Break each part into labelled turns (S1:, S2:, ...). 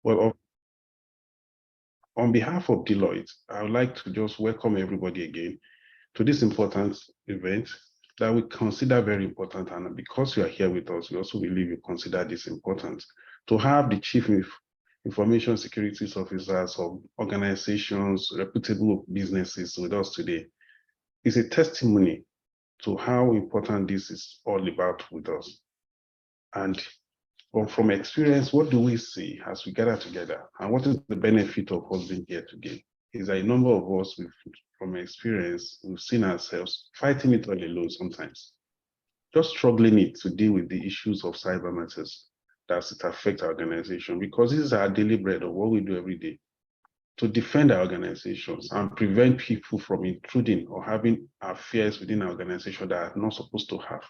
S1: Well, on behalf of Deloitte, I would like to just welcome everybody again to this important event that we consider very important. And because you are here with us, we also believe you consider this important. To have the Chief Information Security Officers of organizations, reputable businesses with us today is a testimony to how important this is all about with us. And from experience, what do we see as we gather together? And what is the benefit of us being here today? Is that a number of us, from experience, we've seen ourselves fighting it all alone sometimes, just struggling it to deal with the issues of cyber matters that affect our organization, because this is our daily bread of what we do every day to defend our organizations and prevent people from intruding or having affairs within our organization that are not supposed to have.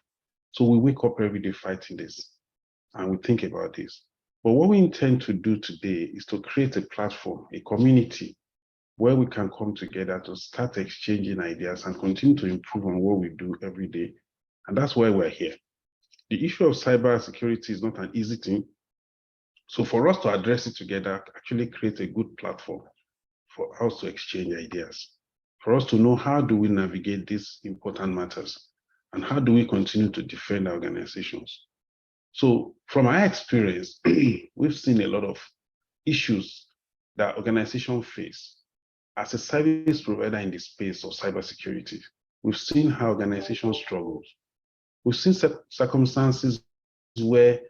S1: So we wake up every day fighting this and we think about this. But what we intend to do today is to create a platform, a community where we can come together to start exchanging ideas and continue to improve on what we do every day. And that's why we're here. The issue of cyber security is not an easy thing. So for us to address it together, actually create a good platform for us to exchange ideas, for us to know how do we navigate these important matters and how do we continue to defend our organizations. So from our experience, we've seen a lot of issues that organizations face. As a service provider in the space of cybersecurity, we've seen how organizations struggle. We've seen circumstances where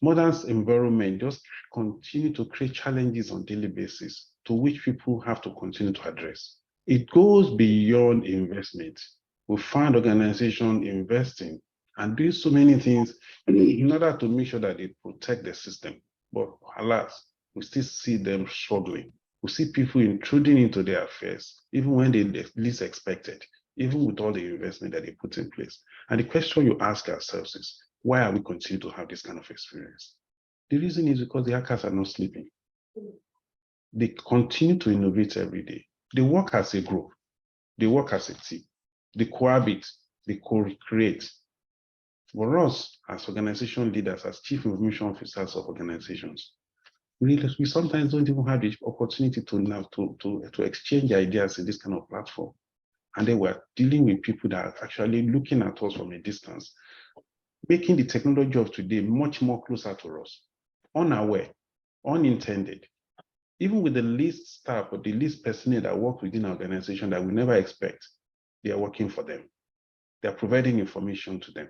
S1: modern environment just continue to create challenges on a daily basis to which people have to continue to address. It goes beyond investment. We find organizations investing and doing so many things in order to make sure that they protect the system. But alas, we still see them struggling. We see people intruding into their affairs, even when they least expected, even with all the investment that they put in place. And the question you ask ourselves is, why are we continuing to have this kind of experience? The reason is because the hackers are not sleeping. They continue to innovate every day. They work as a group. They work as a team. They cohabit. They co-create. For us, as organization leaders, as chief information officers of organizations, we sometimes don't even have the opportunity to exchange ideas in this kind of platform. And then we're dealing with people that are actually looking at us from a distance, making the technology of today much more closer to us, unaware, unintended. Even with the least staff or the least personnel that work within an organization that we never expect, they are working for them. They are providing information to them.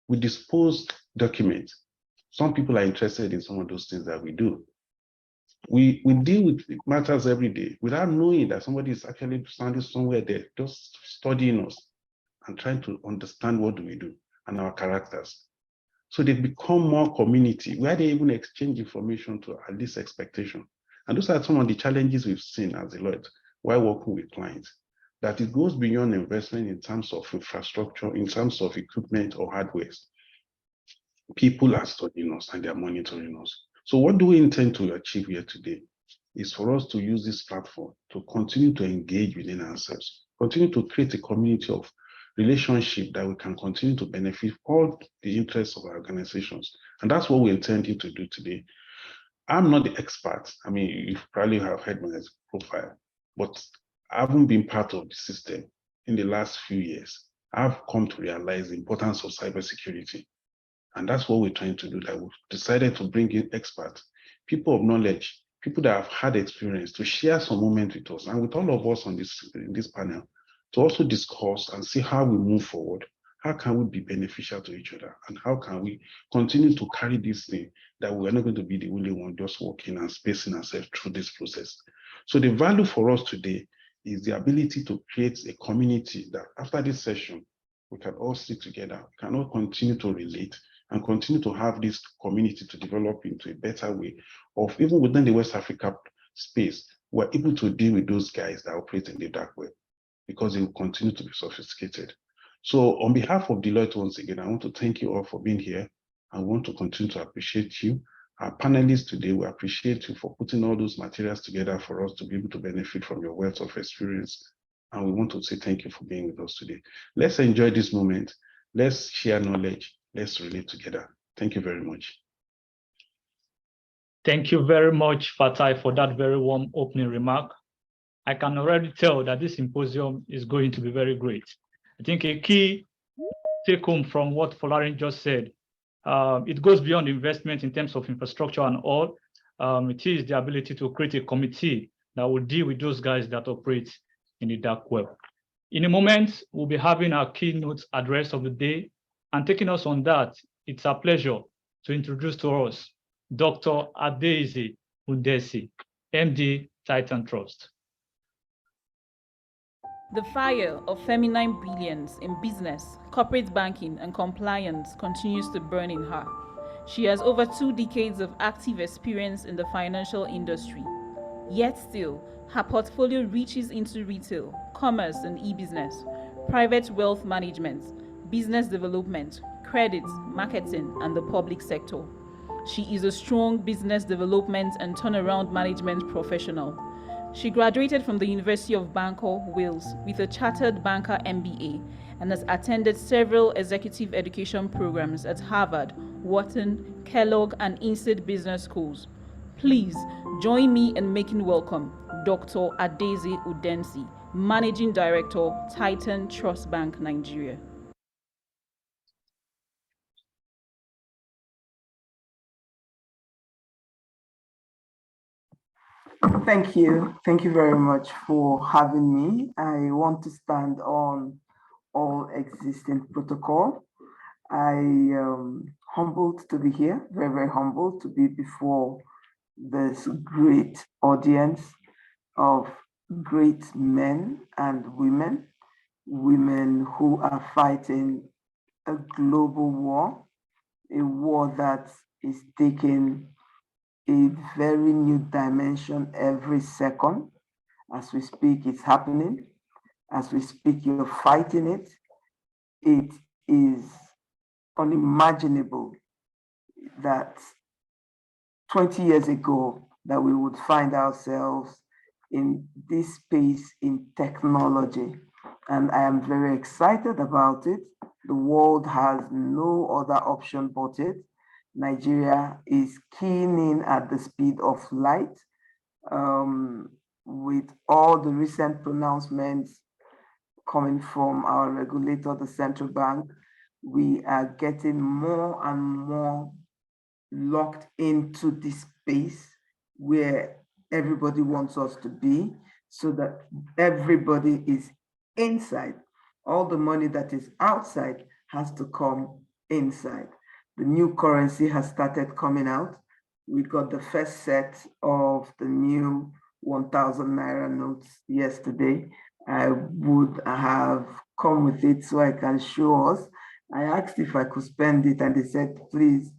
S1: We dispose documents. Some people are interested in some of those things that we do. We deal with matters every day without knowing that somebody is actually standing somewhere there, just studying us and trying to understand what do we do and our characters. So they become more community where they even exchange information to at least expectation. And those are some of the challenges we've seen as Deloitte while working with clients, that it goes beyond investment in terms of infrastructure, in terms of equipment or hardware. People are studying us and they're monitoring us. So what do we intend to achieve here today is for us to use this platform to continue to engage within ourselves, continue to create a community of relationship that we can continue to benefit all the interests of our organizations. And that's what we're intending to do today. I'm not the expert. I mean, you probably have heard my profile, but I haven't been part of the system in the last few years. I've come to realize the importance of cybersecurity. And that's what we're trying to do, that we've decided to bring in experts, people of knowledge, people that have had experience to share some moment with us and with all of us on in this panel to also discuss and see how we move forward. How can we be beneficial to each other? And how can we continue to carry this thing that we're not going to be the only one just working and spacing ourselves through this process? So the value for us today is the ability to create a community that after this session, we can all sit together, we can all continue to relate and continue to have this community to develop into a better way of, even within the West Africa space, we're able to deal with those guys that operate in the dark web because they will continue to be sophisticated. So on behalf of Deloitte, once again, I want to thank you all for being here. I want to continue to appreciate you. Our panelists today, we appreciate you for putting all those materials together for us to be able to benefit from your wealth of experience. And we want to say thank you for being with us today. Let's enjoy this moment. Let's share knowledge. Let's relate together. Thank you very much.
S2: Thank you very much, Fatai, for that very warm opening remark. I can already tell that this symposium is going to be very great. I think a key take home from what Folarin just said, it goes beyond investment in terms of infrastructure and all. It is the ability to create a committee that will deal with those guys that operate in the dark web. In a moment, we'll be having our keynote address of the day, and taking us on that, it's a pleasure to introduce to us Dr. Adeze Udesi, MD, Titan Trust.
S3: The fire of feminine brilliance in business, corporate banking, and compliance continues to burn in her. She has over 2 decades of active experience in the financial industry. Yet still, her portfolio reaches into retail, commerce and e-business, private wealth management, business development, credit, marketing, and the public sector. She is a strong business development and turnaround management professional. She graduated from the University of Bangor, Wales, with a Chartered Banker MBA and has attended several executive education programs at Harvard, Wharton, Kellogg, and Instead Business Schools. Please join me in making welcome Dr. Adeze Udesi, Managing Director, Titan Trust Bank, Nigeria.
S4: Thank you. Thank you very much for having me. I want to stand on all existing protocol. I am humbled to be here, very, very humbled to be before this great audience of great men and women who are fighting a global war, a war that is taking a very new dimension every second. As we speak, it's happening. As we speak, you're fighting it. It is unimaginable that 20 years ago that we would find ourselves in this space in technology. And I am very excited about it. The world has no other option but it. Nigeria is keying in at the speed of light. With all the recent pronouncements coming from our regulator, the central bank, we are getting more and more locked into this space where everybody wants us to be, so that everybody is inside. All the money that is outside has to come inside. The new currency has started coming out. We got the first set of the new 1,000 Naira notes yesterday. I would have come with it so I can show us. I asked if I could spend it and they said, please,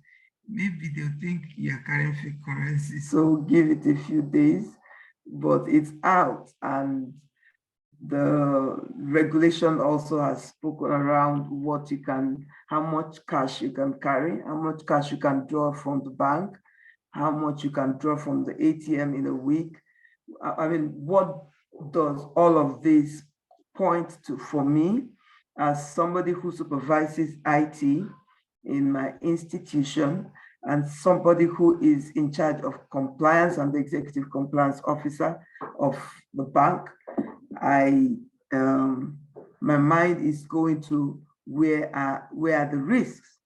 S4: maybe they'll think you're carrying fake currency, so give it a few days, but it's out. And the regulation also has spoken around what you can, how much cash you can carry, how much cash you can draw from the bank, how much you can draw from the ATM in a week. I mean, what does all of this point to for me as somebody who supervises IT in my institution and somebody who is in charge of compliance and the executive compliance officer of the bank? My mind is going to where are the risks,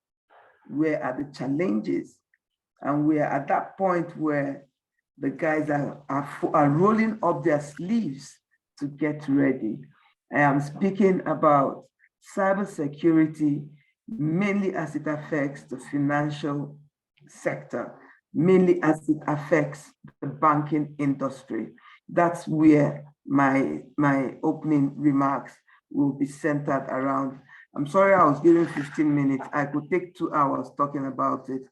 S4: where are the challenges, and we are at that point where the guys are rolling up their sleeves to get ready. I am speaking about cybersecurity, mainly as it affects the financial sector, mainly as it affects the banking industry. That's where my opening remarks will be centered around. I'm sorry I was given 15 minutes. I could take 2 hours talking about it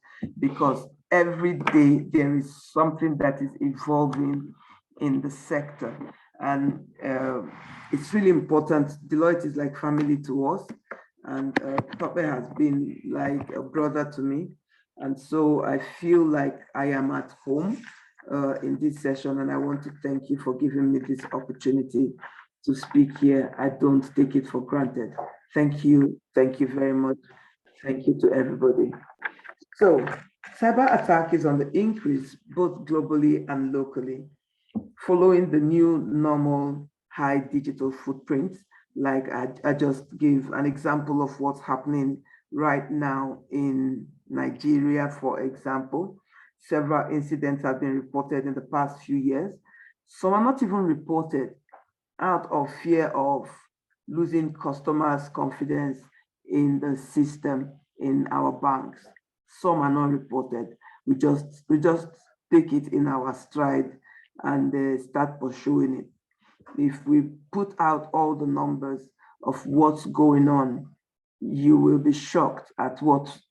S4: because every day there is something that is evolving in the sector. And it's really important. Deloitte is like family to us, and Tope has been like a brother to me. And so I feel like I am at home in this session, and I want to thank you for giving me this opportunity to speak here. I don't take it for granted. Thank you very much. Thank you to everybody. So Cyber attack is on the increase both globally and locally, following the new normal high digital footprint. Like I just gave an example of what's happening right now in Nigeria, for example. Several incidents have been reported in the past few years. Some are not even reported out of fear of losing customers' confidence in the system in our banks. Some are not reported. We just take it in our stride and start pursuing it. If we put out all the numbers of what's going on, you will be shocked at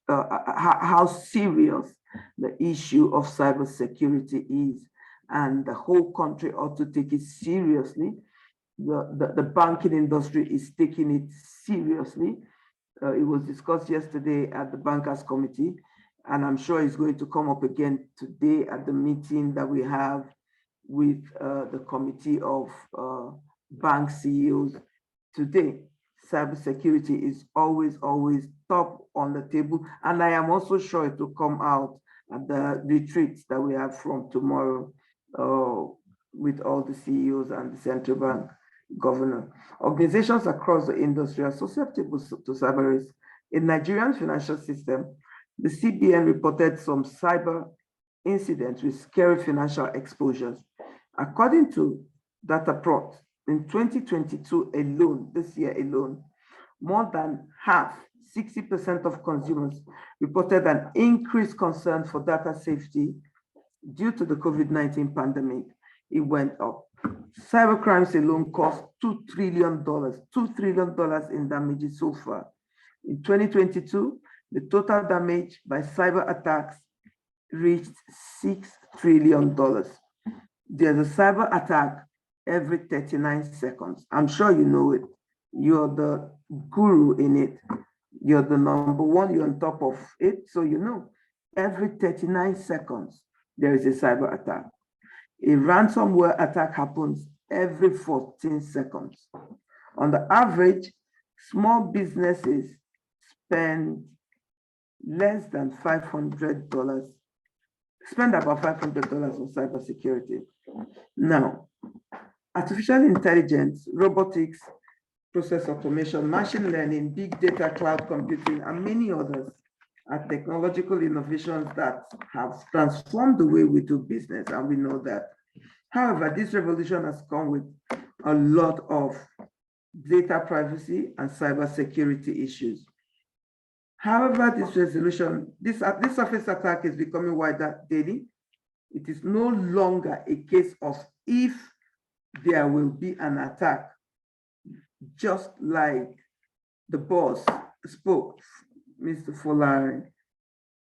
S4: how serious the issue of cybersecurity is, and the whole country ought to take it seriously. The banking industry is taking it seriously. It was discussed yesterday at the Bankers Committee, and I'm sure it's going to come up again today at the meeting that we have with the Committee of Bank CEOs today. Cybersecurity is always top on the table, and I am also sure it will come out at the retreats that we have from tomorrow with all the CEOs and the central bank governor. Organizations across the industry are susceptible to cyber risk. In Nigerian financial system, the CBN reported some cyber incidents with scary financial exposures. According to Dataport, in 2022 alone, this year alone, more than half, 60% of consumers reported an increased concern for data safety due to the COVID-19 pandemic. It went up. Cyber crimes alone cost $2 trillion in damages so far. In 2022, the total damage by cyber attacks reached $6 trillion. There's a cyber attack every 39 seconds. I'm sure you know it. You're the guru in it. You're the number one, you're on top of it. So you know, every 39 seconds, there is a cyber attack. A ransomware attack happens every 14 seconds. On the average, small businesses spend less than $500, spend about $500 on cybersecurity. Now, artificial intelligence, robotics, process automation, machine learning, big data, cloud computing, and many others are technological innovations that have transformed the way we do business, and we know that. However, this revolution has come with a lot of data privacy and cybersecurity issues. However, this surface attack is becoming wider daily. It is no longer a case of if there will be an attack, just like the boss spoke, Mr. Folari.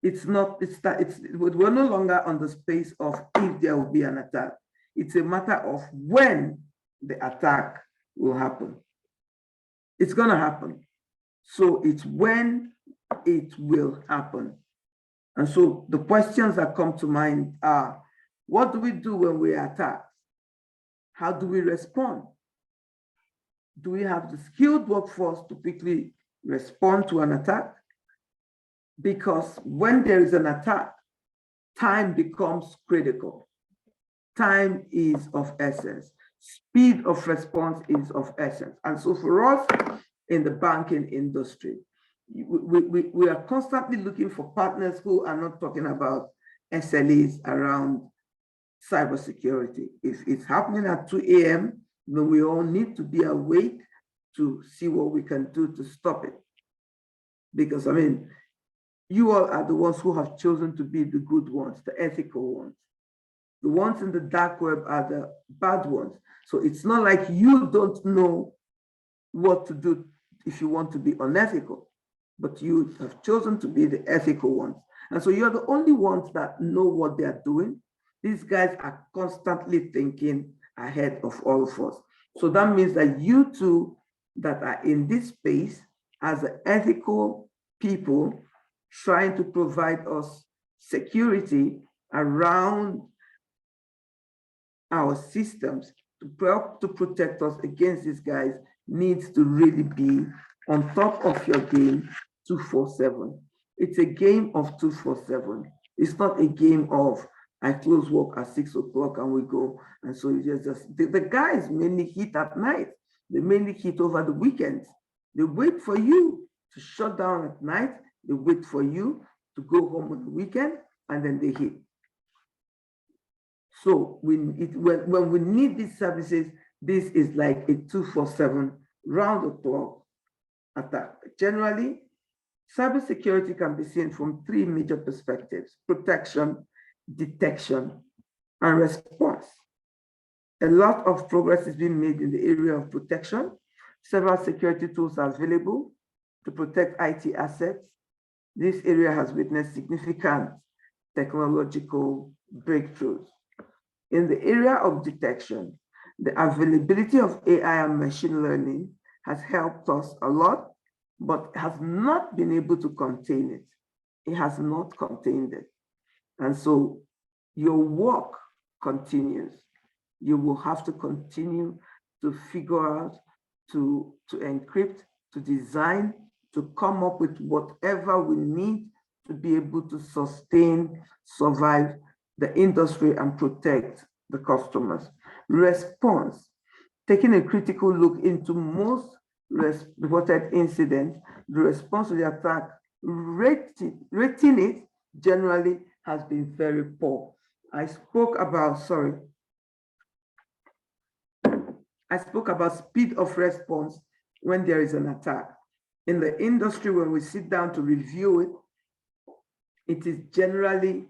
S4: We're no longer on the space of if there will be an attack. It's a matter of when the attack will happen. It's going to happen. So it's when it will happen. And so the questions that come to mind are, what do we do when we are attacked? How do we respond? Do we have the skilled workforce to quickly respond to an attack? Because when there is an attack, time becomes critical. Time is of essence. Speed of response is of essence. And so for us in the banking industry, we are constantly looking for partners who are not talking about SLAs around cybersecurity. If it's happening at 2 a.m., then we all need to be awake to see what we can do to stop it. Because, I mean, you all are the ones who have chosen to be the good ones, the ethical ones. The ones in the dark web are the bad ones. So it's not like you don't know what to do if you want to be unethical, but you have chosen to be the ethical ones. And so you're the only ones that know what they're doing. These guys are constantly thinking ahead of all of us. So that means that you two that are in this space as ethical people trying to provide us security around our systems to protect us against these guys needs to really be on top of your game 24/7. It's a game of 24/7. It's not a game of I close work at 6 o'clock and we go. And so you the guys mainly hit at night. They mainly hit over the weekends. They wait for you to shut down at night. They wait for you to go home on the weekend, and then they hit. So when we need these services, this is like a 24/7 round the clock attack. Generally, cybersecurity can be seen from three major perspectives: protection, detection, and response. A lot of progress is being made in the area of protection. Several security tools are available to protect IT assets. This area has witnessed significant technological breakthroughs. In the area of detection, the availability of AI and machine learning has helped us a lot, but has not been able to contain it. It has not contained it. And so your work continues. You will have to continue to figure out, to encrypt, to design, to come up with whatever we need to be able to sustain, survive the industry and protect the customers. Response, taking a critical look into most reported incidents, the response to the attack, rating it generally has been very poor. I spoke about speed of response when there is an attack. In the industry, when we sit down to review it, it is generally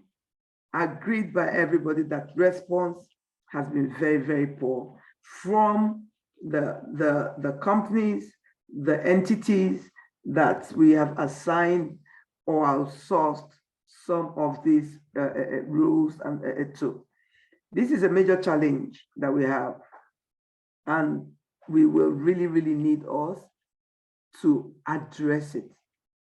S4: agreed by everybody that response has been very, very poor from the companies, the entities that we have assigned or outsourced some of these rules and to. This is a major challenge that we have, and we will really, really need us to address it,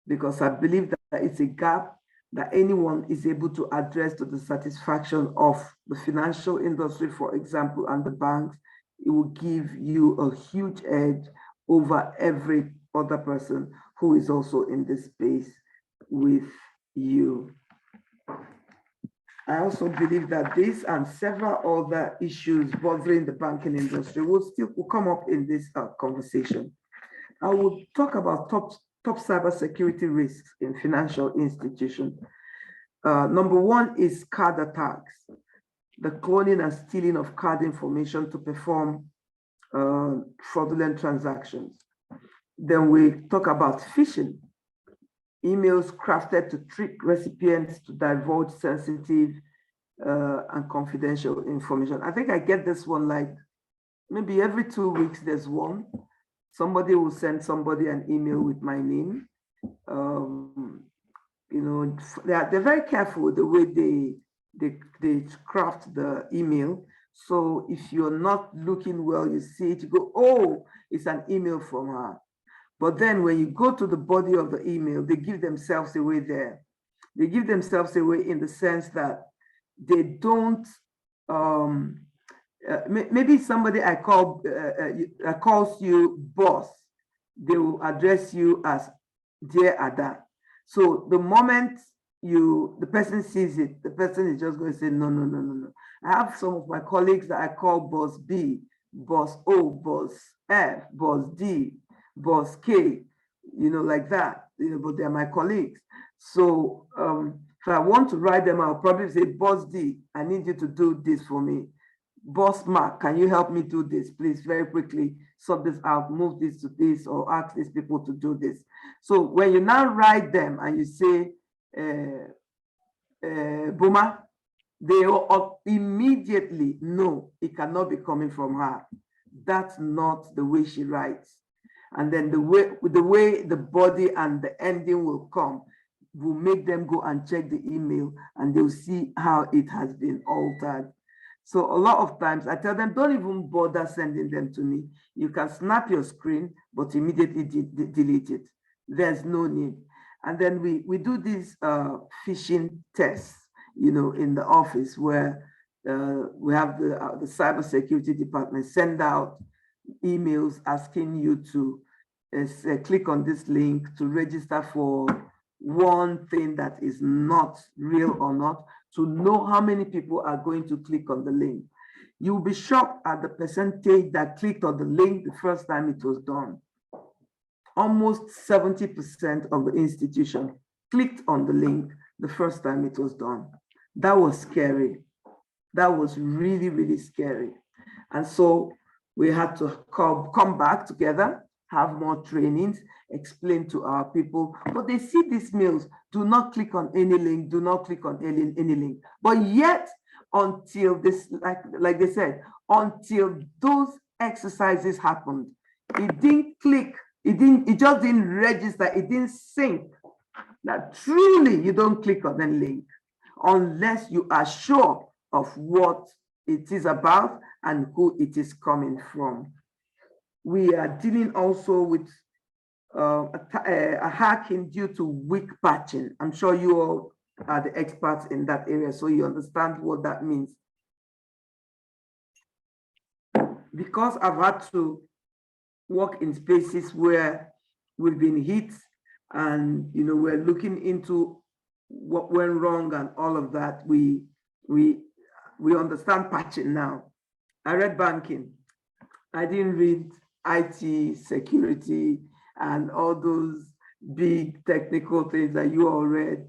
S4: because I believe that it's a gap that anyone is able to address to the satisfaction of the financial industry, for example, and the banks. It will give you a huge edge over every other person who is also in this space with you. I also believe that this and several other issues bothering the banking industry will come up in this conversation. I will talk about top cybersecurity risks in financial institutions. Number one is card attacks, the cloning and stealing of card information to perform fraudulent transactions. Then we talk about phishing, emails crafted to trick recipients to divulge sensitive and confidential information. I think I get this one like maybe every 2 weeks there's one. Somebody will send somebody an email with my name. You know, they're very careful with the way they craft the email. So if you're not looking well, you see it, you go, oh, it's an email from her. But then when you go to the body of the email, they give themselves away there. They give themselves away in the sense that they don't, maybe somebody I calls you boss, they will address you as dear Ada. So the moment the person sees it, the person is just going to say, no, no, no, no, no. I have some of my colleagues that I call boss B, boss O, boss F, boss D, boss K, you know, like that, you know, but they're my colleagues. So if I want to write them, I'll probably say, boss D, I need you to do this for me. Boss Mark, can you help me do this, please, very quickly, sort this out, move this to this, or ask these people to do this. So when you now write them and you say, Boma, they will immediately know it cannot be coming from her. That's not the way she writes. And then the way the body and the ending will come will make them go and check the email, and they'll see how it has been altered. So a lot of times I tell them, don't even bother sending them to me. You can snap your screen, but immediately delete it. There's no need. And then we do these phishing tests, you know, in the office where we have the cybersecurity department send out emails asking you to click on this link to register for one thing that is not real or not, to know how many people are going to click on the link. You'll be shocked at the percentage that clicked on the link the first time it was done. Almost 70% of the institution clicked on the link the first time it was done. That was scary. That was really, really scary. And so we had to come back together, have more trainings, explain to our people. But they see these mails, do not click on any link, do not click on any link. But yet, until this, like they said, until those exercises happened, it didn't click, it just didn't register, it didn't sync. Now, truly, you don't click on any link unless you are sure of what it is about and who it is coming from. We are dealing also with a hacking due to weak patching. I'm sure you all are the experts in that area, so you understand what that means. Because I've had to work in spaces where we've been hit and we're looking into what went wrong and all of that, we understand patching now. I read banking. I didn't read IT, security, and all those big technical things that you all read,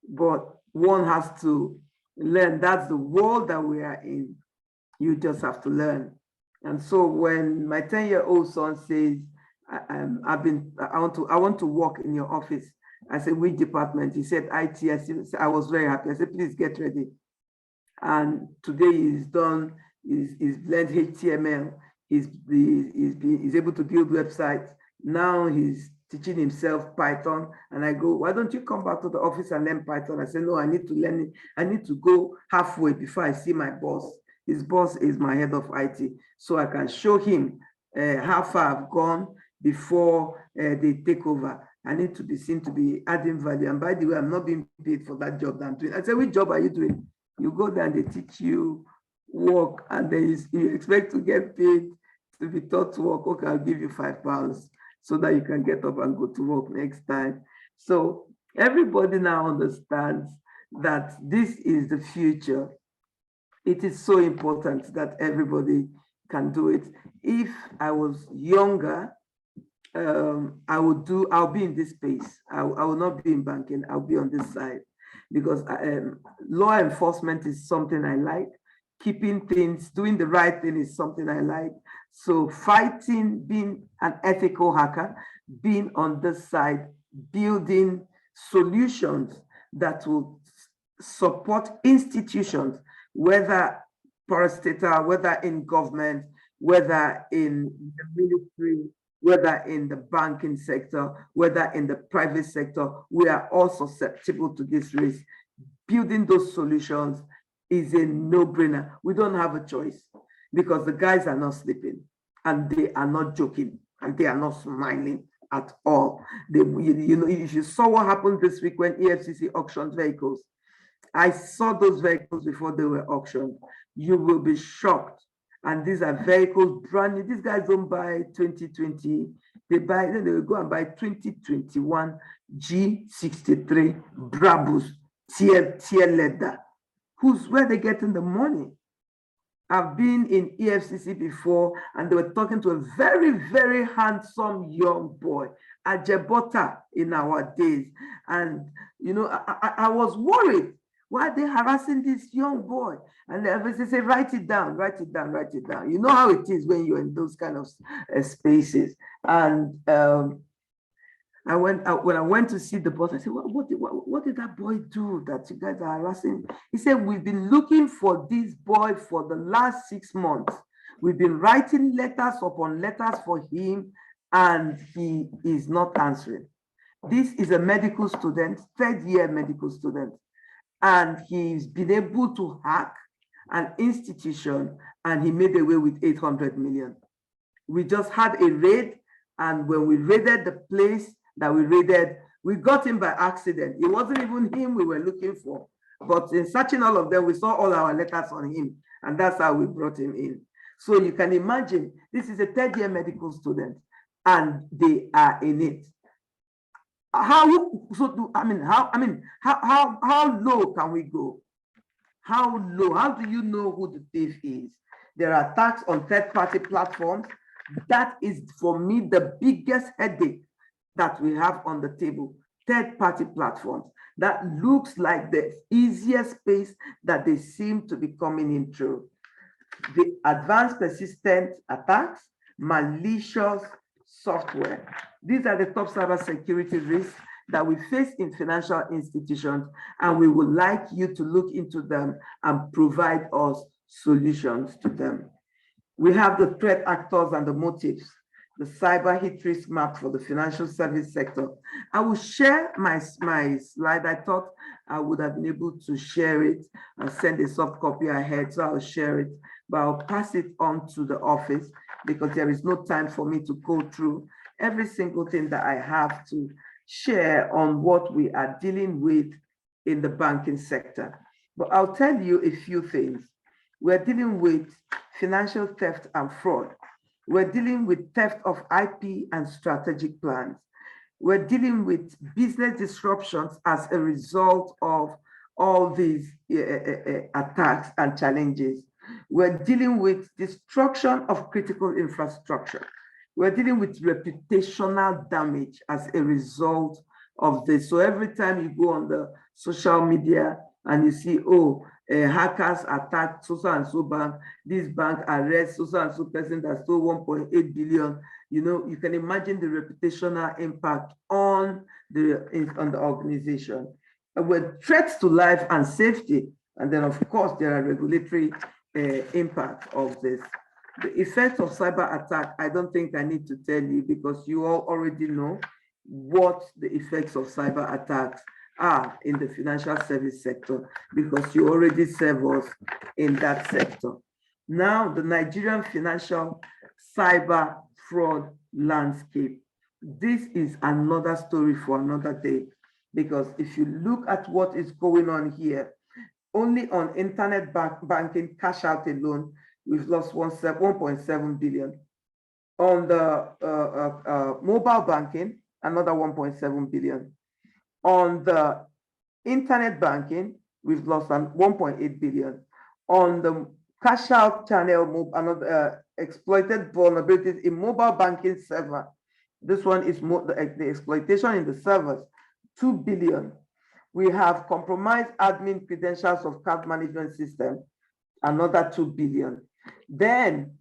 S4: but one has to learn. That's the world that we are in. You just have to learn. And so when my 10-year-old son says, I want to work in your office, I said, which department? He said, IT. I was very happy. I said, please get ready. And today he's done, he's learned HTML. He's able to build websites. Now he's teaching himself Python. And I go, why don't you come back to the office and learn Python? I said, no, I need to learn it. I need to go halfway before I see my boss. His boss is my head of IT. So I can show him how far I've gone before they take over. I need to be seen to be adding value. And by the way, I'm not being paid for that job that I'm doing. I said, which job are you doing? You go there and they teach you work, and then you expect to get paid to be taught to work. Okay, I'll give you £5 so that you can get up and go to work next time. So everybody now understands that this is the future. It is so important that everybody can do it. If I was younger, I'll be in this space. I will not be in banking. I'll be on this side, because law enforcement is something I like. Keeping things, doing the right thing is something I like. So fighting, being an ethical hacker, being on this side, building solutions that will support institutions, whether parastatal, whether in government, whether in the military, whether in the banking sector, whether in the private sector, we are all susceptible to this risk. Building those solutions is a no-brainer. We don't have a choice, because the guys are not sleeping and they are not joking and they are not smiling at all. If you saw what happened this week when EFCC auctioned vehicles, I saw those vehicles before they were auctioned. You will be shocked. And these are vehicles brand new. These guys don't buy 2020. They will go and buy 2021 G63 Brabus tier leather. Where they getting the money? I've been in EFCC before, and they were talking to a very, very handsome young boy, Ajebota in our days. And, I was worried. Why are they harassing this young boy? And they say, write it down, write it down, write it down. You know how it is when you're in those kind of spaces. And when I went to see the boss, I said, what did that boy do that you guys are harassing? He said, we've been looking for this boy for the last 6 months. We've been writing letters upon letters for him, and he is not answering. This is a medical student, 3rd-year medical student, and he's been able to hack an institution, and he made away with 800 million. We just had a raid, and when we raided the place that we raided, we got him by accident. It wasn't even him we were looking for, but in searching all of them, we saw all our letters on him, and that's how we brought him in. So you can imagine, this is a 3rd-year medical student, and they are in it. how low can we go? How low? How do you know who the thief is? There are attacks on third-party platforms. That is, for me, the biggest headache that we have on the table. Third-party platforms. That looks like the easiest space that they seem to be coming into. The advanced persistent attacks, malicious software. These are the top cybersecurity risks that we face in financial institutions, and we would like you to look into them and provide us solutions to them. We have the threat actors and the motives, the cyber hit risk map for the financial service sector. I will share my slide. I thought I would have been able to share it and send a soft copy ahead, so I'll share it, but I'll pass it on to the office because there is no time for me to go through every single thing that I have to share on what we are dealing with in the banking sector. But I'll tell you a few things. We're dealing with financial theft and fraud. We're dealing with theft of IP and strategic plans. We're dealing with business disruptions as a result of all these attacks and challenges. We're dealing with destruction of critical infrastructure. We're dealing with reputational damage as a result of this. So every time you go on the social media and you see, oh, hackers attacked so and so bank, this bank arrests so and so person that stole 1.8 billion, you know, you can imagine the reputational impact on the organization. With threats to life and safety, and then of course there are regulatory impact of this. The effects of cyber attack, I don't think I need to tell you because you all already know what the effects of cyber attacks are in the financial service sector because you already serve us in that sector. Now, the Nigerian financial cyber fraud landscape. This is another story for another day because if you look at what is going on here, only on internet banking cash out alone, we've lost 1.7 billion. On the mobile banking, another 1.7 billion. On the internet banking, we've lost 1.8 billion. On the cash out channel, another exploited vulnerabilities in mobile banking server. This one is the exploitation in the servers, 2 billion. We have compromised admin credentials of card management system, another 2 billion. Then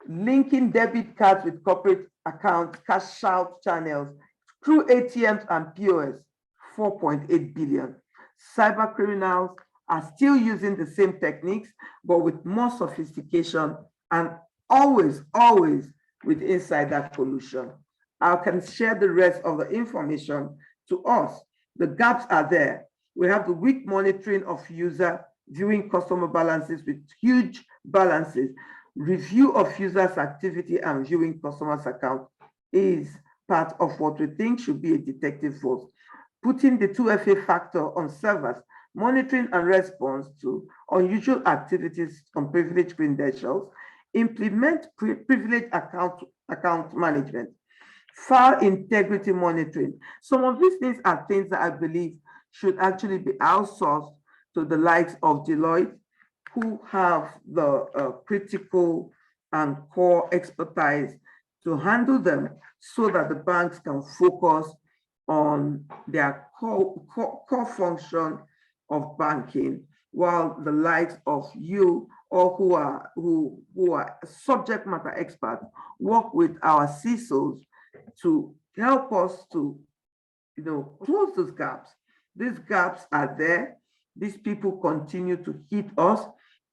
S4: linking debit cards with corporate accounts, cash out channels through ATMs and POS, 4.8 billion. Cyber criminals are still using the same techniques, but with more sophistication and always with insider collusion. I can share the rest of the information to us. The gaps are there. We have the weak monitoring of user viewing customer balances with huge balances. Review of users' activity and viewing customers' account is part of what we think should be a detective force. Putting the 2FA factor on servers, monitoring and response to unusual activities on privileged credentials, implement privileged account management, file integrity monitoring. Some of these things are things that I believe should actually be outsourced to the likes of Deloitte, who have the critical and core expertise to handle them so that the banks can focus on their core function of banking, while the likes of you or who are subject matter experts work with our CISOs to help us to close those gaps. These gaps are there. These people continue to hit us.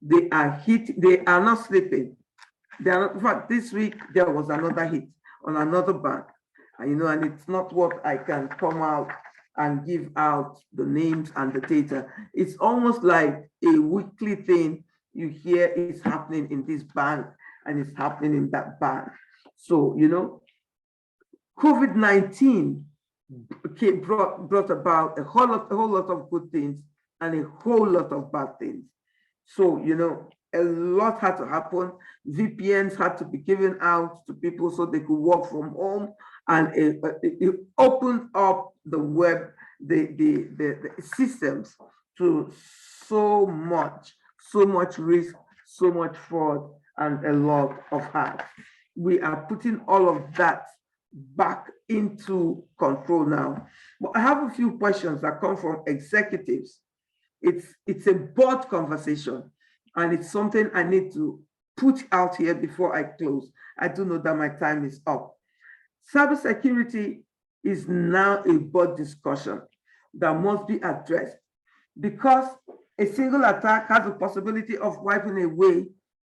S4: They are not sleeping. In fact, this week there was another hit on another bank. And it's not what I can come out and give out the names and the data. It's almost like a weekly thing you hear is happening in this bank and it's happening in that bank. So, COVID-19 brought about a whole lot of good things and a whole lot of bad things. So, a lot had to happen. VPNs had to be given out to people so they could work from home, and it opened up the web, the systems to so much risk, so much fraud, and a lot of hacks. We are putting all of that back into control now. But I have a few questions that come from executives. It's a board conversation, and it's something I need to put out here before I close. I do know that my time is up. Cybersecurity is now a board discussion that must be addressed, because a single attack has the possibility of wiping away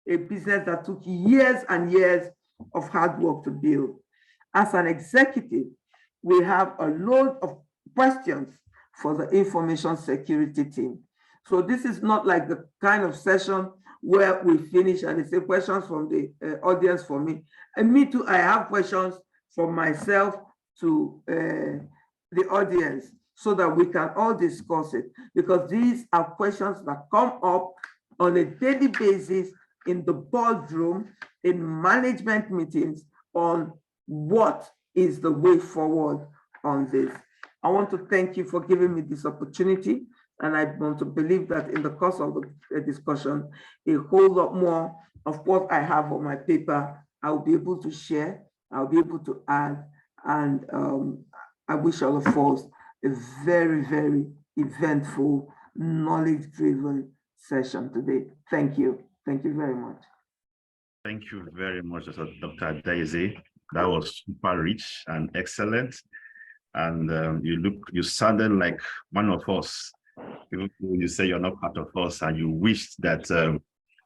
S4: a business that took years and years of hard work to build. As an executive, we have a load of questions for the information security team. So this is not like the kind of session where we finish and it's a questions from the audience for me. And me too, I have questions from myself to the audience, so that we can all discuss it, because these are questions that come up on a daily basis in the boardroom, in management meetings, on what is the way forward on this. I want to thank you for giving me this opportunity, and I want to believe that in the course of the discussion, a whole lot more of what I have on my paper, I'll be able to share, I'll be able to add, and I wish all of us a very, very eventful, knowledge-driven session today. Thank you. Thank you very much.
S5: Thank you very much, Dr. Daisy. That was super rich and excellent. And you sounded like one of us. You say you're not part of us, and you wished that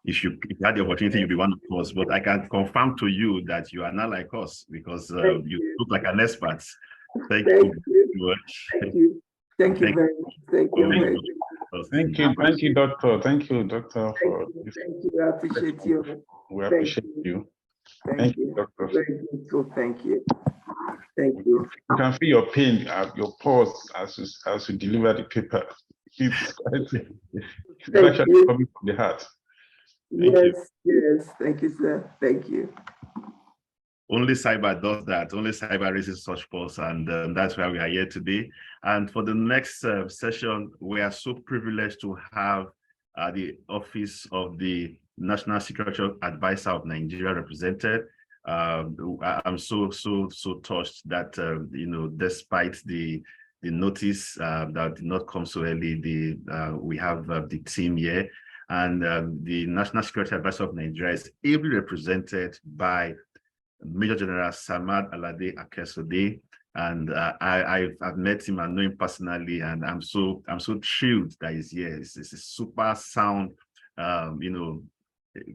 S5: if you had the opportunity, you'd be one of us. But I can confirm to you that you are not like us, because you look like an expert. Thank you very much.
S4: Thank you. Thank you very much. Thank you.
S1: Thank you, Doctor. Thank you, Doctor.
S4: Thank you. I appreciate you.
S1: We appreciate you. Thank you, Doctor.
S4: Very grateful. Thank you. Thank you.
S1: You can feel your pain at your pause as you deliver the paper. It's actually coming from the heart.
S4: Yes. Thank you, sir. Thank you.
S5: Only cyber does that. Only cyber raises such pulse, and that's why we are here today. And for the next session, we are so privileged to have the Office of the National Security Advisor of Nigeria represented. I'm so touched that despite the notice that did not come so early, we have the team here, and the National Security Advisor of Nigeria is ably represented by Major General Samad Alade Akesode, and I've met him and know him personally, and I'm so thrilled that he's here. He's a super sound,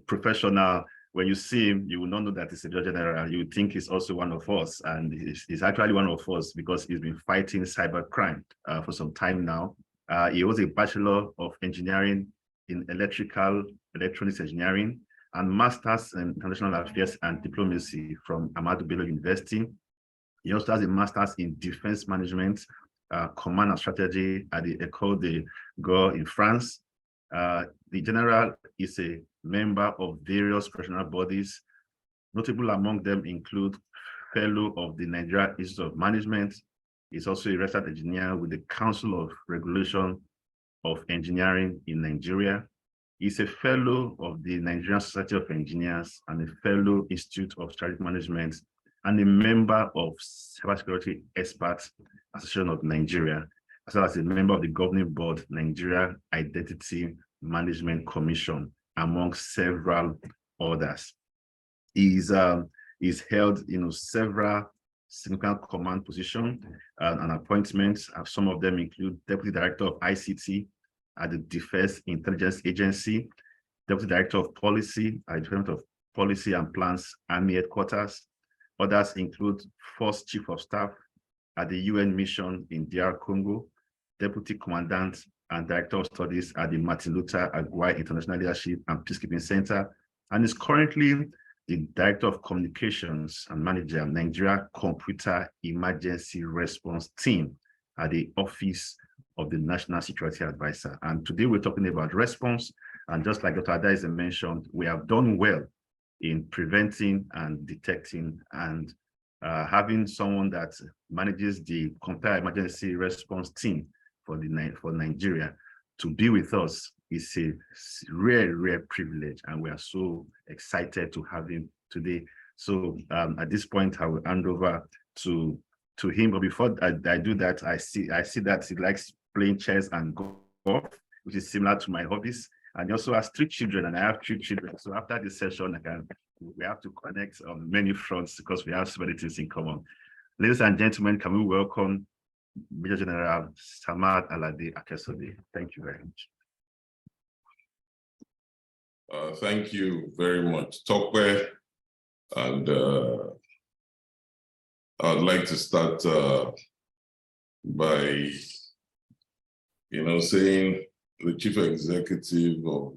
S5: professional. When you see him, you will not know that he's a Major General. You would think he's also one of us, and he's actually one of us because he's been fighting cybercrime for some time now. He was a Bachelor of Engineering in Electronics Engineering, and Masters in International Affairs and Diplomacy from Ahmadu Bello University. He also has a Masters in Defense Management, Command and Strategy at the École de Guerre in France. The General is a member of various professional bodies. Notable among them include Fellow of the Nigeria Institute of Management. He's also a research engineer with the Council of Regulation of Engineering in Nigeria. He's a fellow of the Nigerian Society of Engineers and a fellow Institute of Strategic Management, and a member of Cybersecurity Experts Association of Nigeria, as well as a member of the governing board, Nigeria Identity Management Commission, among several others. He's held several significant command positions and appointments. Some of them include Deputy Director of ICT at the Defense Intelligence Agency, Deputy Director of Policy at the Department of Policy and Plans Army Headquarters. Others include First Chief of Staff at the UN Mission in DR Congo, Deputy Commandant and Director of Studies at the Martin Luther Aguirre International Leadership and Peacekeeping Center, and is currently the Director of Communications and Manager, Nigeria Computer Emergency Response Team at the Office of the National Security Advisor. And today we're talking about response And just like Dr. Adaeze mentioned, we have done well in preventing and detecting, and having someone that manages the Compare Emergency Response Team for Nigeria to be with us is a rare privilege, and we are so excited to have him today. So at this point, I will hand over to him. But before I do that, I see that he likes playing chess and golf, which is similar to my hobbies. And he also has 3 children, and I have 3 children. So after this session, we have to connect on many fronts because we have so many things in common. Ladies and gentlemen, can we welcome Major General Samad Alade Akesode? Thank you very much.
S6: Thank you very much, Tokwe. And I'd like to start by, saying the Chief Executive of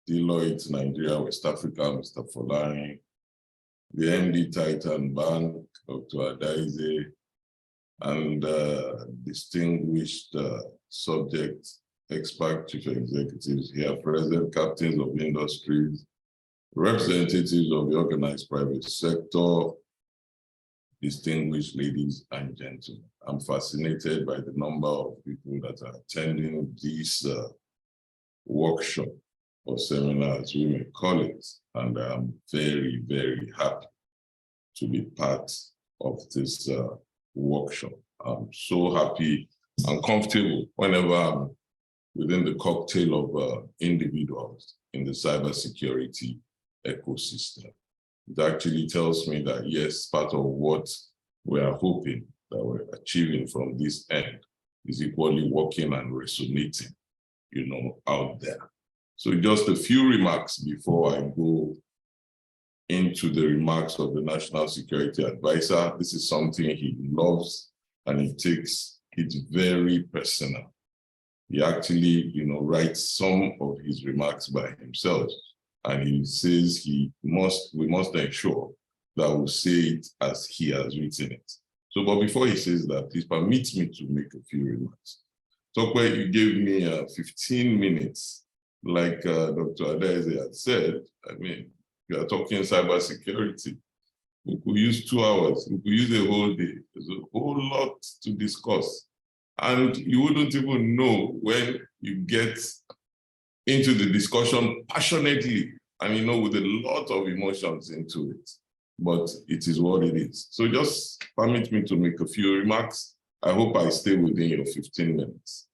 S6: Deloitte Nigeria West Africa, Mr. Folarin, the MD Titan Bank, Dr. Adaeze, and distinguished subject expert chief executives here present, captains of industries, representatives of the organized private sector, distinguished ladies and gentlemen. I'm fascinated by the number of people that are attending this workshop or seminar, as we may call it, and I'm very, very happy to be part of this workshop. I'm so happy and comfortable whenever I'm within the cocktail of individuals in the cybersecurity ecosystem. It actually tells me that, yes, part of what we are hoping that we're achieving from this end is equally working and resonating, out there. So just a few remarks before I go into the remarks of the National Security Advisor. This is something he loves, and he takes it very personal. He actually, writes some of his remarks by himself, and he says we must ensure that we say it as he has written it. So, but before he says that, please permit me to make a few remarks. Tokwe, you gave me 15 minutes, like Dr. Adaeze had said. I mean, we are talking cybersecurity. We could use 2 hours. We could use a whole day. There's a whole lot to discuss. And you wouldn't even know when you get into the discussion passionately and, with a lot of emotions into it. But it is what it is. So just permit me to make a few remarks. I hope I stay within your 15 minutes.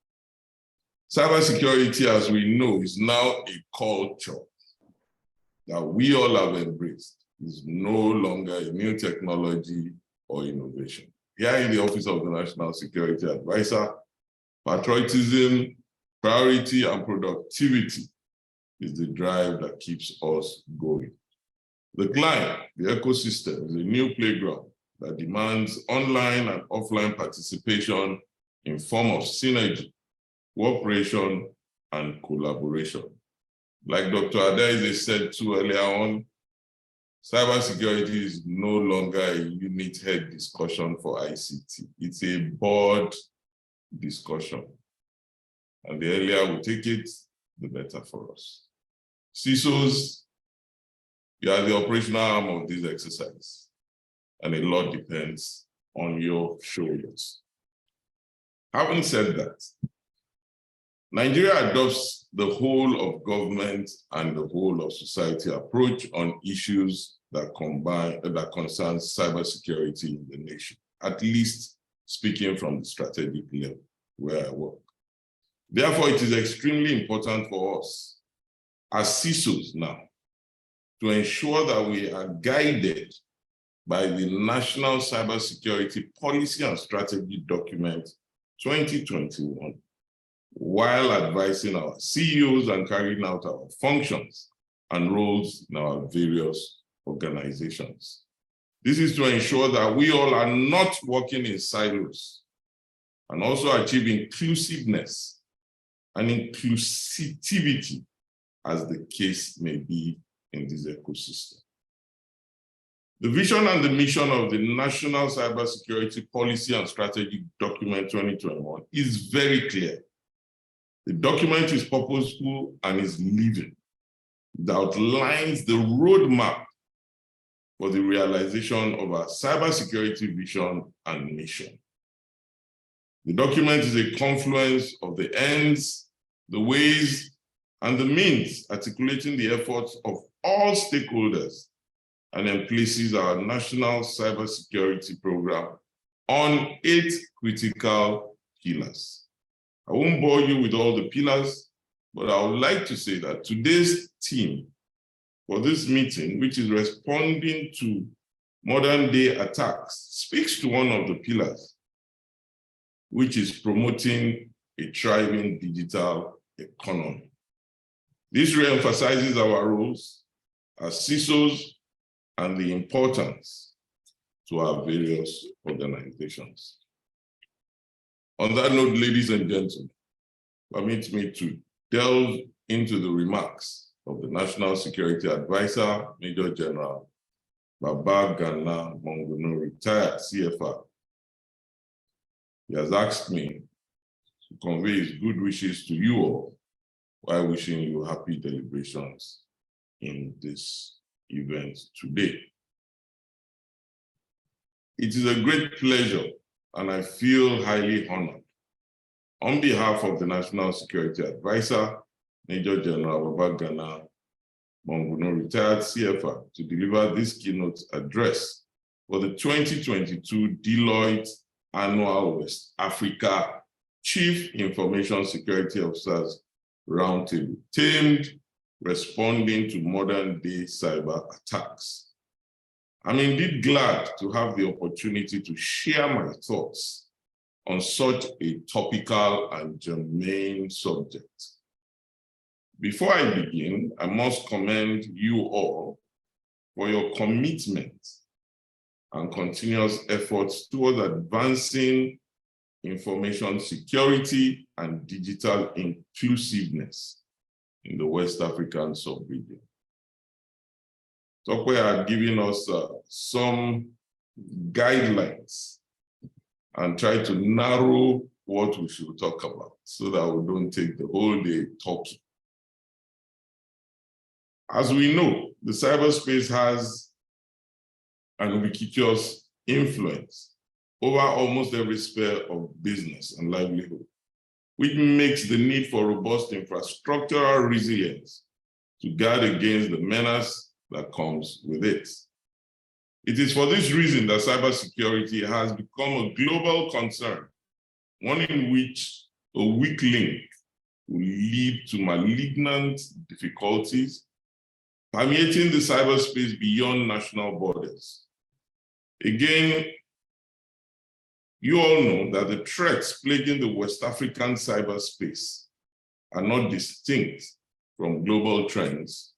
S6: Cybersecurity, as we know, is now a culture that we all have embraced. It's no longer a new technology or innovation. Here in the Office of the National Security Advisor, patriotism, priority, and productivity is the drive that keeps us going. The client, the ecosystem, is a new playground that demands online and offline participation in form of synergy, cooperation, and collaboration. Like Dr. Adaeze said too earlier on, cybersecurity is no longer a unit head discussion for ICT. It's a board discussion. And the earlier we take it, the better for us. CISOs, you are the operational arm of this exercise, and a lot depends on your shoulders. Having said that, Nigeria adopts the whole of government and the whole of society approach on issues that concern cybersecurity in the nation, at least speaking from the strategic level where I work. Therefore, it is extremely important for us as CISOs now to ensure that we are guided by the National Cybersecurity Policy and Strategy Document 2021, while advising our CEOs and carrying out our functions and roles in our various organizations. This is to ensure that we all are not working in silos and also achieve inclusiveness and inclusivity, as the case may be in this ecosystem. The vision and the mission of the National Cybersecurity Policy and Strategy Document 2021 is very clear. The document is purposeful and is living. It outlines the roadmap for the realization of our cybersecurity vision and mission. The document is a confluence of the ends, the ways, and the means, articulating the efforts of all stakeholders, and then places our national cybersecurity program on 8 critical pillars. I won't bore you with all the pillars, but I would like to say that today's theme for this meeting, which is responding to modern day attacks, speaks to one of the pillars, which is promoting a thriving digital economy. This reemphasizes our roles as CISOs and the importance to our various organizations. On that note, ladies and gentlemen, permit me to delve into the remarks of the National Security Advisor, Major General Babagana Monguno, retired CFR. He has asked me to convey his good wishes to you all while wishing you happy deliberations in this event today. It is a great pleasure, and I feel highly honored, on behalf of the National Security Advisor, Major General Babagana Monguno, retired CFR, to deliver this keynote address for the 2022 Deloitte Annual West Africa Chief Information Security Officers Roundtable, themed Responding to Modern Day Cyber Attacks. I'm indeed glad to have the opportunity to share my thoughts on such a topical and germane subject. Before I begin, I must commend you all for your commitment and continuous efforts towards advancing information security and digital inclusiveness in the West African sub-region. Tokwe had given us some guidelines and tried to narrow what we should talk about so that we don't take the whole day talking. As we know, the cyberspace has an ubiquitous influence over almost every sphere of business and livelihood, which makes the need for robust infrastructural resilience to guard against the menace that comes with it. It is for this reason that cybersecurity has become a global concern, one in which a weak link will lead to malignant difficulties permeating the cyberspace beyond national borders. Again, you all know that the threats plaguing the West African cyberspace are not distinct from global trends,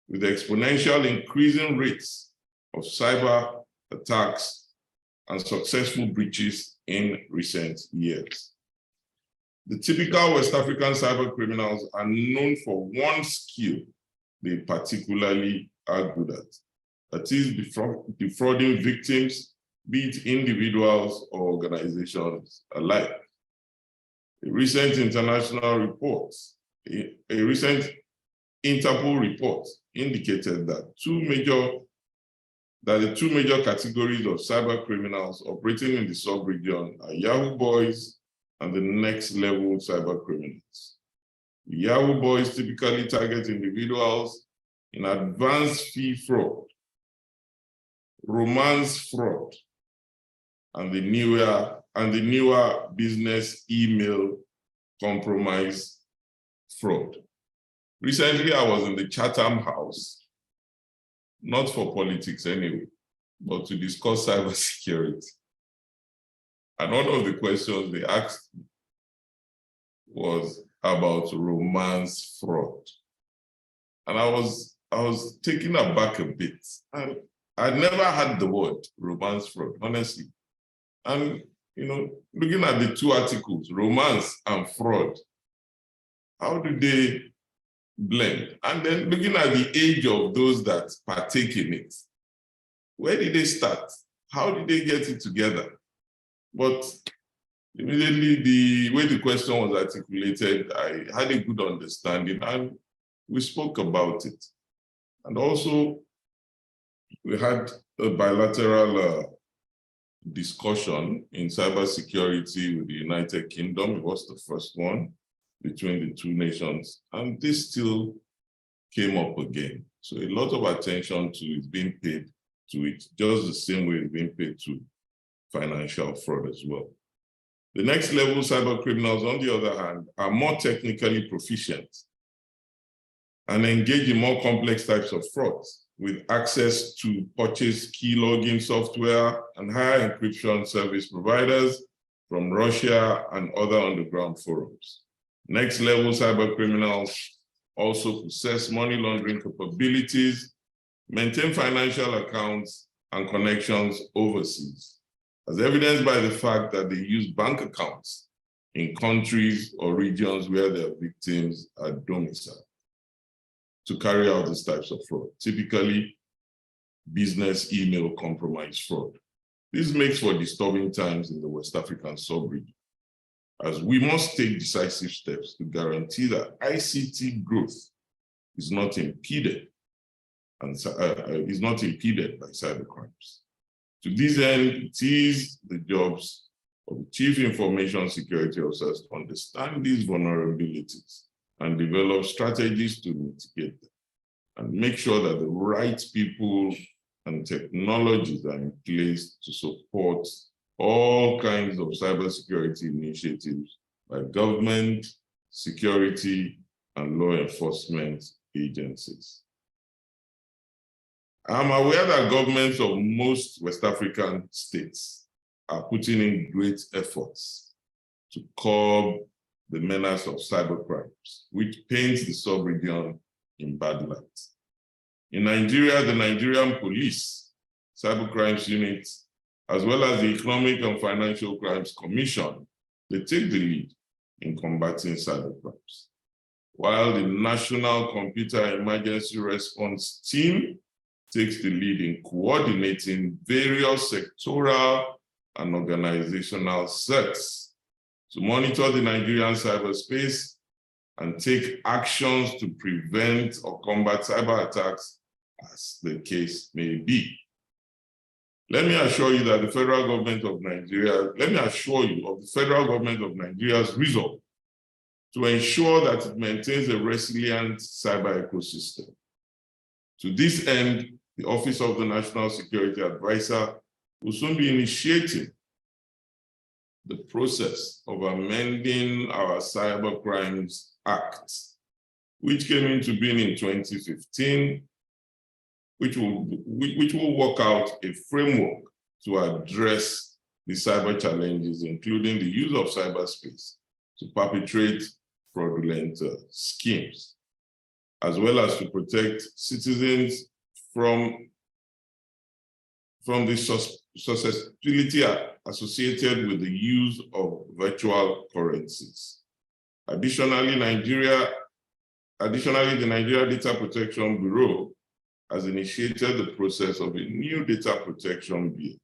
S6: with exponential increasing rates of cyber attacks and successful breaches in recent years. The typical West African cyber criminals are known for one skill they particularly are good at. That is defrauding victims, be it individuals or organizations alike. A recent international report, a recent Interpol report indicated that the two major categories of cyber criminals operating in the sub-region are Yahoo boys and the next level cyber criminals. The Yahoo boys typically target individuals in advanced fee fraud, romance fraud, and the newer business email compromise fraud. Recently, I was in the Chatham House, not for politics anyway, but to discuss cybersecurity. And one of the questions they asked me was about romance fraud. And I was taken aback a bit. And I'd never had the word romance fraud, honestly. And looking at the two articles, romance and fraud, how do they blend? And then looking at the age of those that partake in it, where did they start? How did they get it together? But Immediately, the way the question was articulated, I had a good understanding and we spoke about it. And also, we had a bilateral discussion in cybersecurity with the United Kingdom. It was the first one between the two nations, and this still came up again. So a lot of attention is being paid to it, just the same way it's being paid to financial fraud as well. The next level cyber criminals, on the other hand, are more technically proficient and engage in more complex types of frauds with access to purchase key logging software and higher encryption service providers from Russia and other underground forums. Next level cyber criminals also possess money laundering capabilities, maintain financial accounts and connections overseas, as evidenced by the fact that they use bank accounts in countries or regions where their victims are domiciled to carry out these types of fraud, typically business email compromise fraud. This makes for disturbing times in the West African sub-region, as we must take decisive steps to guarantee that ICT growth is not impeded by cybercrimes. To this end, it is the jobs of the Chief Information Security Officers to understand these vulnerabilities and develop strategies to mitigate them, and make sure that the right people and technologies are in place to support all kinds of cybersecurity initiatives by government, security, and law enforcement agencies. I'm aware that governments of most West African states are putting in great efforts to curb the menace of cybercrimes, which paints the sub-region in bad light. In Nigeria, the Nigerian Police Cybercrimes Unit, as well as the Economic and Financial Crimes Commission, they take the lead in combating cybercrimes, while the National Computer Emergency Response Team takes the lead in coordinating various sectoral and organizational sets to monitor the Nigerian cyberspace and take actions to prevent or combat cyber attacks as the case may be. Let me assure you that the federal government of Nigeria, let me assure you of the federal government of Nigeria's resolve to ensure that it maintains a resilient cyber ecosystem. To this end, the Office of the National Security Advisor will soon be initiating the process of amending our Cybercrimes Act, which came into being in 2015, which will work out a framework to address the cyber challenges, including the use of cyberspace to perpetrate fraudulent schemes, as well as to protect citizens from the susceptibility associated with the use of virtual currencies. Additionally, the Nigeria Data Protection Bureau has initiated the process of a new data protection bill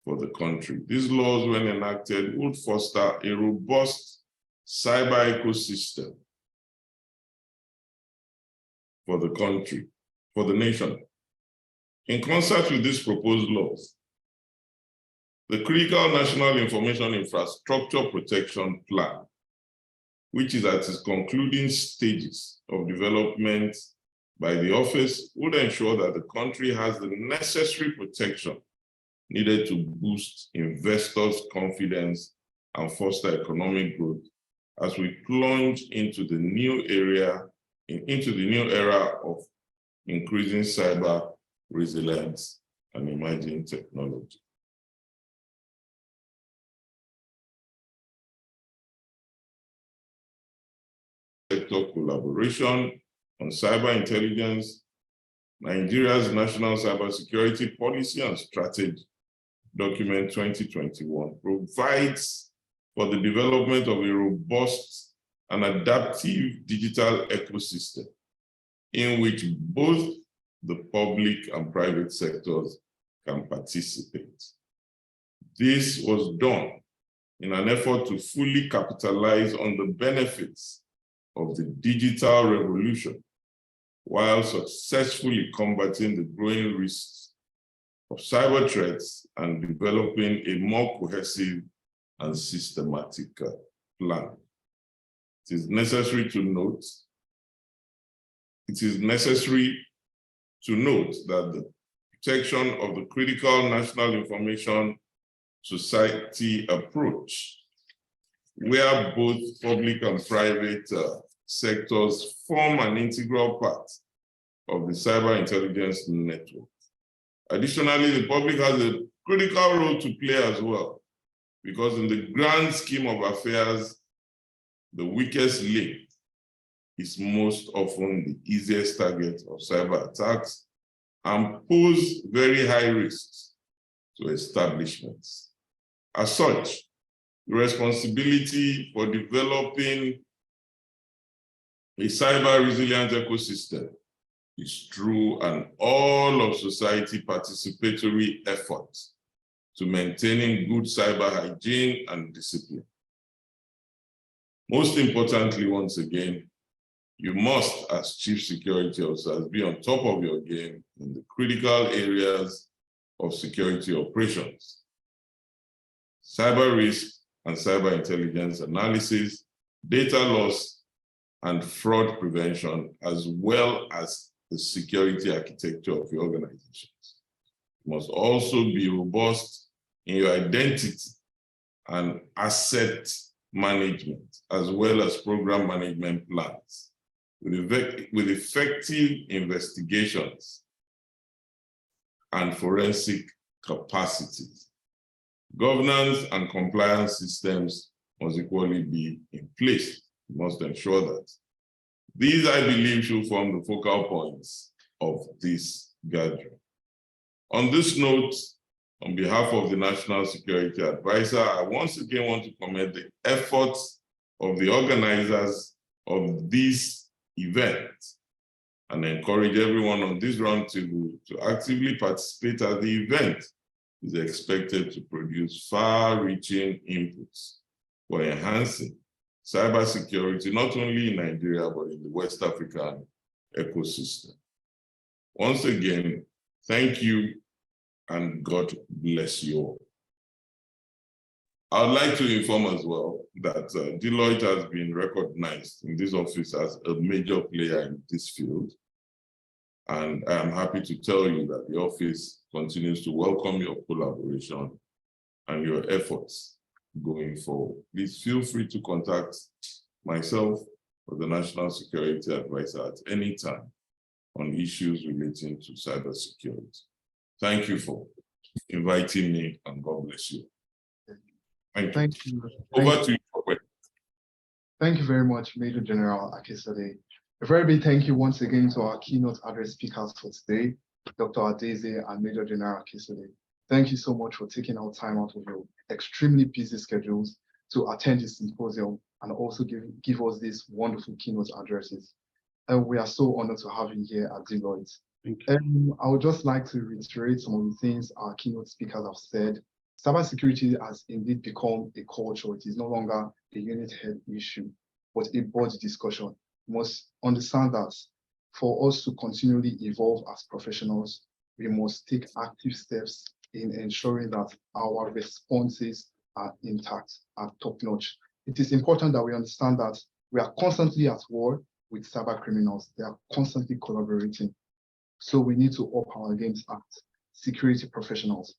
S6: for the country. These laws, when enacted, would foster a robust cyber ecosystem for the country, for the nation. In concert with these proposed laws, the Critical National Information Infrastructure Protection Plan, which is at its concluding stages of development by the office, would ensure that the country has the necessary protection needed to boost investors' confidence and foster economic growth as we plunge into the new era of increasing cyber resilience and emerging technology. Sector collaboration on cyber intelligence, Nigeria's National Cybersecurity Policy and Strategy, document 2021, provides for the development of a robust and adaptive digital ecosystem in which both the public and private sectors can participate. This was done in an effort to fully capitalize on the benefits of the digital revolution while successfully combating the growing risks of cyber threats and developing a more cohesive and systematic plan. It is necessary to note that the protection of the critical national information society approach, where both public and private sectors form an integral part of the cyber intelligence network. Additionally, the public has a critical role to play as well, because in the grand scheme of affairs, the weakest link is most often the easiest target of cyber attacks and pose very high risks to establishments. As such, the responsibility for developing a cyber resilient ecosystem is through an all of society participatory effort to maintaining good cyber hygiene and discipline. Most importantly, once again, you must, as chief security officers, be on top of your game in the critical areas of security operations, cyber risk and cyber intelligence analysis, data loss and fraud prevention, as well as the security architecture of your organizations. You must also be robust in your identity and asset management, as well as program management plans, with effective investigations and forensic capacities. Governance and compliance systems must equally be in place. You must ensure that. These, I believe, should form the focal points of this gathering. On this note, on behalf of the National Security Advisor, I once again want to commend the efforts of the organizers of this event and encourage everyone on this roundtable to actively participate, as the event is expected to produce far-reaching inputs for enhancing cybersecurity, not only in Nigeria, but in the West African ecosystem. Once again, thank you and God bless you all. I'd like to inform as well that Deloitte has been recognized in this office as a major player in this field. And I am happy to tell you that the office continues to welcome your collaboration and your efforts going forward. Please feel free to contact myself or the National Security Advisor at any time on issues relating to cybersecurity. Thank you for inviting me, and God bless you. Thank you. Over to you.
S7: Thank you very much, Major General Akesade. A very big thank you once again to our keynote address speakers for today, Dr. Adeze and Major General Akesade. Thank you so much for taking out time out of your extremely busy schedules to attend this symposium and also give us these wonderful keynote addresses. And we are so honored to have you here at Deloitte. I would just like to reiterate some of the things our keynote speakers have said. Cybersecurity has indeed become a culture. It is no longer a unit head issue, but a broad discussion. We must understand that for us to continually evolve as professionals, we must take active steps in ensuring that our responses are intact, are top-notch. It is important that we understand that we are constantly at war with cyber criminals. They are constantly collaborating. So we need to up our games as security professionals.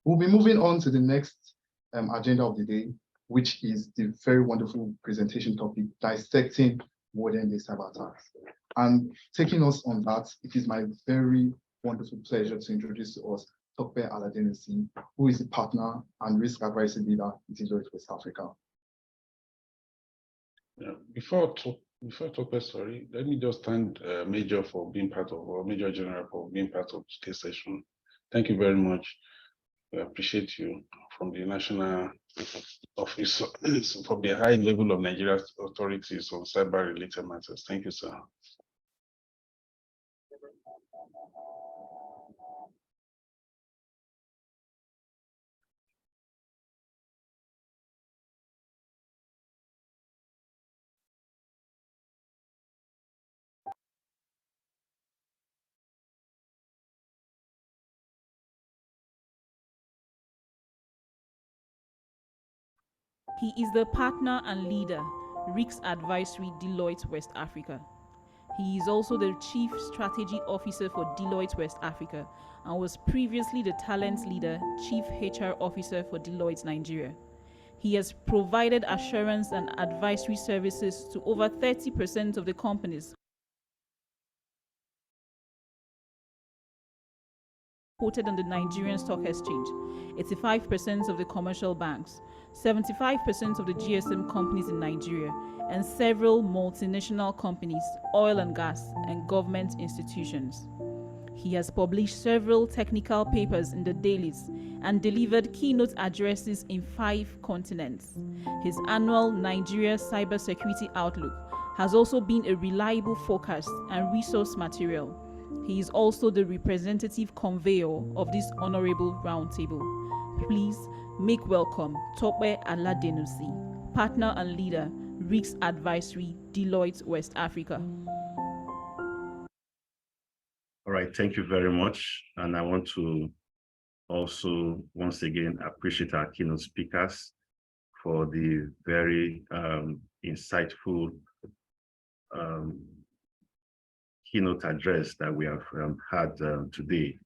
S7: We'll be moving on to the next agenda of the day, which is the very wonderful presentation topic, dissecting modern-day cyber attacks. And taking us on that, it is my very wonderful pleasure to introduce to us Dr. Aladenesi, who is a partner and risk advisory leader at Deloitte West Africa.
S1: Before Tope, sorry, let me just thank Major for being part of, or Major General for being part of today's session. Thank you very much. We appreciate you from the National Office, from the high level of Nigeria's authorities on cyber-related matters. Thank you, sir.
S3: He is the partner and leader, Risk Advisory, Deloitte West Africa. He is also the Chief Strategy Officer for Deloitte West Africa and was previously the Talent Leader, Chief HR Officer for Deloitte Nigeria. He has provided assurance and advisory services to over 30% of the companies quoted on the Nigerian Stock Exchange, 85% of the commercial banks, 75% of the GSM companies in Nigeria, and several multinational companies, oil and gas, and government institutions. He has published several technical papers in the dailies and delivered keynote addresses in 5 continents. His annual Nigeria Cybersecurity Outlook has also been a reliable forecast and resource material. He is also the representative conveyor of this honorable roundtable. Please make welcome Tope Aladenusi, partner and leader, Risk Advisory, Deloitte West Africa.
S5: All right, thank you very much. And I want to also once again appreciate our keynote speakers for the very insightful keynote address that we have had today.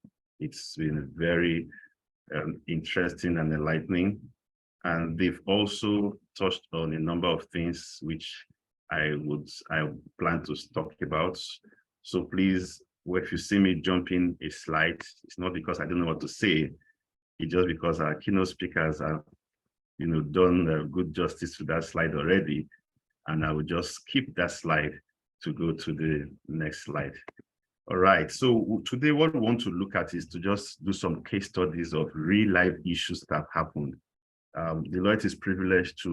S5: It's been very interesting and enlightening. And they've also touched on a number of things which I plan to talk about. So please, if you see me jumping a slide, it's not because I don't know what to say. It's just because our keynote speakers have, done good justice to that slide already. And I will just skip that slide to go to the next slide. All right, so today what we want to look at is to just do some case studies of real life issues that have happened. Deloitte is privileged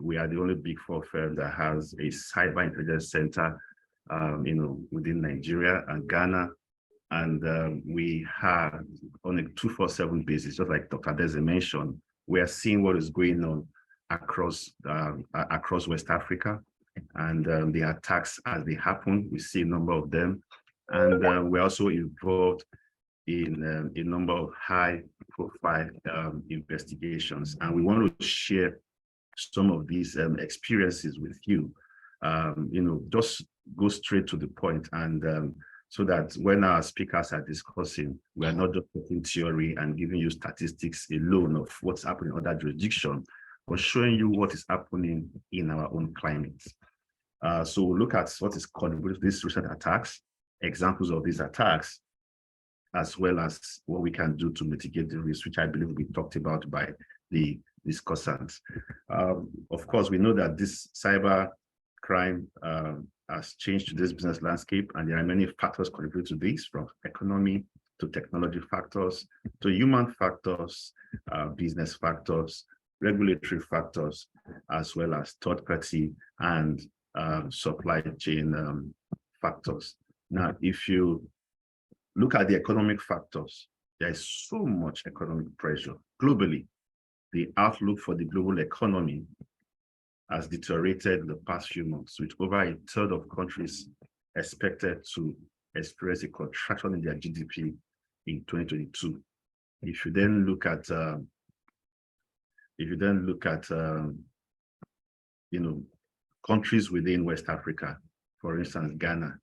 S5: we are the only Big Four firm that has a cyber intelligence center, within Nigeria and Ghana. And we have on a 24/7 basis, just like Dr. Deze mentioned, we are seeing what is going on across West Africa. And the attacks as they happen, we see a number of them. And we're also involved in a number of high-profile investigations. And we want to share some of these experiences with you. Just go straight to the point, and so that when our speakers are discussing, we are not just talking theory and giving you statistics alone of what's happening in other jurisdictions, but showing you what is happening in our own climate. So we'll look at what is contributing to these recent attacks, examples of these attacks, as well as what we can do to mitigate the risk, which I believe will be talked about by the discussants. Of course, we know that this cyber crime has changed today's business landscape, and there are many factors contributing to this, from economy to technology factors, to human factors, business factors, regulatory factors, as well as third party and supply chain factors. Now, if you look at the economic factors, there is so much economic pressure globally. The outlook for the global economy has deteriorated in the past few months, with over a third of countries expected to experience a contraction in their GDP in 2022. If you then look at, countries within West Africa, for instance, Ghana,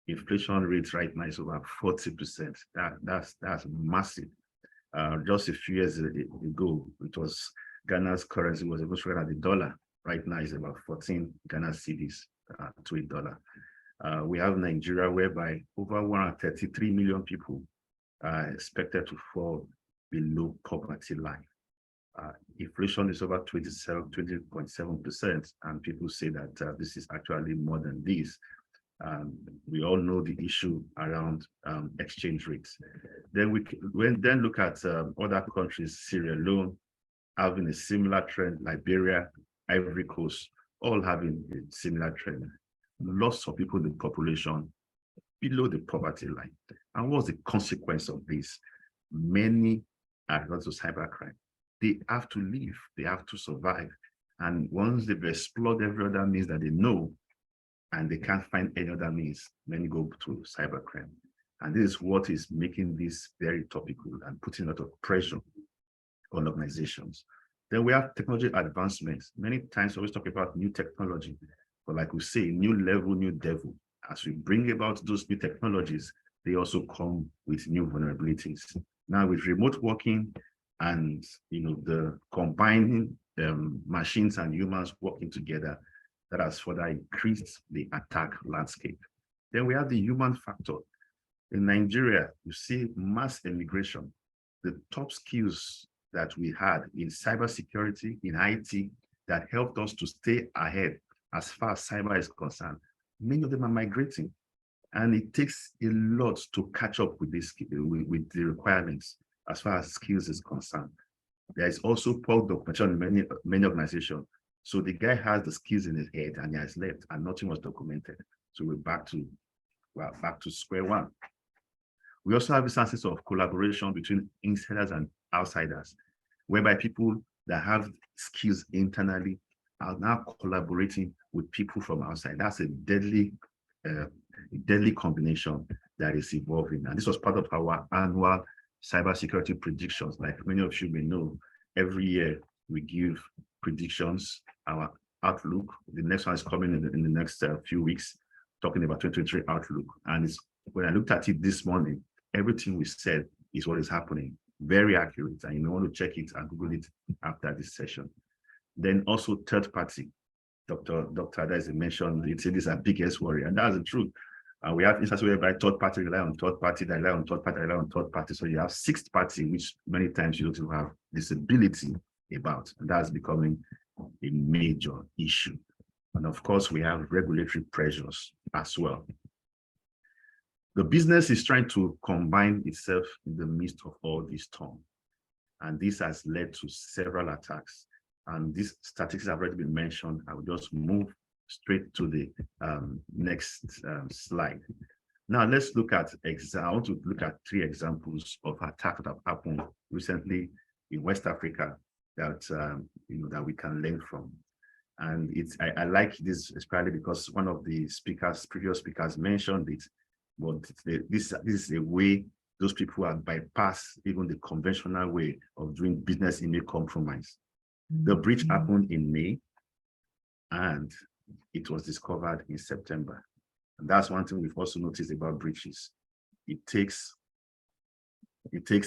S5: inflation rate right now is over 40%. That's massive. Just a few years ago, Ghana's currency was even stronger than the dollar. Right now is about 14 Ghana cedis to a dollar. We have Nigeria, whereby over 133 million people are expected to fall below poverty line. Inflation is over 20.7%, and people say that this is actually more than this. We all know the issue around exchange rates. Then we then look at other countries, Sierra Leone having a similar trend, Liberia, Ivory Coast, all having a similar trend. Lots of people in the population below the poverty line. And what's the consequence of this? Many are not to cybercrime. They have to live, they have to survive. And once they've explored every other means that they know, and they can't find any other means, many go to cybercrime. And this is what is making this very topical and putting a lot of pressure on organizations. Then we have technology advancements. Many times we always talk about new technology, but like we say, new level, new devil. As we bring about those new technologies, they also come with new vulnerabilities. Now with remote working and the combining machines and humans working together, that has further increased the attack landscape. Then we have the human factor. In Nigeria, you see mass immigration. The top skills that we had in cybersecurity, in IT, that helped us to stay ahead as far as cyber is concerned, many of them are migrating. And it takes a lot to catch up with this, with the requirements as far as skills is concerned. There is also poor documentation in many organizations. So the guy has the skills in his head and he has left and nothing was documented. So we're back to square one. We also have instances of collaboration between insiders and outsiders, whereby people that have skills internally are now collaborating with people from outside. That's a deadly combination that is evolving. And this was part of our annual cybersecurity predictions. Like many of you may know, every year we give predictions, our outlook. The next one is coming in the next few weeks, talking about 2023 outlook. And when I looked at it this morning, everything we said is what is happening. Very accurate. And you may want to check it and Google it after this session. Then also third party. Dr. Adaize mentioned, it said this is our biggest worry, and that's the truth. We have instances whereby third party rely on third party, that rely on third party, rely on third party. So you have sixth party, which many times you don't have visibility about, and that's becoming a major issue. And of course, we have regulatory pressures as well. The business is trying to combine itself in the midst of all this storm, and this has led to several attacks. And these statistics have already been mentioned. I will just move straight to the next slide. Now let's look at, I want to look at 3 examples of attacks that have happened recently in West Africa that that we can learn from. And I like this especially because one of the previous speakers mentioned it, but this is a way those people have bypassed even the conventional way of doing business in a compromise. The breach happened in May, and it was discovered in September. And that's one thing we've also noticed about breaches. It takes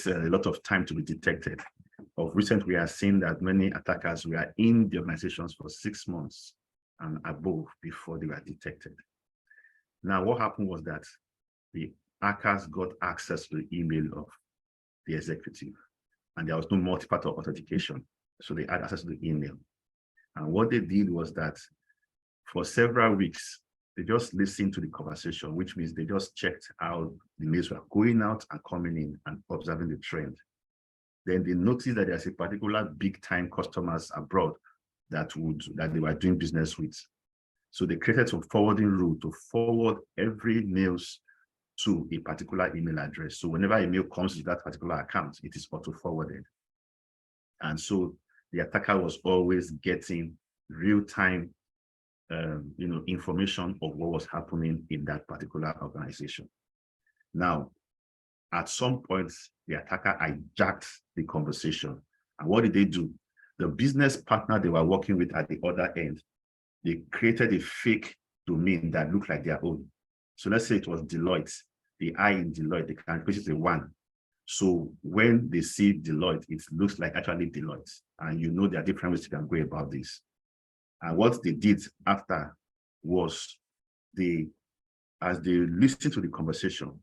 S5: a lot of time to be detected. Of recent, we are seeing that many attackers were in the organizations for 6 months and above before they were detected. Now, what happened was that the hackers got access to the email of the executive, and there was no multi-factor authentication. So they had access to the email. And what they did was that for several weeks, they just listened to the conversation, which means they just checked how the mails were going out and coming in and observing the trend. Then they noticed that there's a particular big time customers abroad that they were doing business with. So they created some forwarding rule to forward every mails to a particular email address. So whenever a mail comes to that particular account, it is auto forwarded. And so the attacker was always getting real-time information of what was happening in that particular organization. Now, at some point, the attacker hijacked the conversation. And what did they do? The business partner they were working with at the other end, they created a fake domain that looked like their own. So let's say it was Deloitte. The I in Deloitte, they can put it a 1. So when they see Deloitte, it looks like actually Deloitte. And there are different ways you can go about this. And what they did after was as they listened to the conversation,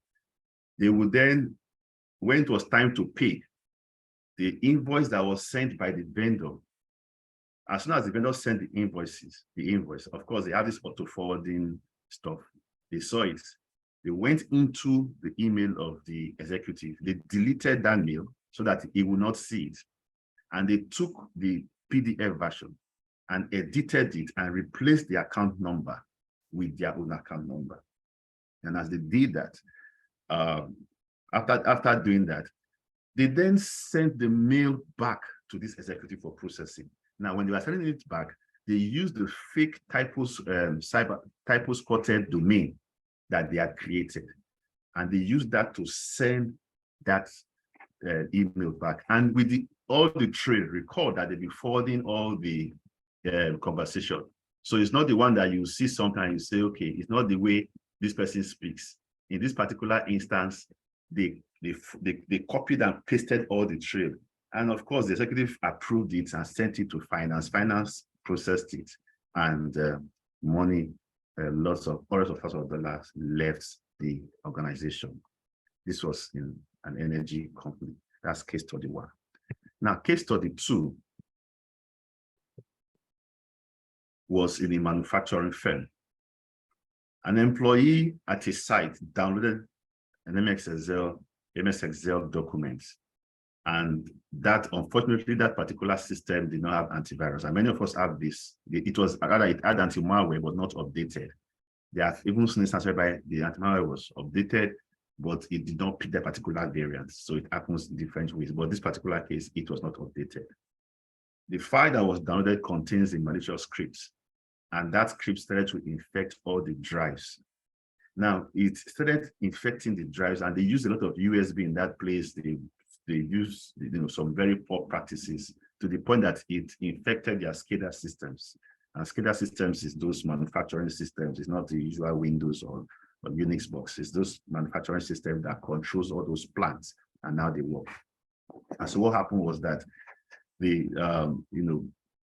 S5: they would then, when it was time to pay, the invoice that was sent by the vendor, as soon as the vendor sent the invoice, of course, they have this auto forwarding stuff. They saw it. They went into the email of the executive. They deleted that mail so that he would not see it. And they took the PDF version and edited it and replaced the account number with their own account number. And as they did that, after doing that, they then sent the mail back to this executive for processing. Now, when they were sending it back, they used the fake typos quoted domain that they had created, and they used that to send that email back. And with the all the trail, recall that they've been forwarding all the conversation. So it's not the one that you see sometimes you say, okay, it's not the way this person speaks. In this particular instance, they copied and pasted all the trail. And of course, the executive approved it and sent it to finance. Finance processed it, and money, lots of hundreds of thousands of dollars left the organization. This was in an energy company. That's case study 1. Now, case study 2 was in a manufacturing firm. An employee at a site downloaded an MS Excel document. And that, unfortunately, that particular system did not have antivirus. And many of us have this. It was rather, it had anti-malware, but not updated. There are even instances whereby the anti-malware was updated, but it did not pick that particular variant. So it happens in different ways. But this particular case, it was not updated. The file that was downloaded contains a malicious script, and that script started to infect all the drives. Now, it started infecting the drives, and they used a lot of USB in that place. They used, some very poor practices to the point that it infected their SCADA systems. And SCADA systems is those manufacturing systems. It's not the usual Windows or Unix boxes. Those manufacturing systems that controls all those plants, and now they work. And so what happened was that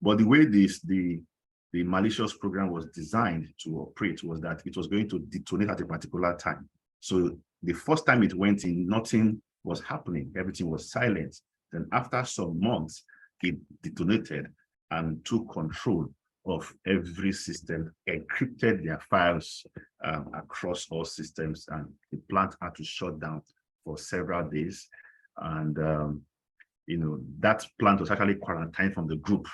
S5: but the way the malicious program was designed to operate was that it was going to detonate at a particular time. So the first time it went in, nothing was happening. Everything was silent. Then after some months, it detonated and took control of every system, encrypted their files across all systems, and the plant had to shut down for several days. And that plant was actually quarantined from the group,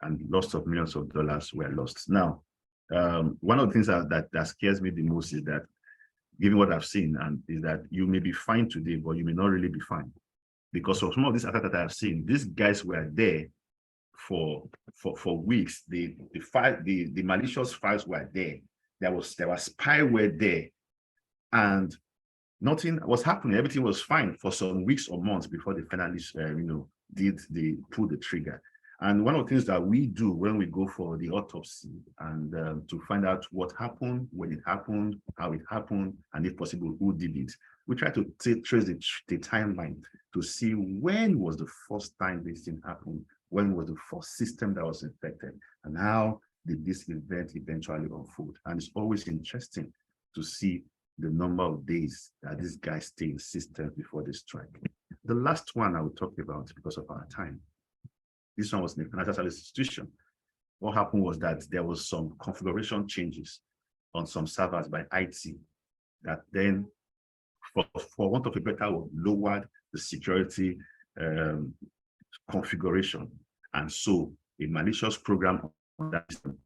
S5: and lots of millions of dollars were lost. Now, one of the things that scares me the most is that, given what I've seen, and is that you may be fine today, but you may not really be fine. Because of some of these attacks that I've seen, these guys were there for weeks. The malicious files were there. There was spyware there, and nothing was happening. Everything was fine for some weeks or months before they finally, pull the trigger. And one of the things that we do when we go for the autopsy and to find out what happened, when it happened, how it happened, and if possible, who did it, we try to trace the timeline to see when was the first time this thing happened, when was the first system that was infected, and how did this event eventually unfold. And it's always interesting to see the number of days that these guys stay in systems before they strike. The last one I will talk about, because of our time, this one was in a financial service institution. What happened was that there was some configuration changes on some servers by IT that then, for want of a better word, lowered the security configuration. And so a malicious program on that system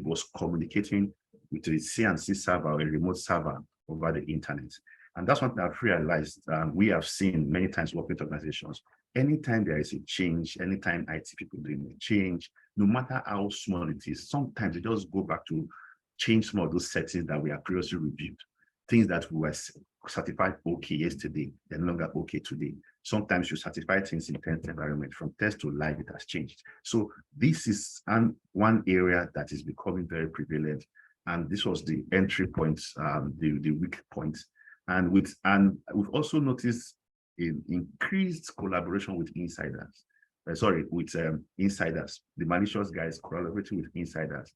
S5: was communicating with a CNC server or a remote server over the internet. And that's what I've realized. We have seen many times working with organizations. Anytime there is a change, anytime IT people doing a change, no matter how small it is, sometimes they just go back to change some of those settings that we have previously reviewed. Things that we were certified okay yesterday, they're no longer okay today. Sometimes you certify things in test environment, from test to live, it has changed. So this is one area that is becoming very prevalent. And this was the entry points, the weak points. And we've also noticed increased collaboration with insiders. Insiders. The malicious guys collaborating with insiders.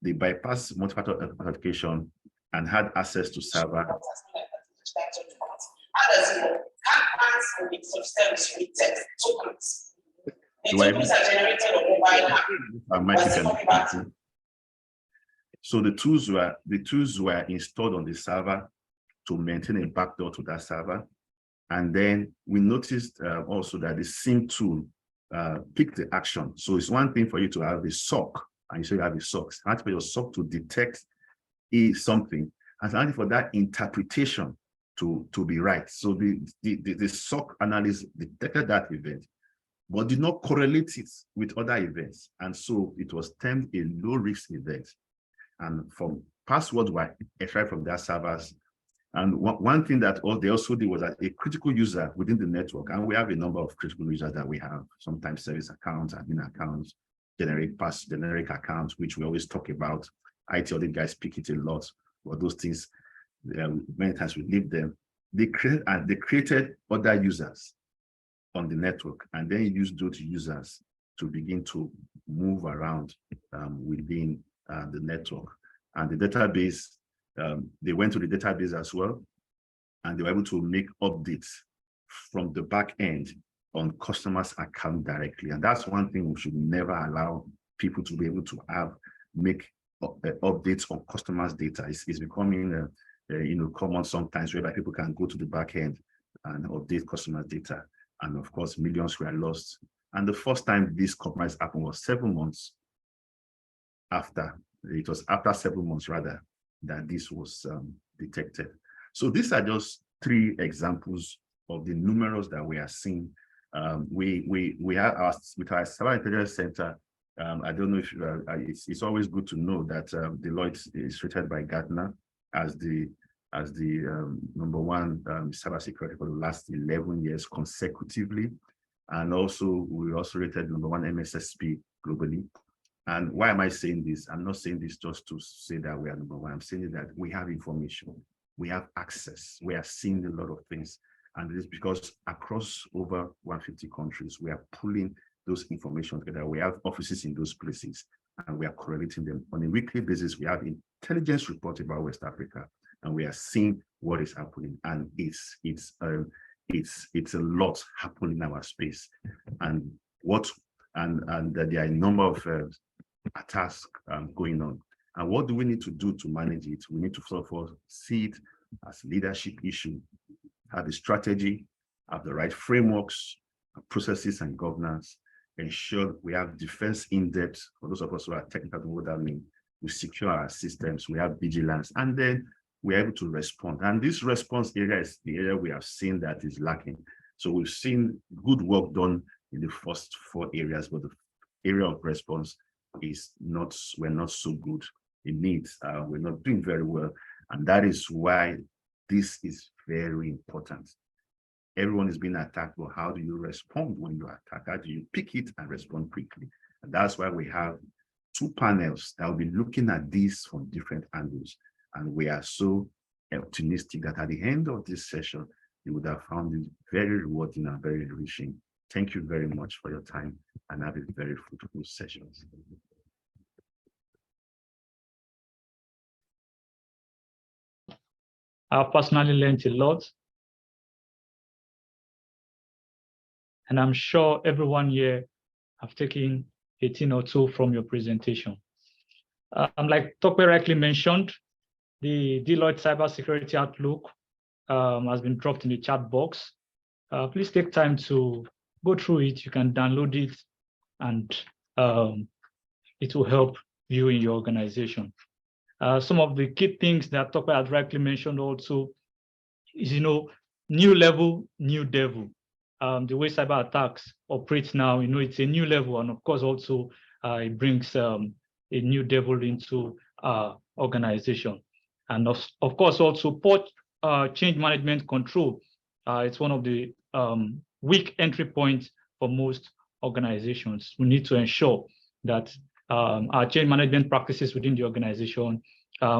S5: They bypassed multi-factor authentication and had access to server. So the tools were installed on the server to maintain a backdoor to that server. And then we noticed also that the SIM tool picked the action. So it's one thing for you to have a SOC, and you say you have a SOC. It's hard for your SOC to detect something, and only for that interpretation to be right. So the SOC analyst detected that event, but did not correlate it with other events. And so it was termed a low-risk event. And from passwords were extracted from their servers, And one thing that they also did was that a critical user within the network, and we have a number of critical users that we have, sometimes service accounts, admin accounts, generic accounts, which we always talk about. IT audit guys pick it a lot, but those things, many times we leave them. They created other users on the network, and then use those users to begin to move around within the network. And the database, they went to the database as well, and they were able to make updates from the back end on customers' account directly. And that's one thing we should never allow people to be able to make updates on customers' data. It's becoming common sometimes, whereby people can go to the back end and update customers' data. And of course, millions were lost. And the first time this compromise happened was 7 months after. It was after 7 months, rather, that this was detected. So these are just 3 examples of the numerous that we are seeing. We have with our Cyber Intelligence Center. I don't know if it's always good to know that Deloitte is rated by Gartner as the #1 cybersecurity for the last 11 years consecutively, and also we also rated #1 MSSP globally. And why am I saying this? I'm not saying this just to say that we are #1. I'm saying that we have information, we have access, we are seeing a lot of things, and it is because across over 150 countries, we are pulling those information together. We have offices in those places, and we are correlating them on a weekly basis. We have intelligence reports about West Africa, and we are seeing what is happening, and it's a lot happening in our space, and there are a number of attacks going on. And what do we need to do to manage it? We need to sort of see it as a leadership issue, have the strategy, have the right frameworks, processes, and governance, ensure we have defense in depth. For those of us who are technical, what that means, we secure our systems, we have vigilance, and then we're able to respond. And this response area is the area we have seen that is lacking. So we've seen good work done in the first 4 areas, but the area of response we're not so good in it. We're not doing very well. And that is why this is very important. Everyone is being attacked, but how do you respond when you are attacked? How do you pick it and respond quickly? And that's why we have 2 panels that will be looking at this from different angles. And we are so optimistic that at the end of this session, you would have found it very rewarding and very enriching. Thank you very much for your time, and have a very fruitful session.
S2: I've personally learned a lot, and I'm sure everyone here have taken a thing or two from your presentation. Like Tope rightly mentioned, the Deloitte Cybersecurity Outlook has been dropped in the chat box. Please take time to go through it. You can download it, and it will help you in your organization. Some of the key things that Tope had rightly mentioned also is, new level, new devil. The way cyber attacks operate now, it's a new level, and of course also it brings a new devil into our organization. And of course also poor change management control. It's one of the weak entry points for most organizations. We need to ensure that our change management practices within the organization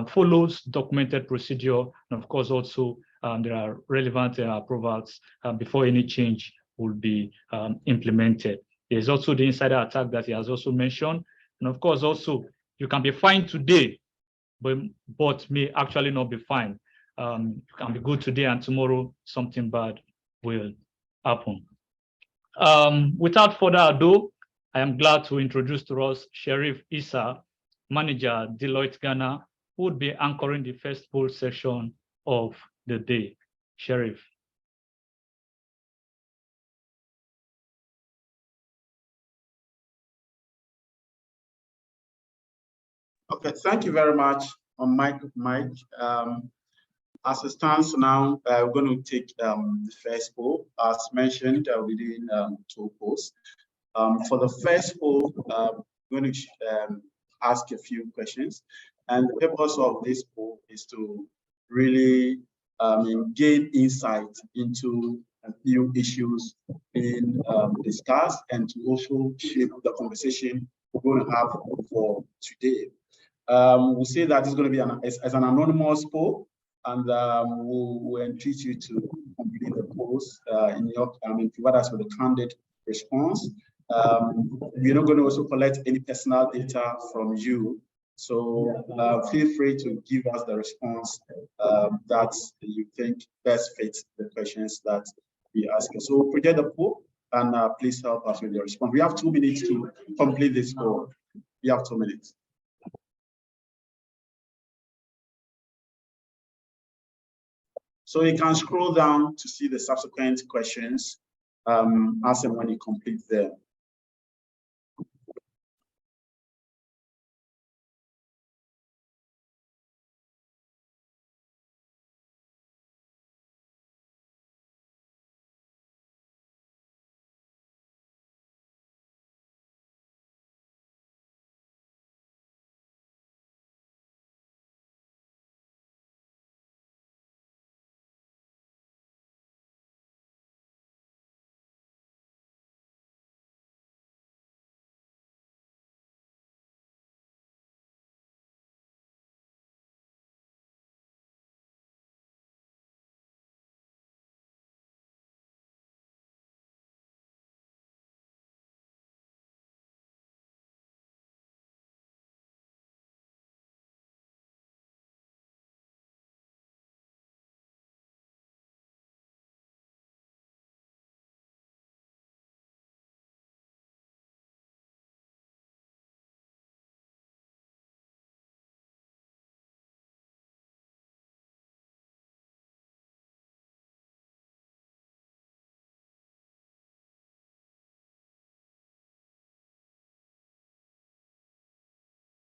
S2: follows documented procedure, and of course also there are relevant approvals before any change will be implemented. There's also the insider attack that he has also mentioned, and of course also you can be fine today, but may actually not be fine. You can be good today, and tomorrow something bad will happen. Without further ado, I am glad to introduce to us Sheriff Issa, Manager, Deloitte Ghana, who would be anchoring the first poll session of the day. Sheriff.
S8: Okay, thank you very much, Mike. As it stands now, we're going to take the first poll. As mentioned, we're doing 2 polls. For the first poll, we're going to ask a few questions. And the purpose of this poll is to really gain insight into new issues being discussed, and to also shape the conversation we're going to have for today. We'll say that it's going to be as an anonymous poll, and we'll entreat you to complete the polls in your, provide us with a candid response. We're not going to also collect any personal data from you. So feel free to give us the response that you think best fits the questions that we ask you. So project the poll, and please help us with your response. We have 2 minutes to complete this poll. We have 2 minutes. So you can scroll down to see the subsequent questions as and when you complete them.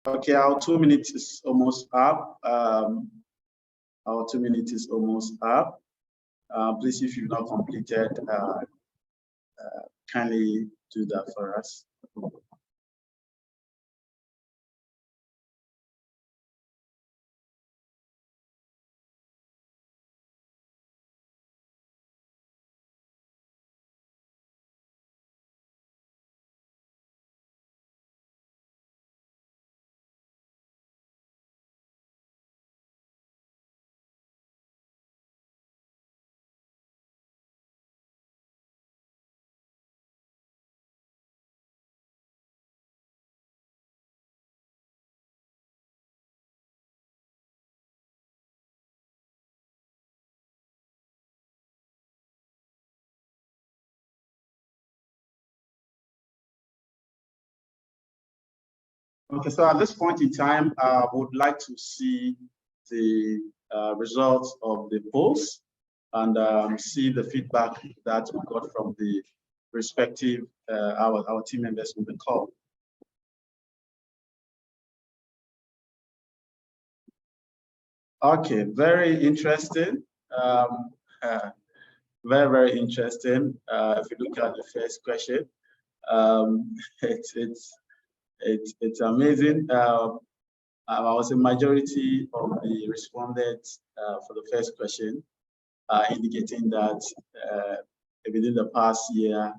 S8: Okay, our 2 minutes is almost up. Our 2 minutes is almost up. Please, if you've not completed, kindly do that for us. Okay, so at this point in time, I would like to see the results of the polls and see the feedback that we got from the respective our team members on the call. Okay, very interesting. Very interesting. If you look at the first question, it's amazing. I was a majority of the respondents for the first question, indicating that within the past year,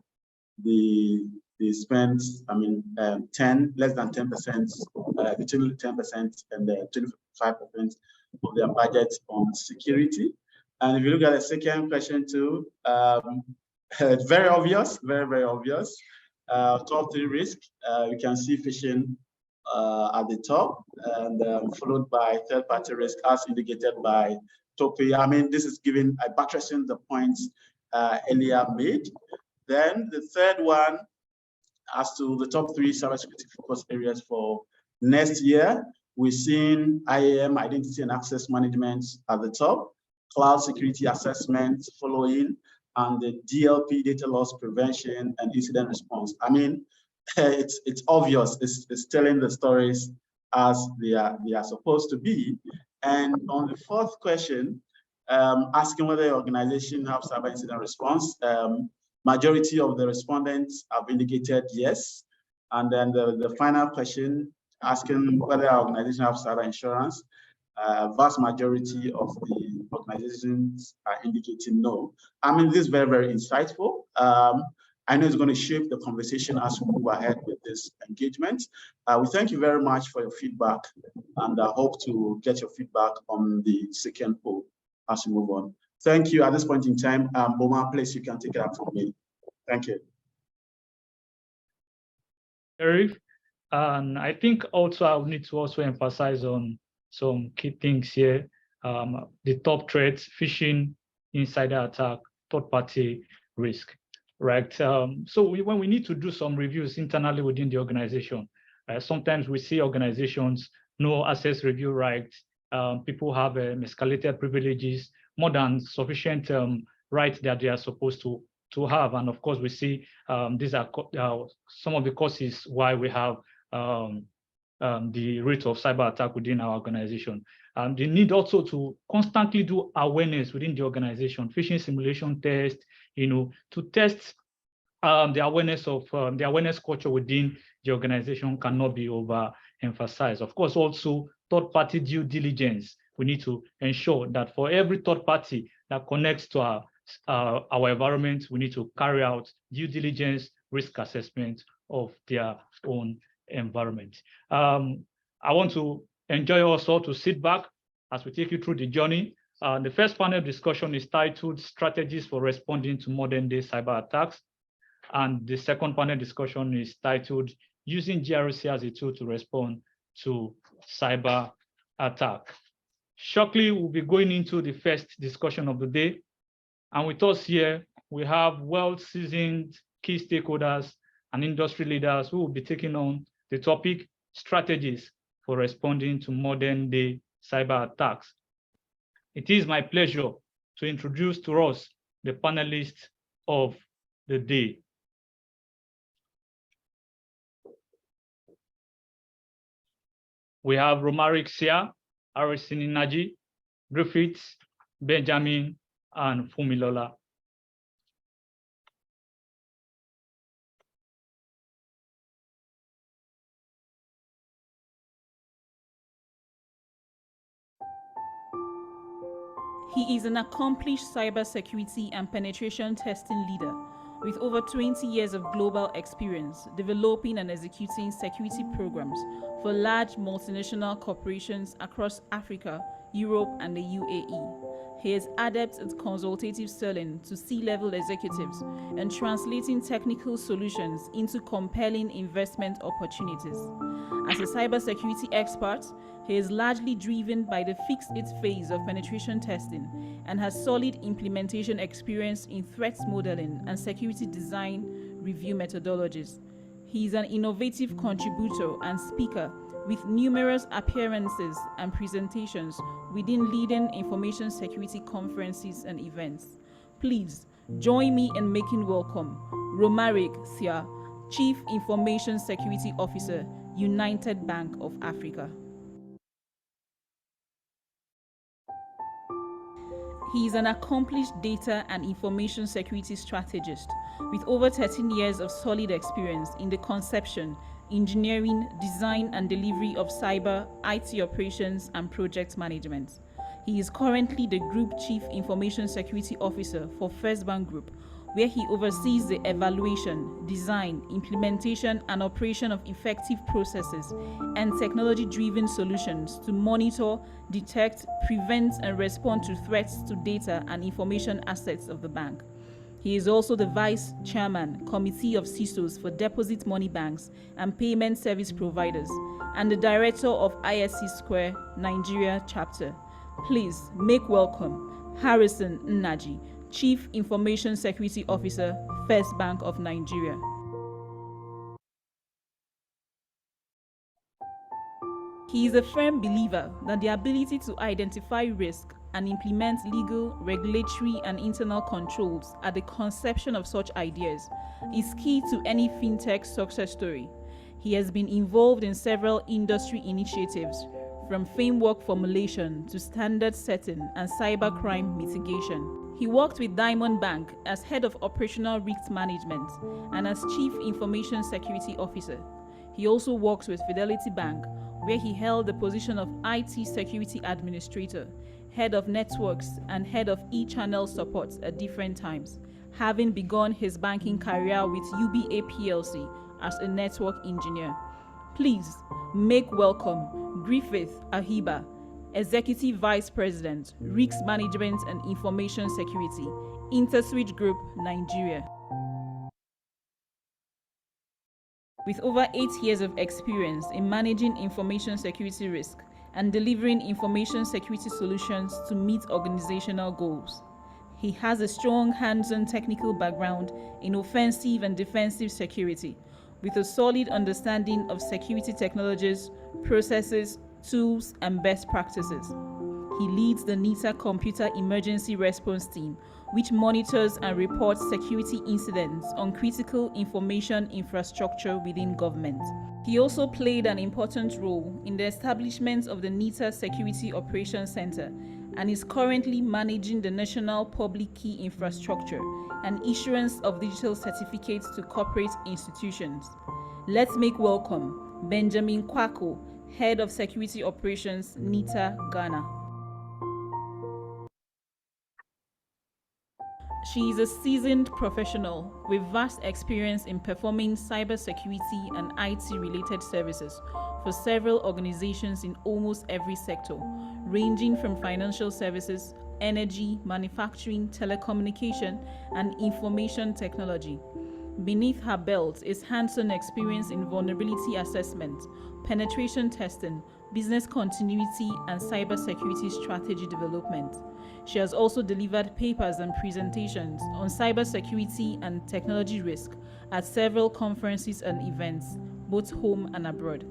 S8: they spent, less than 10%, between 10% and 25% of their budget on security. And if you look at the second question too, it's very obvious, very obvious. Top 3 risk, you can see phishing at the top, and followed by third-party risk as indicated by Topi. I mean, this is giving buttressing the points earlier made. Then the third one, as to the top 3 cybersecurity focus areas for next year, we're seeing IAM, identity and access management, at the top, cloud security assessment following, and the DLP, data loss prevention and incident response. I mean, it's obvious. It's telling the stories as they are supposed to be. And on the fourth question, asking whether the organization have cyber incident response, majority of the respondents have indicated yes. And then the final question, asking whether our organization have cyber insurance, vast majority of the organizations are indicating no. I mean, this is very, very insightful. I know it's going to shape the conversation as we move ahead with this engagement. We thank you very much for your feedback, and I hope to get your feedback on the second poll as we move on. Thank you. At this point in time, Boma, please, you can take it up from me. Thank you.
S2: Eric, and I think also I will need to also emphasize on some key things here. The top threats: phishing, insider attack, third-party risk. Right. So when we need to do some reviews internally within the organization, sometimes we see organizations no access review rights. People have escalated privileges, more than sufficient rights that they are supposed to have. And of course, we see these are some of the causes why we have the rate of cyber attack within our organization. The need also to constantly do awareness within the organization, phishing simulation test, to test the awareness of the awareness culture within the organization cannot be overemphasized. Of course, also third-party due diligence. We need to ensure that for every third party that connects to our environment, we need to carry out due diligence, risk assessment of their own environment. I want to enjoy us all to sit back as we take you through the journey. The first panel discussion is titled Strategies for Responding to Modern Day Cyber Attacks. And the second panel discussion is titled Using GRC as a Tool to Respond to Cyber Attack. Shortly, we'll be going into the first discussion of the day. And with us here, we have well-seasoned key stakeholders and industry leaders who will be taking on the topic Strategies for Responding to Modern Day Cyber Attacks. It is my pleasure to introduce to us the panelists of the day. We have Romaric Sia, Harrison Inaji, Griffiths, Benjamin, and Fumilola.
S3: He is an accomplished cybersecurity and penetration testing leader with over 20 years of global experience developing and executing security programs for large multinational corporations across Africa, Europe, and the UAE. He is adept at consultative selling to C-level executives and translating technical solutions into compelling investment opportunities. As a cybersecurity expert, he is largely driven by the fix-it phase of penetration testing and has solid implementation experience in threat modeling and security design review methodologies. He is an innovative contributor and speaker with numerous appearances and presentations within leading information security conferences and events. Please join me in making welcome Romaric Sia, Chief Information Security Officer, United Bank of Africa. He is an accomplished data and information security strategist with over 13 years of solid experience in the conception, engineering, design, and delivery of cyber, IT operations, and project management. He is currently the Group Chief Information Security Officer for First Bank Group, where he oversees the evaluation, design, implementation, and operation of effective processes and technology-driven solutions to monitor, detect, prevent, and respond to threats to data and information assets of the bank. He is also the Vice Chairman, Committee of CISOs for Deposit Money Banks and Payment Service Providers, and the Director of ISC Square Nigeria Chapter. Please make welcome Harrison Inaji, Chief Information Security Officer, First Bank of Nigeria. He is a firm believer that the ability to identify risk and implement legal, regulatory, and internal controls at the conception of such ideas is key to any fintech success story. He has been involved in several industry initiatives, from framework formulation to standard setting and cybercrime mitigation. He worked with Diamond Bank as Head of Operational Risk Management and as Chief Information Security Officer. He also works with Fidelity Bank, where he held the position of IT Security Administrator, Head of Networks, and Head of E-Channel Support at different times, having begun his banking career with UBA PLC as a network engineer. Please make welcome Griffith Ahiba, Executive Vice President, Risk Management and Information Security, InterSwitch Group, Nigeria. With over 8 years of experience in managing information security risk and delivering information security solutions to meet organizational goals. He has a strong hands-on technical background in offensive and defensive security, with a solid understanding of security technologies, processes, tools, and best practices. He leads the NITA Computer Emergency Response Team, which monitors and reports security incidents on critical information infrastructure within government. He also played an important role in the establishment of the NITA Security Operations Center and is currently managing the National Public Key Infrastructure and issuance of digital certificates to corporate institutions. Let's make welcome Benjamin Kwako, Head of Security Operations, NITA, Ghana. She is a seasoned professional with vast experience in performing cybersecurity and IT-related services for several organizations in almost every sector, ranging from financial services, energy, manufacturing, telecommunication, and information technology. Beneath her belt is hands-on experience in vulnerability assessment, penetration testing, business continuity, and cybersecurity strategy development. She has also delivered papers and presentations on cybersecurity and technology risk at several conferences and events, both home and abroad.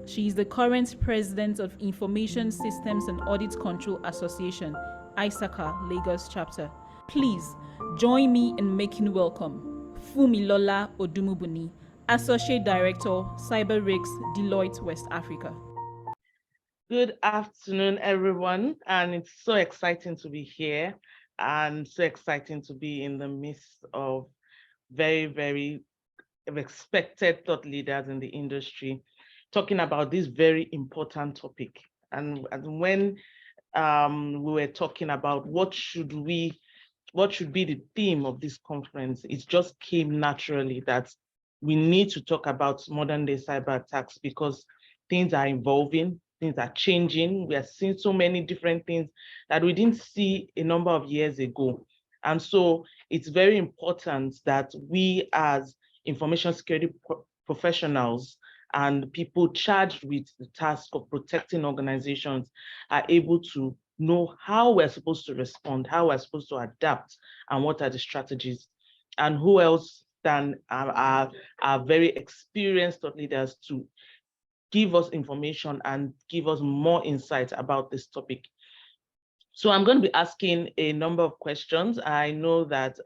S3: She is the current president of Information Systems and Audit Control Association, ISACA, Lagos chapter. Please join me in making welcome Fumilola Odumubuni, Associate Director, Cyber Risks, Deloitte, West Africa.
S9: Good afternoon, everyone, and it's so exciting to be here and so exciting to be in the midst of very, very respected thought leaders in the industry talking about this very important topic. And when we were talking about what should be the theme of this conference, it just came naturally that we need to talk about modern day cyber attacks because things are evolving. Things are changing. We are seeing so many different things that we didn't see a number of years ago. And so it's very important that we as information security professionals and people charged with the task of protecting organizations are able to know how we're supposed to respond, how we're supposed to adapt, and what are the strategies. And who else than our very experienced thought leaders to give us information and give us more insight about this topic. So I'm going to be asking a number of questions. I know that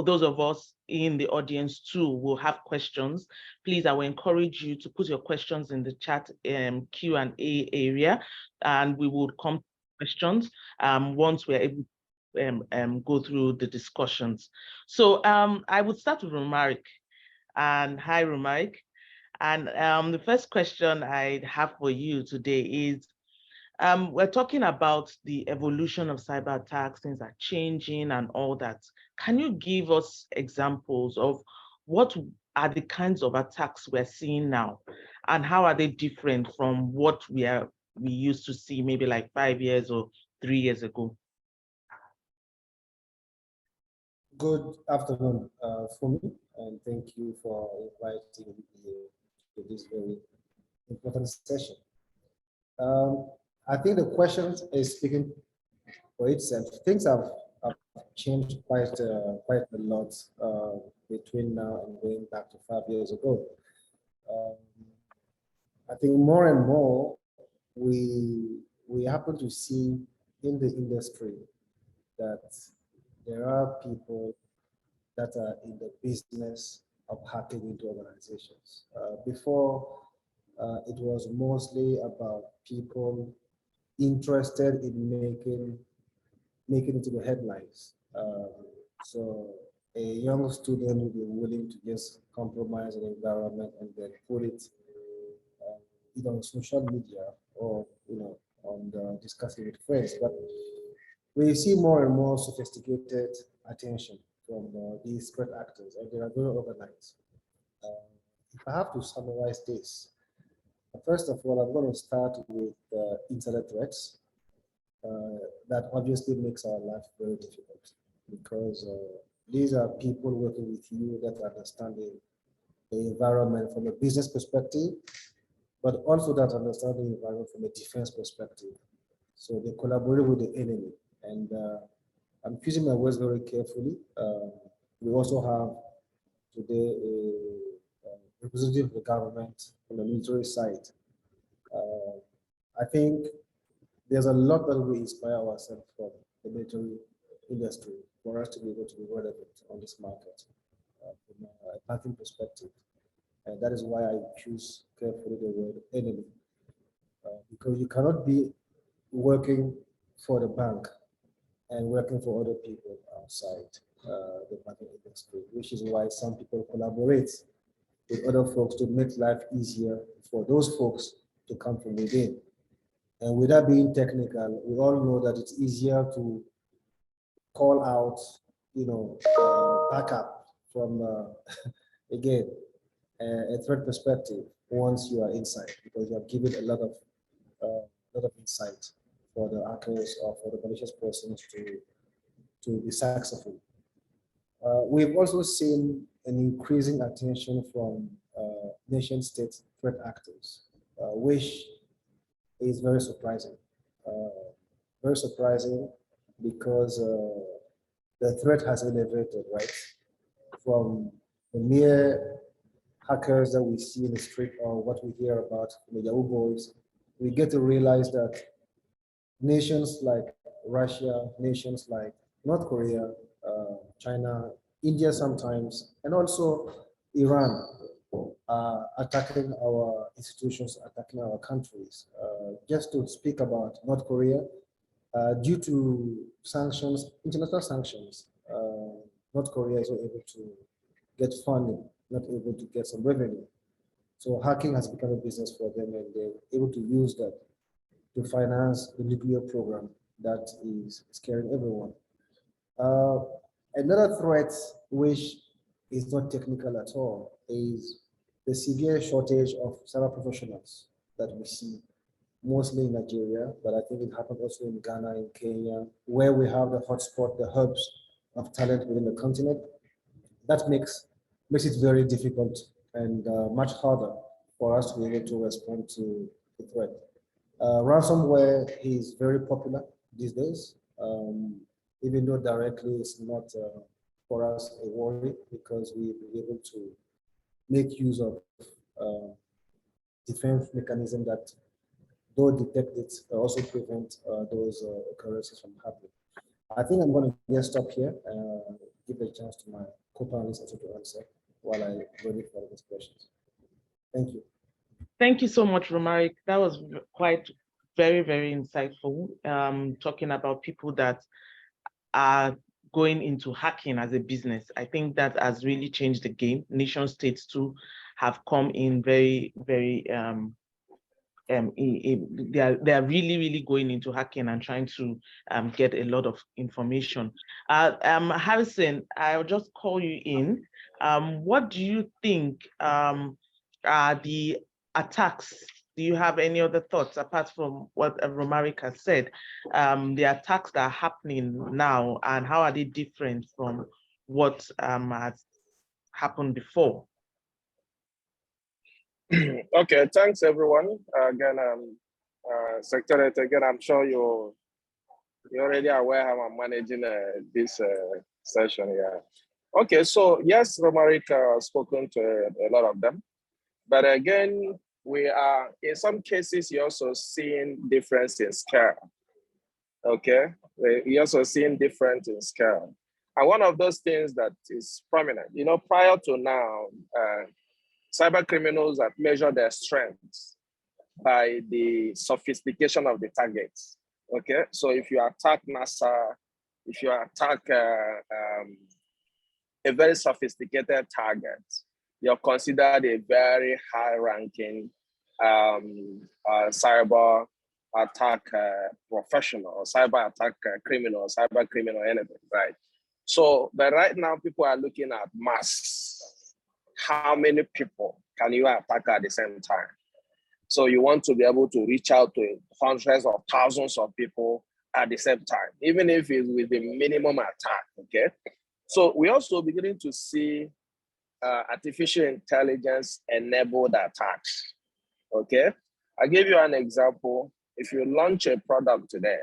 S9: those of us in the audience too will have questions. Please, I will encourage you to put your questions in the chat Q&A area, and we will come to questions once we're able to go through the discussions. So I would start with Romaric. And hi, Romaric. And the first question I have for you today is, we're talking about the evolution of cyber attacks, things are changing and all that. Can you give us examples of what are the kinds of attacks we're seeing now? And how are they different from what we used to see maybe like 5 years or 3 years ago?
S10: Good afternoon for me, and thank you for inviting me to this very important session. I think the question is speaking for itself. Things have changed quite a lot between now and going back to 5 years ago. I think more and more we happen to see in the industry that there are people that are in the business of hacking into organizations. Before, it was mostly about people interested in making it to the headlines. So a young student would be willing to just compromise an environment and then put it either on social media or on discussing with friends. But we see more and more sophisticated attention from these threat actors, and they are very organized. If I have to summarize this, first of all, I'm going to start with internet threats. That obviously makes our life very difficult because these are people working with you that are understanding the environment from a business perspective, but also that understand the environment from a defense perspective. So they collaborate with the enemy. And I'm choosing my words very carefully. We also have today a representative of the government on the military side. I think there's a lot that we inspire ourselves from the military industry for us to be able to be relevant on this market from a banking perspective. And that is why I choose carefully the word enemy, because you cannot be working for the bank and working for other people outside the banking industry, which is why some people collaborate with other folks to make life easier for those folks to come from within. And without being technical, we all know that it's easier to call out, backup from, again, a threat perspective once you are inside, because you have given a lot of insight for the hackers or for the malicious persons to be successful. We've also seen an increasing attention from nation-state threat actors, which is very surprising. Very surprising because the threat has elevated, right? From the mere hackers that we see in the street or what we hear about the Yahoo boys, we get to realize that nations like Russia, nations like North Korea, China, India sometimes, and also Iran attacking our institutions, attacking our countries. Just to speak about North Korea, due to sanctions, international sanctions, North Korea is not able to get funding, not able to get some revenue. So hacking has become a business for them, and they're able to use that to finance the nuclear program that is scaring everyone. Another threat, which is not technical at all, is the severe shortage of cyber professionals that we see, mostly in Nigeria, but I think it happened also in Ghana, in Kenya, where we have the hotspot, the hubs of talent within the continent. That makes it very difficult and much harder for us to be able to respond to the threat. Ransomware is very popular these days, even though directly it's not for us a worry, because we'll be able to make use of defense mechanism that, though detect it, also prevent those occurrences from happening. I think I'm going to just stop here and give a chance to my co-panelists also to answer while I ready for these questions. Thank you.
S9: Thank you so much, Romaric. That was quite very, very insightful, talking about people that are going into hacking as a business. I think that has really changed the game. Nation states too have come in very, very, they are really, really going into hacking and trying to get a lot of information. Harrison, I'll just call you in. What do you think are the attacks? Do you have any other thoughts apart from what Romaric has said? The attacks that are happening now, and how are they different from what has happened before?
S11: Okay, thanks everyone. Again, Secretary, again, I'm sure you're already aware how I'm managing this session here. Okay, so yes, Romaric spoken to a lot of them, but again, we are, in some cases, you're also seeing difference in scale. Okay, you're also seeing difference in scale. And one of those things that is prominent, prior to now, cyber criminals have measured their strengths by the sophistication of the targets. Okay, so if you attack NASA, if you attack a very sophisticated target, you're considered a very high-ranking cyber attack professional or cyber attack criminal, cyber criminal, anything, right? So, but right now people are looking at mass. How many people can you attack at the same time? So you want to be able to reach out to hundreds of thousands of people at the same time, even if it's with the minimum attack, okay? So we're also beginning to see artificial intelligence enabled attacks, okay? I'll give you an example. If you launch a product today,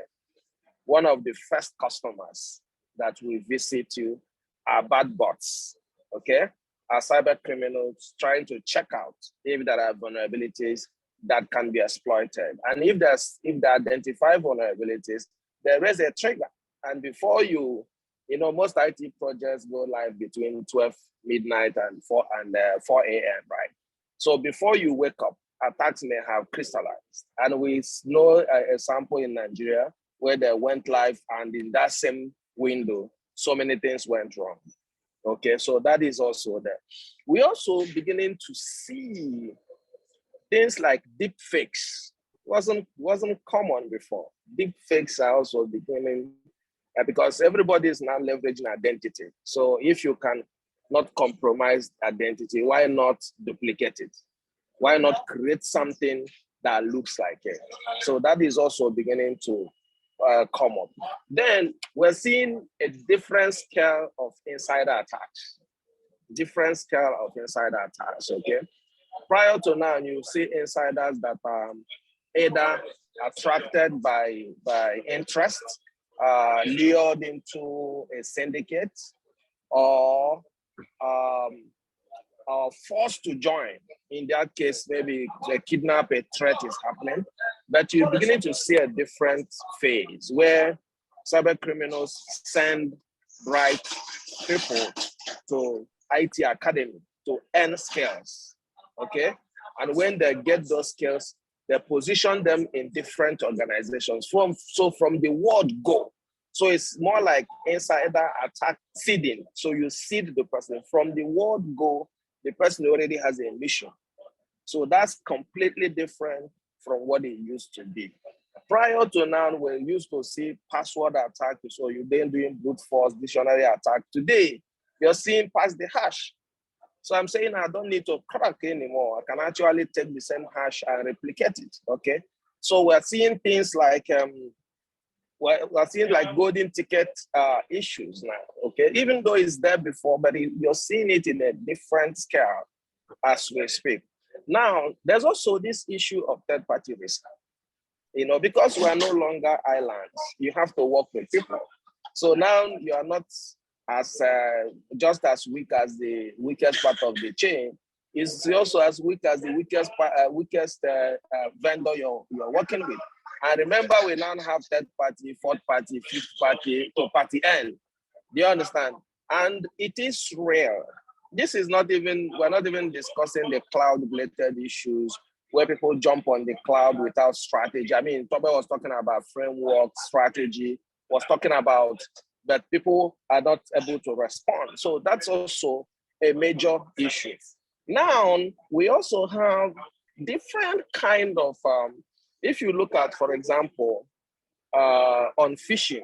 S11: one of the first customers that will visit you are bad bots, okay? Are cyber criminals trying to check out if there are vulnerabilities that can be exploited. And if they identify vulnerabilities, there is a trigger. And before you know, most IT projects go live between 12 midnight and 4 a.m., right? So before you wake up, attacks may have crystallized. And we know a sample in Nigeria where they went live, and in that same window, so many things went wrong. Okay, so that is also there. We also beginning to see things like deep fakes. Wasn't common before. Deep fakes are also beginning because everybody is now leveraging identity. So if you can not compromise identity, why not duplicate it? Why not create something that looks like it? So that is also beginning to come up. Then we're seeing a different scale of insider attacks. Different scale of insider attacks, okay? Prior to now, you see insiders that are either attracted by interest, lured into a syndicate, or forced to join. In that case, maybe a kidnap, a threat is happening, but you're beginning to see a different phase where cyber criminals send bright people to IT academy to earn skills, okay? And when they get those skills, they position them in different organizations from the word go. So it's more like insider attack seeding. So you seed the person from the word go. The person already has a mission. So that's completely different from what it used to be. Prior to now, we used to see password attack. So you've been doing brute force dictionary attack. Today, you're seeing pass the hash. So I'm saying I don't need to crack anymore. I can actually take the same hash and replicate it, okay? So we're seeing things like, we're seeing like golden ticket issues now, okay? Even though it's there before, but you're seeing it in a different scale as we speak. Now, there's also this issue of third-party risk. You know, because we are no longer islands, you have to work with people. So now you are not as just as weak as the weakest part of the chain. It's also as weak as the weakest vendor you're working with. And remember, we now have third party, fourth party, fifth party to party end. Do you understand? And it is real. This is not even, we're not even discussing the cloud-related issues where people jump on the cloud without strategy. I mean, Tobe was talking about framework, strategy, was talking about that people are not able to respond. So that's also a major issue. Now, we also have different kind of, if you look at, for example, on fishing.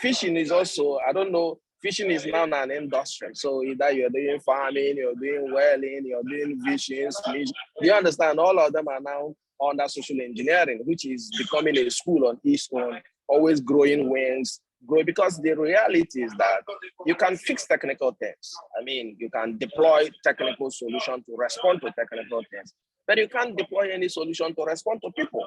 S11: Fishing is also, I don't know, fishing is now an industry. So either you're doing farming, you're doing whaling, you're doing fishing, do you understand? All of them are now under social engineering, which is becoming a school on its own, always growing wings, because the reality is that you can fix technical things. I mean, you can deploy technical solution to respond to technical things, but you can't deploy any solution to respond to people,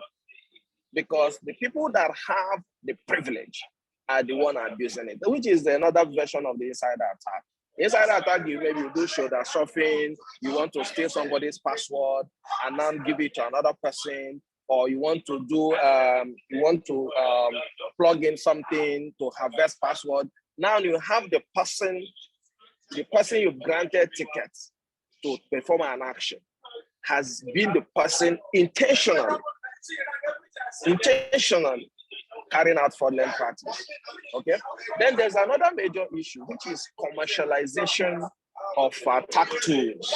S11: because the people that have the privilege are the one abusing it, which is another version of the insider attack. Insider attack, you maybe do shoulder surfing, you want to steal somebody's password and then give it to another person, or you want to do, plug in something to harvest password. Now you have the person you've granted tickets to perform an action has been the person intentionally carrying out fraudulent practice, okay? Then there's another major issue, which is commercialization of attack tools.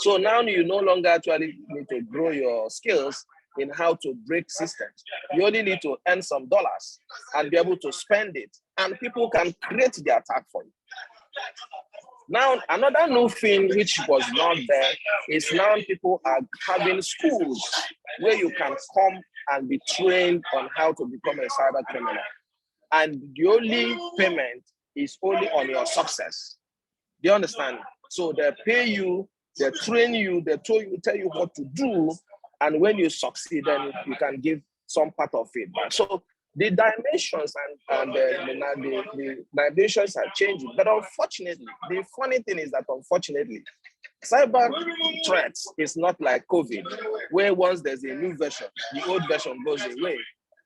S11: So now you no longer actually need to grow your skills in how to break systems. You only need to earn some dollars and be able to spend it, and people can create the attack for you. Now, another new thing which was not there is now people are having schools where you can come and be trained on how to become a cyber criminal. And the only payment is only on your success. Do you understand? So they pay you, they train you, they tell you what to do, and when you succeed, then you can give some part of it back. So the dimensions and the dimensions are changing. But unfortunately, the funny thing is that unfortunately, cyber threats is not like COVID, where once there's a new version, the old version goes away.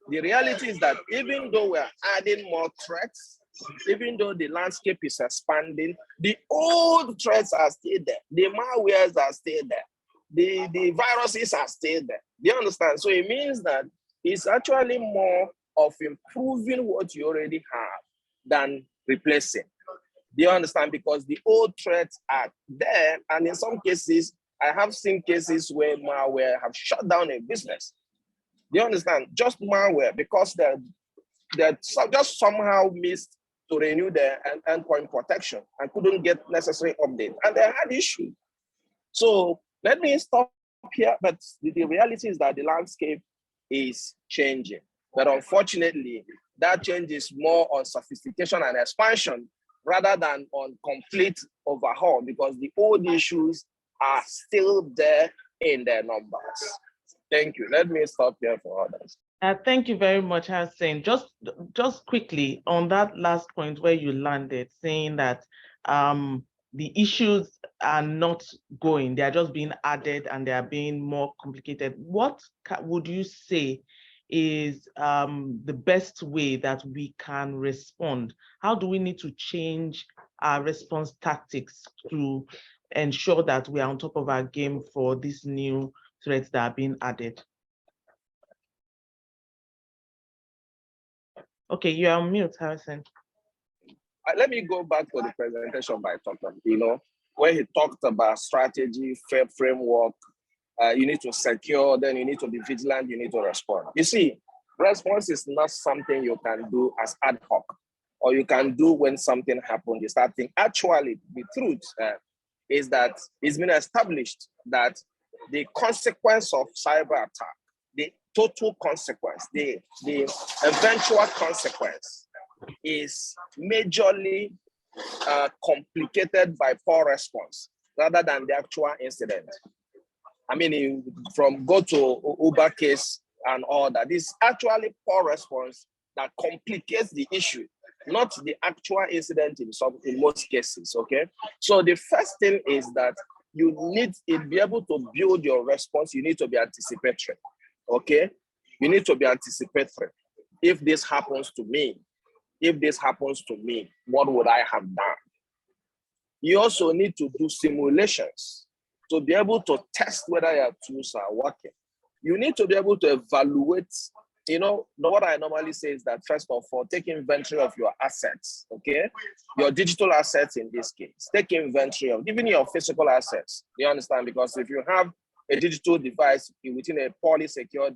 S11: The reality is that even though we're adding more threats, even though the landscape is expanding, the old threats are still there. The malwares are still there. The viruses are still there. Do you understand? So it means that it's actually more of improving what you already have than replacing. Do you understand? Because the old threats are there, and in some cases, I have seen cases where malware have shut down a business. Do you understand? Just malware, because they're just somehow missed to renew their endpoint protection and couldn't get necessary update, and they had issues. So let me stop here, but the reality is that the landscape is changing. But unfortunately, that change is more on sophistication and expansion rather than on complete overhaul, because the old issues are still there in their numbers. Thank you. Let me stop here for others.
S9: Thank you very much, Hassan. Just quickly on that last point where you landed, saying that the issues are not going, they are just being added and they are being more complicated. What would you say is the best way that we can respond? How do we need to change our response tactics to ensure that we are on top of our game for these new threats that are being added? Okay, you're on mute, Harrison.
S11: Let me go back to the presentation by Dr. Where he talked about strategy, framework. You need to secure, then you need to be vigilant, you need to respond. You see, response is not something you can do as ad hoc, or you can do when something happens. You start thinking. Actually, the truth is that it's been established that the consequence of cyber attack, the total consequence, the eventual consequence is majorly complicated by poor response rather than the actual incident. I mean, from go to Uber case and all that, this is actually poor response that complicates the issue, not the actual incident in most cases, okay? So the first thing is that you need to be able to build your response. You need to be anticipatory, okay? You need to be anticipatory. If this happens to me, what would I have done? You also need to do simulations to be able to test whether your tools are working. You need to be able to evaluate, what I normally say is that first of all, take inventory of your assets, okay? Your digital assets in this case. Take inventory of even your physical assets. You understand? Because if you have a digital device within a poorly secured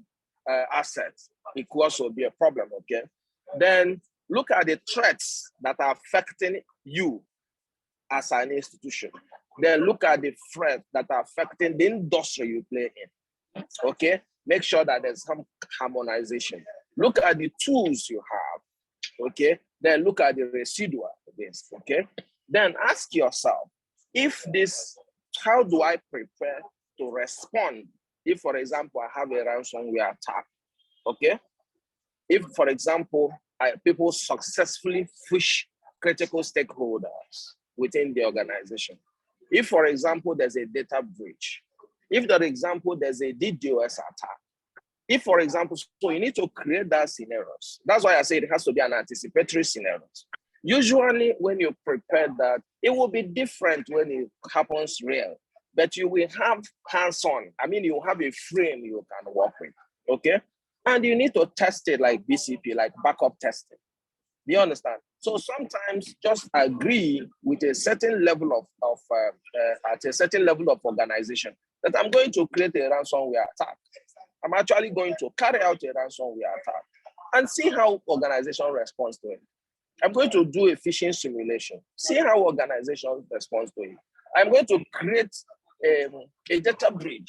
S11: asset, it could also be a problem, okay? Then look at the threats that are affecting you as an institution. Then look at the threats that are affecting the industry you play in, okay? Make sure that there's some harmonization. Look at the tools you have, okay? Then look at the residual of this, okay? Then ask yourself, how do I prepare to respond if, for example, I have a ransomware attack, okay? If, for example, people successfully phish critical stakeholders within the organization. If, for example, there's a data breach. If, for example, there's a DDoS attack. If, for example, so you need to create that scenarios. That's why I say it has to be an anticipatory scenarios. Usually when you prepare that, it will be different when it happens real, but you will have hands-on. I mean, you have a frame you can work with, okay? And you need to test it like BCP, like backup testing. Do you understand? So sometimes just agree with a certain level at a certain level of organization that I'm going to create a ransomware attack. I'm actually going to carry out a ransomware attack and see how organization responds to it. I'm going to do a phishing simulation, see how organization responds to it. I'm going to create a data breach,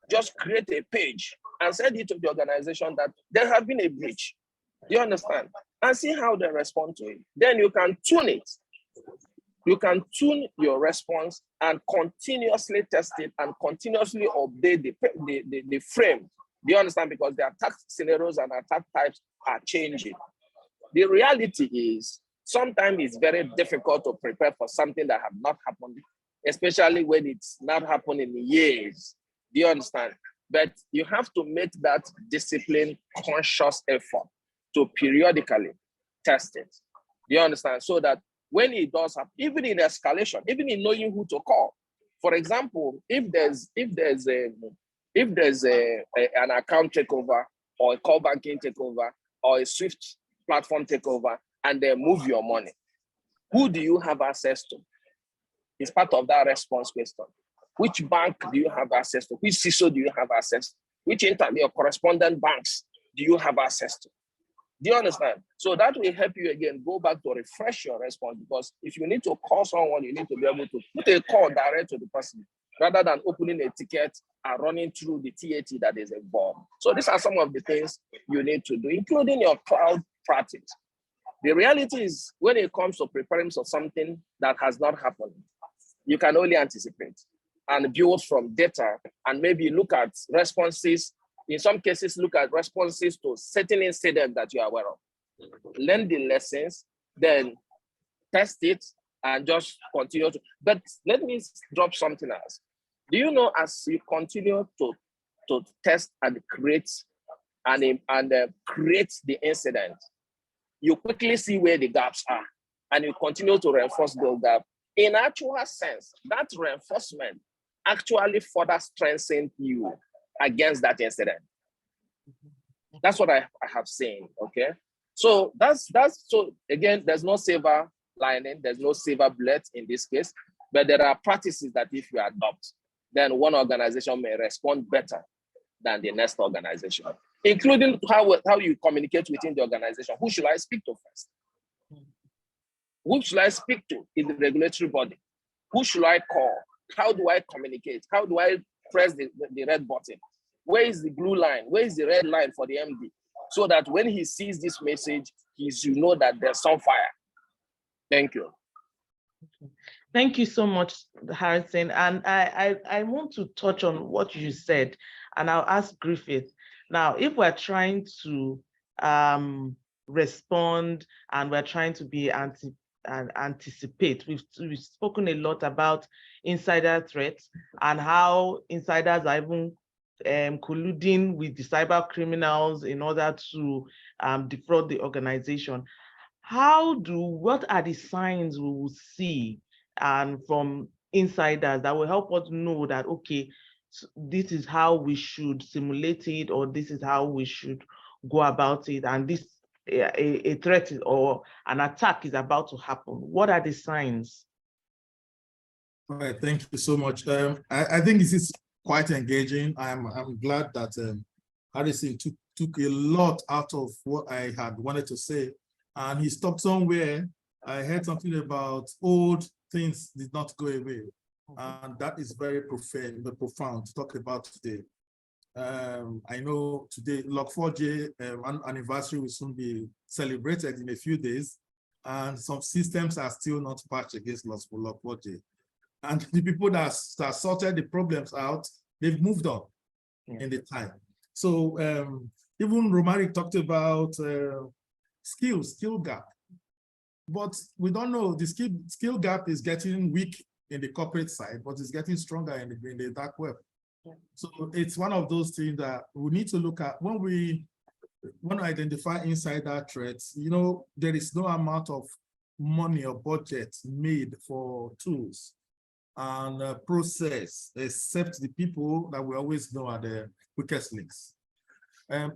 S11: just create a page and send it to the organization that there have been a breach. Do you understand? And see how they respond to it. Then you can tune it. You can tune your response and continuously test it and continuously update the frame. Do you understand? Because the attack scenarios and attack types are changing. The reality is sometimes it's very difficult to prepare for something that have not happened, especially when it's not happened in years. Do you understand? But you have to make that discipline conscious effort to periodically test it. Do you understand? So that when it does happen, even in escalation, even in knowing who to call. For example, if there's an account takeover or a core banking takeover or a Swift platform takeover and they move your money, who do you have access to? It's part of that response question. Which bank do you have access to? Which CISO do you have access to? Which your correspondent banks do you have access to? Do you understand? So that will help you again go back to refresh your response, because if you need to call someone, you need to be able to put a call direct to the person rather than opening a ticket and running through the TAT that is involved. So these are some of the things you need to do, including your cloud practice. The reality is when it comes to preparing for something that has not happened, you can only anticipate and build from data and maybe look at responses. In some cases, look at responses to certain incidents that you are aware of. Learn the lessons, then test it and just continue to. But let me drop something else. Do you know as you continue to test and create create the incident, you quickly see where the gaps are and you continue to reinforce those gaps. In actual sense, that reinforcement actually further strengthens you against that incident. That's what I have seen, okay? So that's so again, there's no silver lining, there's no silver bullet in this case, but there are practices that if you adopt, then one organization may respond better than the next organization, including how you communicate within the organization. Who should I speak to first? Who should I speak to in the regulatory body? Who should I call? How do I communicate? How do I press the red button? Where is the blue line? Where is the red line for the MD? So that when he sees this message, you know that there's some fire. Thank you.
S9: Thank you so much, Harrison. And I want to touch on what you said, and I'll ask Griffith. Now, if we're trying to respond and we're trying to be anticipate, we've spoken a lot about insider threats and how insiders are even colluding with the cyber criminals in order to defraud the organization. What are the signs we will see from insiders that will help us know that, okay, so this is how we should simulate it, or this is how we should go about it, and this a threat or an attack is about to happen? What are the signs?
S12: All right, thank you so much. I think this is quite engaging. I'm glad that Harrison took a lot out of what I had wanted to say, and he stopped somewhere. I heard something about old things did not go away, and that is very profound to talk about today. I know today Log4j anniversary will soon be celebrated in a few days, and some systems are still not patched against Log4j. And the people that sorted the problems out, they've moved on in the time. So even Romaric talked about skill gap. But we don't know, the skill gap is getting weak in the corporate side, but it's getting stronger in the dark web. Yeah. So it's one of those things that we need to look at when we want to identify insider threats. You know, there is no amount of money or budget made for tools and process, except the people that we always know are the weakest links.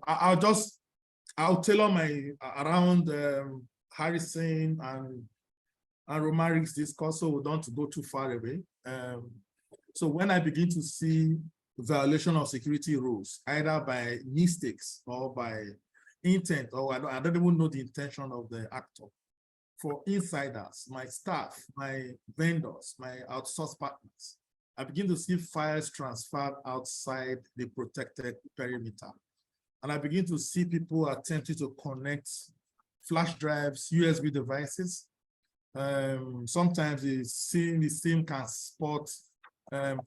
S12: I'll tailor my around Harrison and Romaric's discourse, so we don't go too far away. So when I begin to see violation of security rules, either by mistakes or by intent, or I don't even know the intention of the actor, for insiders, my staff, my vendors, my outsourced partners, I begin to see files transferred outside the protected perimeter. And I begin to see people attempting to connect flash drives, USB devices. Sometimes the SIM can spot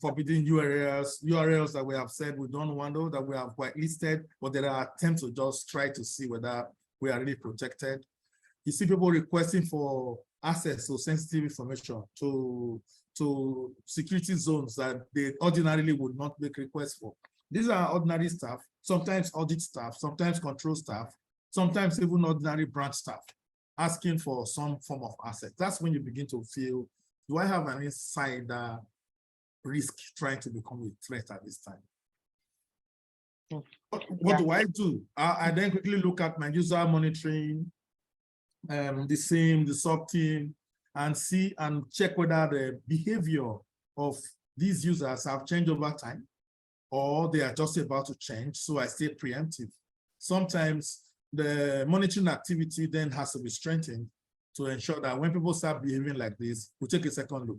S12: forbidden URLs that we have said we don't want to, that we have whitelisted, but there are attempts to just try to see whether we are really protected. You see people requesting for access to sensitive information, to security zones that they ordinarily would not make requests for. These are ordinary staff, sometimes audit staff, sometimes control staff, sometimes even ordinary branch staff asking for some form of asset. That's when you begin to feel, do I have an insider risk trying to become a threat at this time? What do I do? I then quickly look at my user monitoring, the SIM, the sub team, and see and check whether the behavior of these users have changed over time, or they are just about to change. So I stay preemptive. Sometimes the monitoring activity then has to be strengthened to ensure that when people start behaving like this, we take a second look.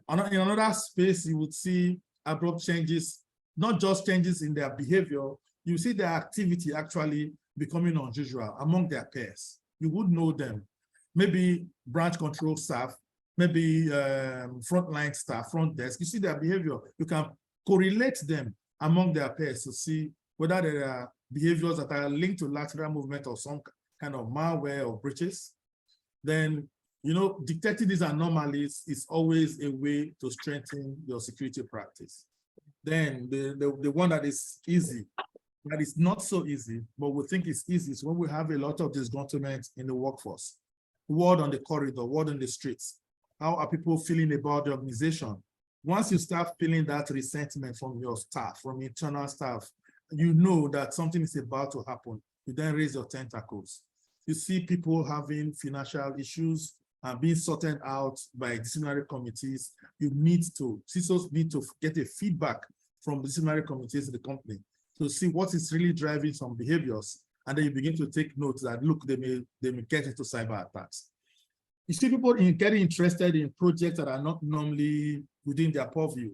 S12: In another space, you would see abrupt changes, not just changes in their behavior, you see their activity actually becoming unusual among their peers. You would know them. Maybe branch control staff, maybe frontline staff, front desk. You see their behavior. You can correlate them among their peers to see whether there are behaviors that are linked to lateral movement or some kind of malware or breaches. Then, you know, detecting these anomalies is always a way to strengthen your security practice. Then the one that is easy, that is not so easy, but we think it's easy, is when we have a lot of disgruntlement in the workforce. Word on the corridor, word on the streets. How are people feeling about the organization? Once you start feeling that resentment from your staff, from internal staff, you know that something is about to happen. You then raise your tentacles. You see people having financial issues and being sorted out by disciplinary committees. You need to, CISOs need to get a feedback from disciplinary committees in the company to see what is really driving some behaviors. And then you begin to take notes that, look, they may get into cyber attacks. You see people getting interested in projects that are not normally within their purview.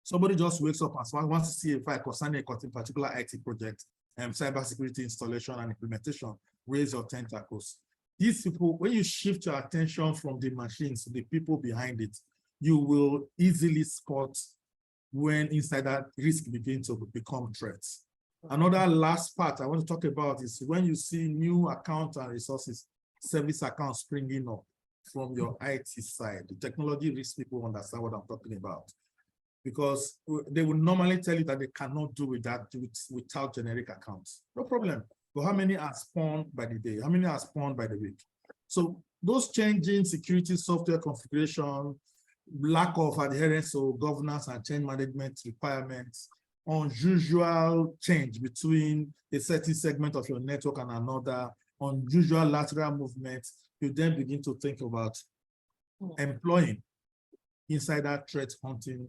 S12: Somebody just wakes up and wants to see a file concerning a particular IT project and cybersecurity installation and implementation, raise your tentacles. These people, when you shift your attention from the machines to the people behind it, you will easily spot when insider risk begins to become threats. Another last part I want to talk about is when you see new accounts and resources, service accounts springing up from your IT side. The technology risk people understand what I'm talking about, because they will normally tell you that they cannot do without generic accounts. No problem. But how many are spawned by the day? How many are spawned by the week? So those changing security software configuration, lack of adherence to governance and change management requirements, unusual change between a certain segment of your network and another, unusual lateral movements, you then begin to think about employing insider threat hunting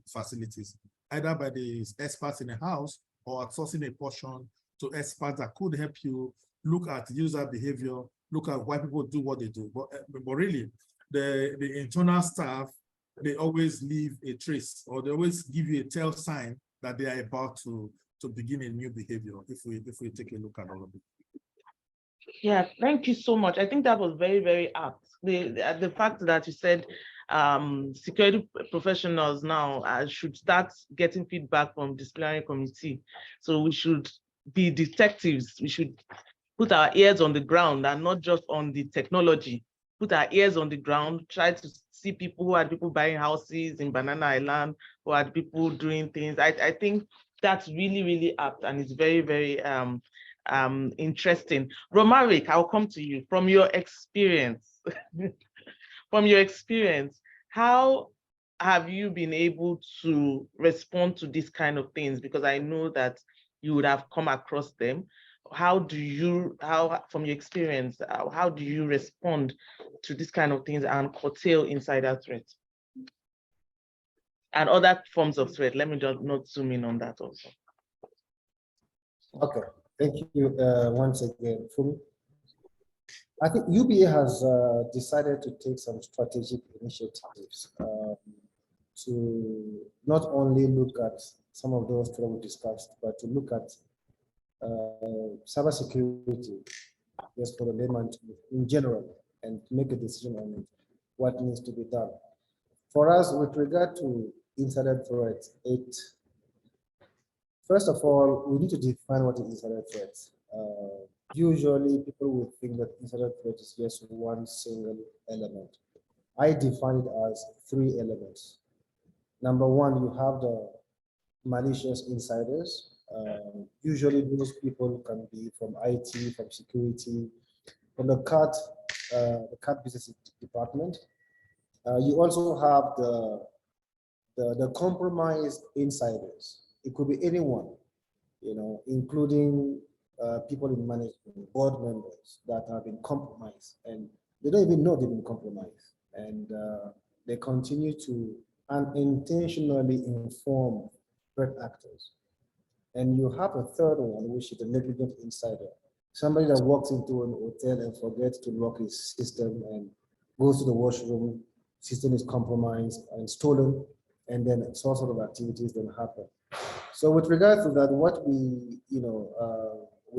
S12: facilities, either by the experts in the house or outsourcing a portion to experts that could help you look at user behavior, look at why people do what they do. But really, the internal staff, they always leave a trace, or they always give you a tell sign that they are about to begin a new behavior if we take a look at all of it.
S9: Yeah, thank you so much. I think that was very, very apt. The fact that you said security professionals now should start getting feedback from disciplinary committee. So we should be detectives. We should put our ears on the ground and not just on the technology. Put our ears on the ground, try to see people, who are people buying houses in Banana Island, who are people doing things. I think that's really, really apt, and it's very, very interesting. Romaric, I'll come to you. From your experience, how have you been able to respond to these kind of things? Because I know that you would have come across them. how do you, from your experience, how do you respond to this kind of things and curtail insider threat and other forms of threat? Let me just not zoom in on that also.
S10: Okay, thank you once again, Fumi. I think UBA has decided to take some strategic initiatives to not only look at some of those that we discussed, but to look at cybersecurity, just for the layman in general, and make a decision on it, what needs to be done. For us, with regard to insider threats, first of all, we need to define what is insider threat. Usually, people will think that insider threat is just one single element. I define it as 3 elements. Number one, you have the malicious insiders. Usually, those people can be from IT, from security, from the card business department. You also have the compromised insiders. It could be anyone, including people in management, board members that have been compromised, and they don't even know they've been compromised, and they continue to unintentionally inform threat actors. And you have a third one, which is the negligent insider. Somebody that walks into an hotel and forgets to lock his system and goes to the washroom, system is compromised and stolen, and then all sort of activities then happen. So with regard to that, what we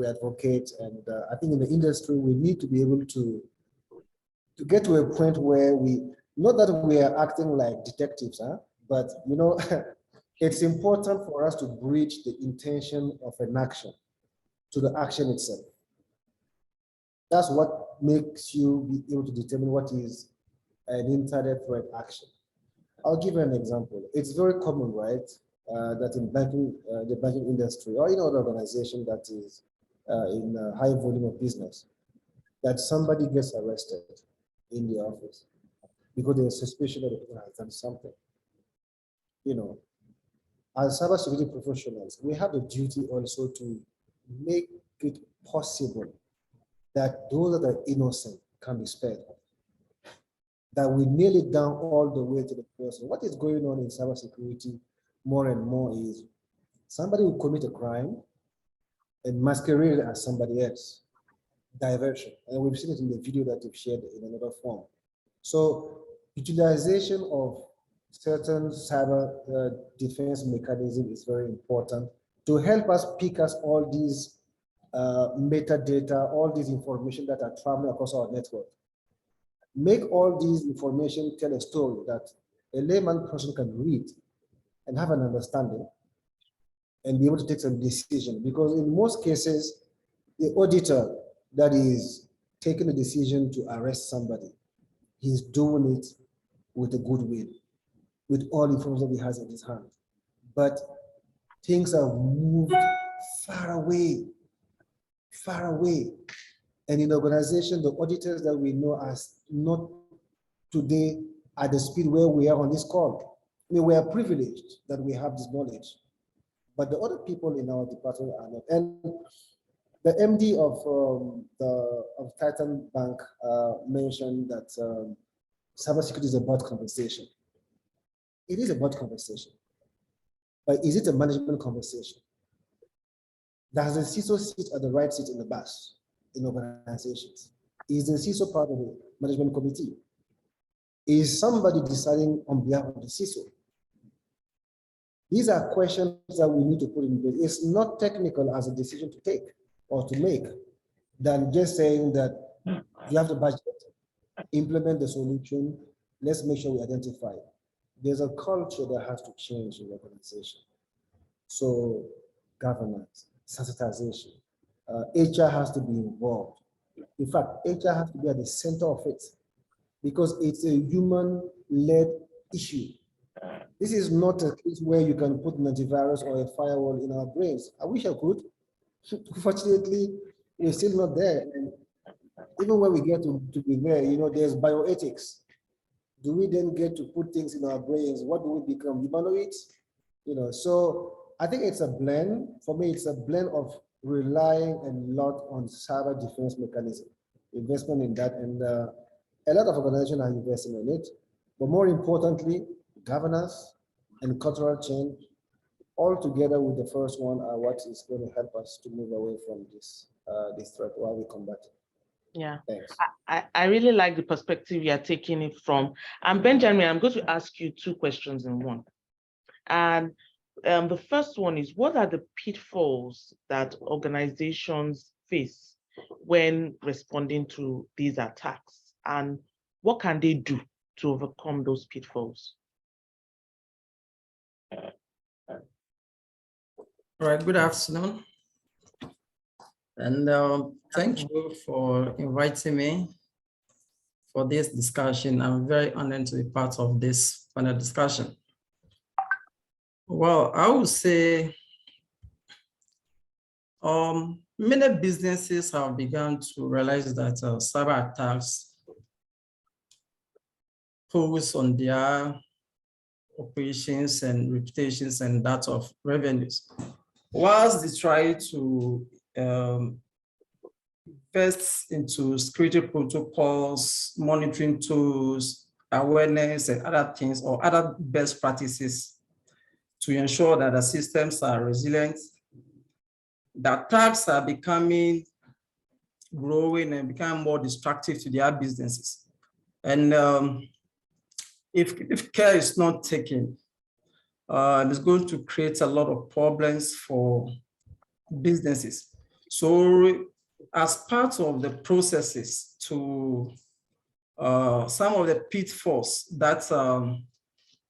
S10: advocate, and I think in the industry, we need to be able to get to a point where not that we are acting like detectives, but it's important for us to bridge the intention of an action to the action itself. That's what makes you be able to determine what is an insider threat action. I'll give you an example. It's very common, right, that in the banking industry, or in other organization that is in a high volume of business, that somebody gets arrested in the office because there's suspicion that the person has done something. As cybersecurity professionals, we have the duty also to make it possible that those that are innocent can be spared. That we nail it down all the way to the person. What is going on in cybersecurity more and more is somebody will commit a crime and masquerade as somebody else. Diversion. And we've seen it in the video that you've shared in another form. So utilization of certain cyber defense mechanism is very important to help us pick us all these metadata, all these information that are traveling across our network. Make all these information tell a story that a layman person can read and have an understanding and be able to take some decision. Because in most cases, the auditor that is taking the decision to arrest somebody, he's doing it with a good will, with all the information he has in his hand. But things have moved far away. And in the organization, the auditors that we know are not today at the speed where we are on this call. I mean, we are privileged that we have this knowledge, but the other people in our department are not. And the MD of Titan Bank mentioned that cybersecurity is about conversation. It is about conversation, but is it a management conversation? Does the CISO sit at the right seat in the bus in organizations? Is the CISO part of the management committee? Is somebody deciding on behalf of the CISO? These are questions that we need to put in place. It's not technical as a decision to take or to make than just saying that you have the budget, implement the solution, let's make sure we identify. There's a culture that has to change in the organization. So governance, sensitization, HR has to be involved. In fact, HR has to be at the center of it because it's a human-led issue. This is not a case where you can put an antivirus or a firewall in our brains. I wish I could. Fortunately, we're still not there. And even when we get to be there, there's bioethics. Do we then get to put things in our brains? What do we become? Humanoids? So I think it's a blend. For me, it's a blend of relying a lot on cyber defense mechanism, investment in that, and a lot of organizations are investing in it. But more importantly, governance and cultural change, all together with the first one, are what is going to help us to move away from this threat while we combat it.
S9: Yeah,
S10: thanks.
S9: I really like the perspective you're taking it from. And Benjamin, I'm going to ask you two questions in one. And the first one is, what are the pitfalls that organizations face when responding to these attacks? And what can they do to overcome those pitfalls?
S13: All right, good afternoon. And thank you for inviting me for this discussion. I'm very honored to be part of this panel discussion. Well, I would say many businesses have begun to realize that cyber attacks pose on their operations and reputations and that of revenues. Whilst they try to invest into security protocols, monitoring tools, awareness, and other things or other best practices to ensure that the systems are resilient, the attacks are growing and becoming more destructive to their businesses. And if care is not taken, it's going to create a lot of problems for businesses. So as part of the processes to some of the pitfalls that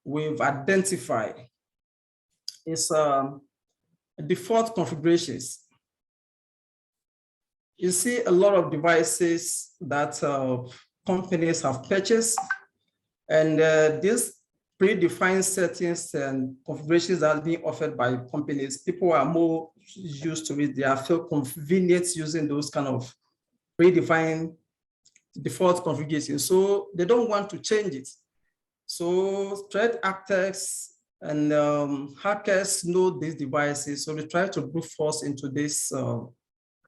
S13: we've identified is default configurations. You see a lot of devices that companies have purchased, and these predefined settings and configurations that are being offered by companies, people are more used to it. They feel convenient using those kind of predefined default configurations. So they don't want to change it. So threat actors and hackers know these devices. So they try to brute force into these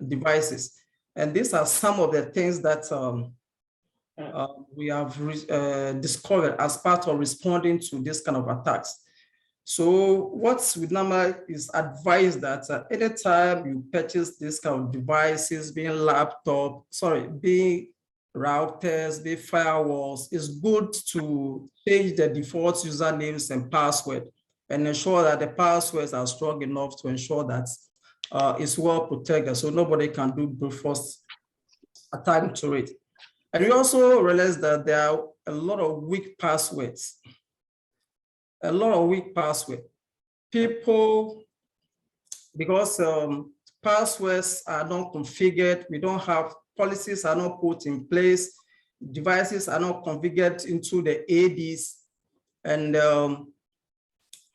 S13: devices. And these are some of the things that we have discovered as part of responding to this kind of attacks. So what we normally is advised that anytime you purchase this kind of devices, being being routers, being firewalls, it's good to change the default usernames and password and ensure that the passwords are strong enough to ensure that it's well protected so nobody can do brute force attack to it. And we also realized that there are a lot of weak passwords. People, because passwords are not configured, we don't have policies are not put in place, devices are not configured into the ADs, and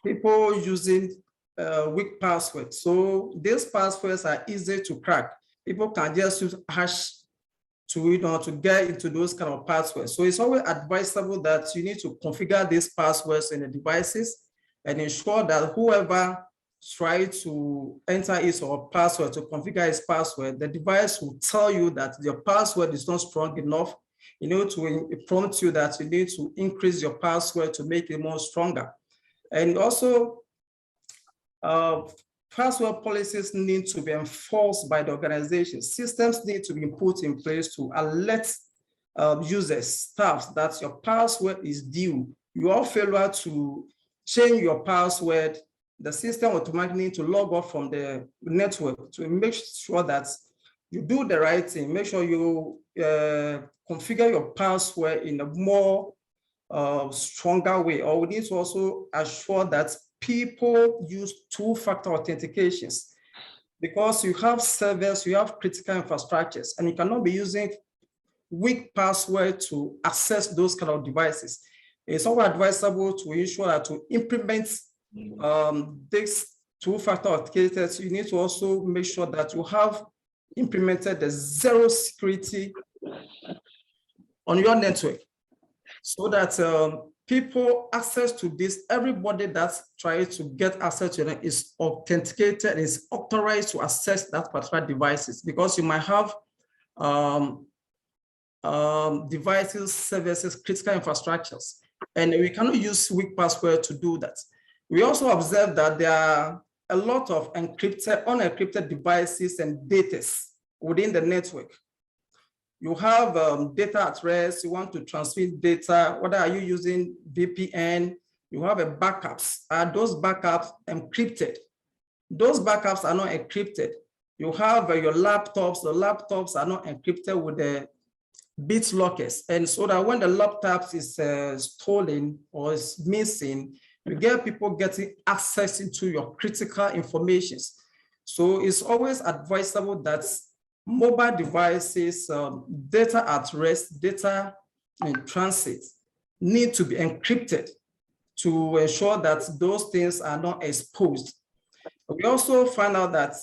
S13: people using weak passwords. So these passwords are easy to crack. People can just use hash to get into those kind of passwords. So it's always advisable that you need to configure these passwords in the devices and ensure that whoever tries to enter his or password to configure his password, the device will tell you that your password is not strong enough. You know, to prompt you that you need to increase your password to make it more stronger. And also, password policies need to be enforced by the organization. Systems need to be put in place to alert users, staff that your password is due. You all failure to change your password, the system automatically need to log off from the network to make sure that you do the right thing. Make sure you configure your password in a more stronger way. Or we need to also assure that people use two-factor authentications because you have servers, you have critical infrastructures, and you cannot be using weak password to access those kind of devices. It's also advisable to ensure that to implement this two-factor authenticators, you need to also make sure that you have implemented the zero security on your network so that people access to this, everybody that's trying to get access to it is authenticated, is authorized to access that particular devices, because you might have devices, services, critical infrastructures, and we cannot use weak password to do that. We also observe that there are a lot of encrypted, unencrypted devices and data within the network. You have data at rest, you want to transmit data, whether are you using VPN, you have a backups. Are those backups encrypted? Those backups are not encrypted. You have your laptops, the laptops are not encrypted with the bit lockers. And so that when the laptop is stolen or is missing, you get people getting access into your critical information. So it's always advisable that mobile devices, data at rest, data in transit need to be encrypted to ensure that those things are not exposed. We also find out that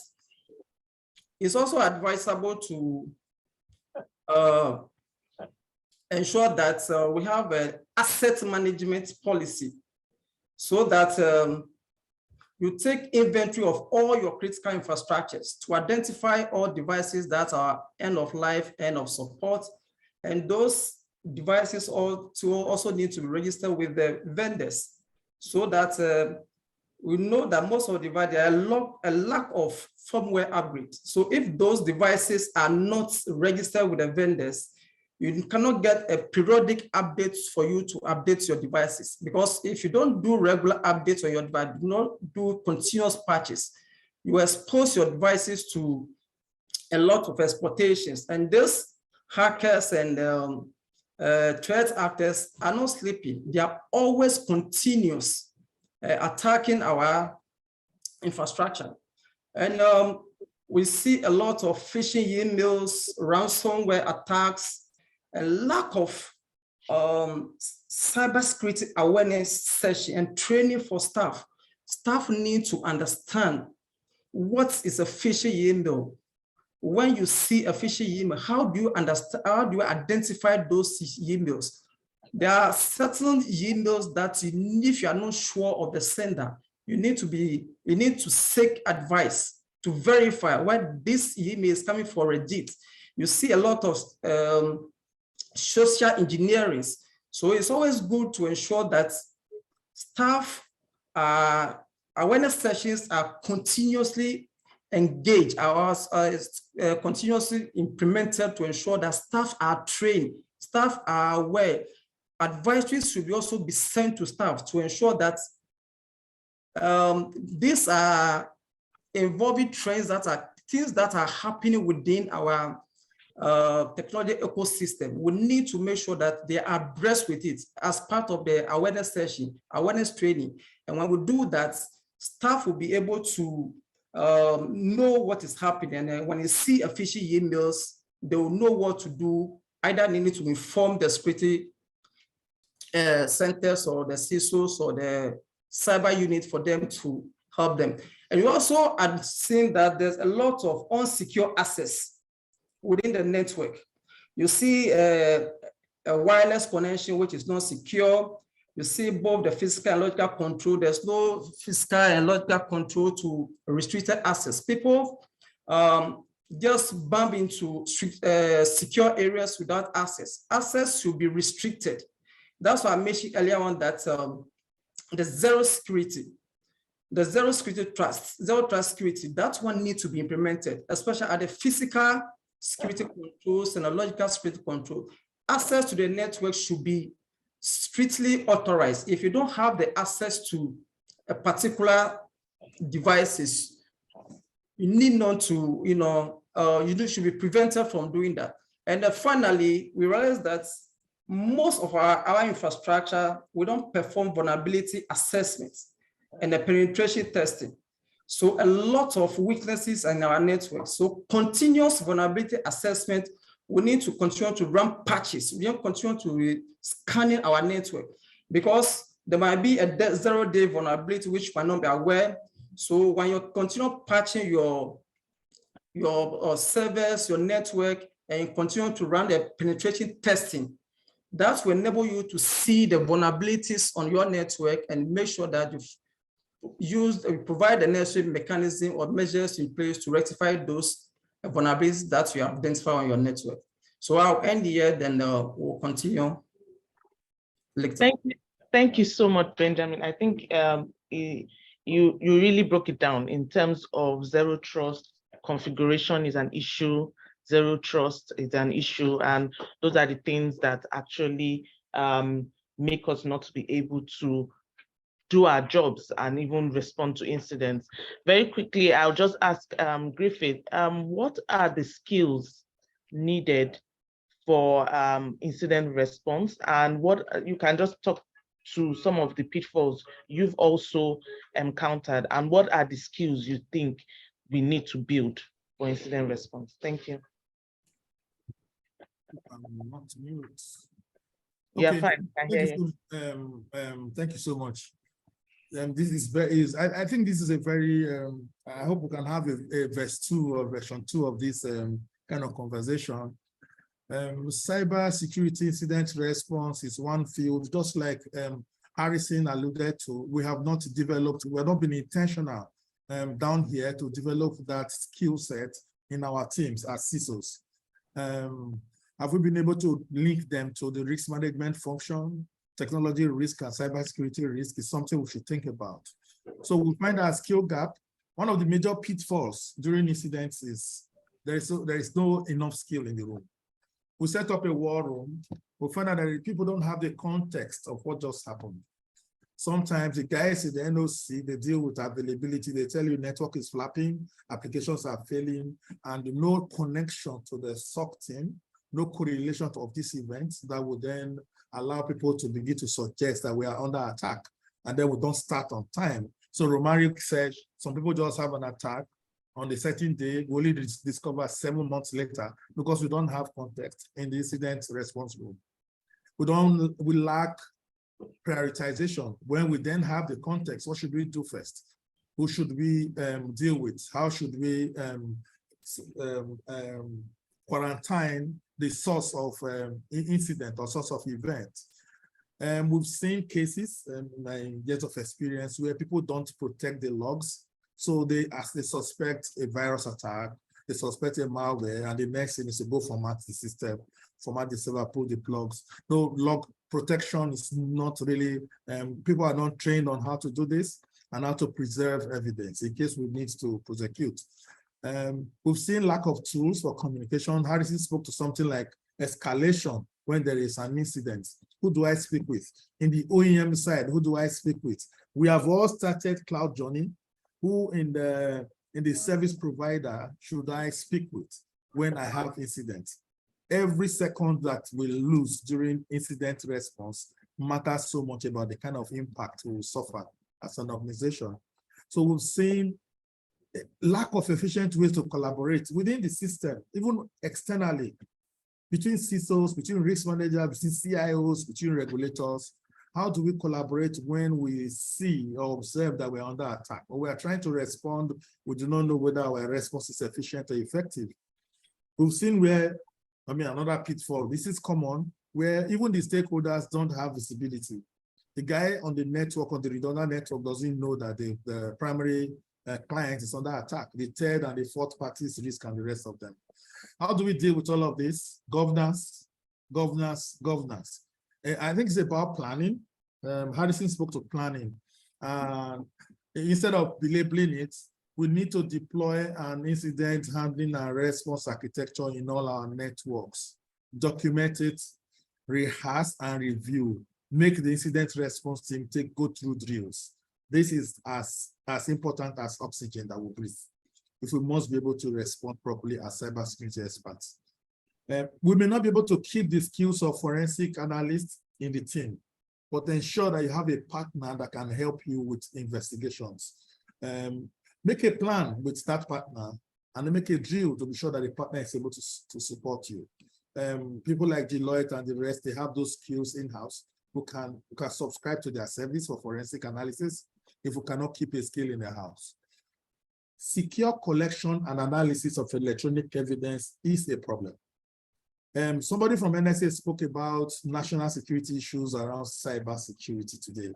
S13: it's also advisable to ensure that we have an asset management policy so that you take inventory of all your critical infrastructures to identify all devices that are end of life, end of support. And those devices also need to be registered with the vendors so that we know that most of the devices, there are a lack of firmware upgrades. So if those devices are not registered with the vendors, you cannot get a periodic updates for you to update your devices, because if you don't do regular updates on your device, do not do continuous patches, you expose your devices to a lot of exploitations. And these hackers and threat actors are not sleeping. They are always continuous attacking our infrastructure. And we see a lot of phishing emails, ransomware attacks, a lack of cybersecurity awareness session and training for staff. Staff need to understand what is a phishing email. When you see a phishing email, how do you understand, how do you identify those emails? There are certain emails that if you are not sure of the sender, you need to seek advice to verify where this email is coming for legit. You see a lot of social engineering. So it's always good to ensure that staff awareness sessions are continuously engaged, continuously implemented to ensure that staff are trained, staff are aware. Advisories should also be sent to staff to ensure that these are involving trends that are things that are happening within our technology ecosystem. We need to make sure that they are abreast with it as part of the awareness session, awareness training. And when we do that, staff will be able to know what is happening. And then when they see a phishing emails, they will know what to do. Either they need to inform the security centers or the CISOs or the cyber unit for them to help them. And we also have seen that there's a lot of unsecure access within the network. You see a wireless connection which is not secure. You see both the physical and logical control. There's no physical and logical control to restricted access. People just bump into secure areas without access. Access should be restricted. That's why I mentioned earlier on that the zero trust security, that one needs to be implemented, especially at the physical security controls and the logical security control. Access to the network should be strictly authorized. If you don't have the access to a particular devices, you need not to, you should be prevented from doing that. And finally, we realize that most of our infrastructure, we don't perform vulnerability assessments and the penetration testing. So a lot of weaknesses in our network. So continuous vulnerability assessment, we need to continue to run patches. We need to continue to scanning our network because there might be a 0-day vulnerability which might not be aware. So when you continue patching your servers, your network, and you continue to run the penetration testing, That will enable you to see the vulnerabilities on your network and make sure that you provide the necessary mechanism or measures in place to rectify those vulnerabilities that you have identified on your network. So I'll end here, then we'll continue later.
S9: Thank you so much, Benjamin. I think you really broke it down in terms of zero trust configuration is an issue, zero trust is an issue, and those are the things that actually make us not be able to do our jobs and even respond to incidents. Very quickly, I'll just ask Griffith, what are the skills needed for incident response, and what you can just talk to some of the pitfalls you've also encountered, and what are the skills you think we need to build for incident response? Thank you.
S12: I'm not mute.
S9: Yeah,
S12: Okay.
S9: fine.
S12: Thank you so much. This is I think this is a very, I hope we can have a verse 2 or version 2 of this kind of conversation. Cyber security incident response is one field, just like Harrison alluded to. We have not been intentional down here to develop that skill set in our teams as CISOs. Have we been able to link them to the risk management function? Technology risk and cybersecurity risk is something we should think about. So we find our skill gap. One of the major pitfalls during incidents is there is no enough skill in the room. We set up a war room, we find out that people don't have the context of what just happened. Sometimes the guys in the NOC, they deal with availability. They tell you network is flapping, applications are failing, and no connection to the SOC team, no correlation of this event that would then allow people to begin to suggest that we are under attack, and then we don't start on time. So Romaric said some people just have an attack on the certain day, we only discover 7 months later because we don't have context in the incident response room. We lack prioritization. When we then have the context, what should we do first? Who should we deal with? How should we quarantine the source of incident or source of event? We've seen cases in my years of experience where people don't protect the logs. So they suspect a virus attack, they suspect a malware, and the next thing is to go format the system, format the server, pull the plugs. No, log protection is not really, people are not trained on how to do this and how to preserve evidence in case we need to prosecute. We've seen lack of tools for communication. Harrison spoke to something like escalation when there is an incident. Who do I speak with? In the OEM side, who do I speak with? We have all started Cloud Journey. Who in the service provider should I speak with when I have incidents? Every second that we lose during incident response matters so much about the kind of impact we will suffer as an organization. So we've seen lack of efficient ways to collaborate within the system, even externally, between CISOs, between risk managers, between CIOs, between regulators. How do we collaborate when we see or observe that we're under attack, or we are trying to respond, we do not know whether our response is efficient or effective? We've seen where, another pitfall, this is common, where even the stakeholders don't have visibility. The guy on the network, on the redundant network, doesn't know that the primary client is under attack, the third and the fourth parties risk and the rest of them. How do we deal with all of this? Governance, governance, governance. I think it's about planning. Harrison spoke to planning. Instead of belabeling it, we need to deploy an incident handling and response architecture in all our networks. Document it, rehearse and review. Make the incident response team go through drills. This is as important as oxygen that we breathe, if we must be able to respond properly as cybersecurity experts. We may not be able to keep the skills of forensic analysts in the team, but ensure that you have a partner that can help you with investigations. Make a plan with that partner and make a drill to be sure that the partner is able to support you. People like Deloitte and the rest, they have those skills in-house who can subscribe to their service for forensic analysis if we cannot keep a skill in the house. Secure collection and analysis of electronic evidence is a problem. Somebody from NSA spoke about national security issues around cyber security today.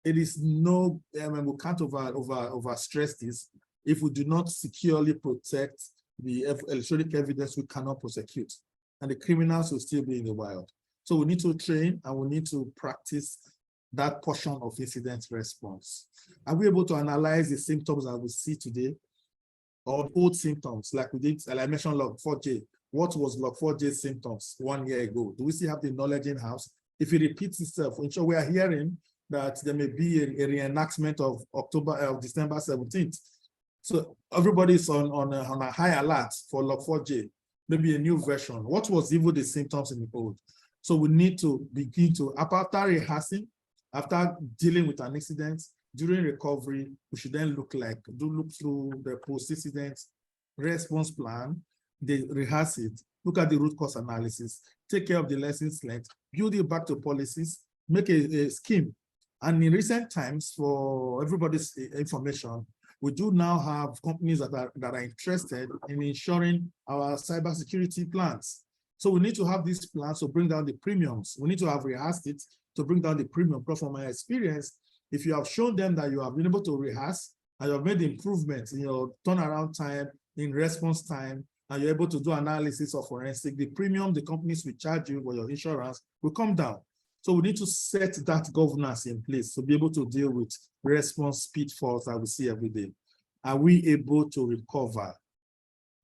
S12: It is no, we can't over stress this. If we do not securely protect the electronic evidence, we cannot prosecute, and the criminals will still be in the wild. So we need to train and we need to practice that portion of incident response. Are we able to analyze the symptoms that we see today, or old symptoms like we did, like I mentioned Log4j? What was Log4j symptoms 1 year ago? Do we still have the knowledge in-house? If it repeats itself, which we are hearing that there may be a reenactment of December 17th. So everybody's on a high alert for Log4j, maybe a new version. What was even the symptoms in the old? So we need to begin to, after rehearsing, after dealing with an incident, during recovery, we should then look through the post-incident response plan, they rehearse it, look at the root cause analysis, take care of the lessons learned, build it back to policies, make a scheme. And in recent times, for everybody's information, we do now have companies that are interested in ensuring our cybersecurity plans. So we need to have these plans to bring down the premiums. We need to have rehearsed it to bring down the premium. Because from my experience, if you have shown them that you have been able to rehearse and you have made improvements in your turnaround time, in response time, and you're able to do analysis of forensic, the premium the companies will charge you for your insurance will come down. So we need to set that governance in place to be able to deal with response pitfalls that we see every day. Are we able to recover?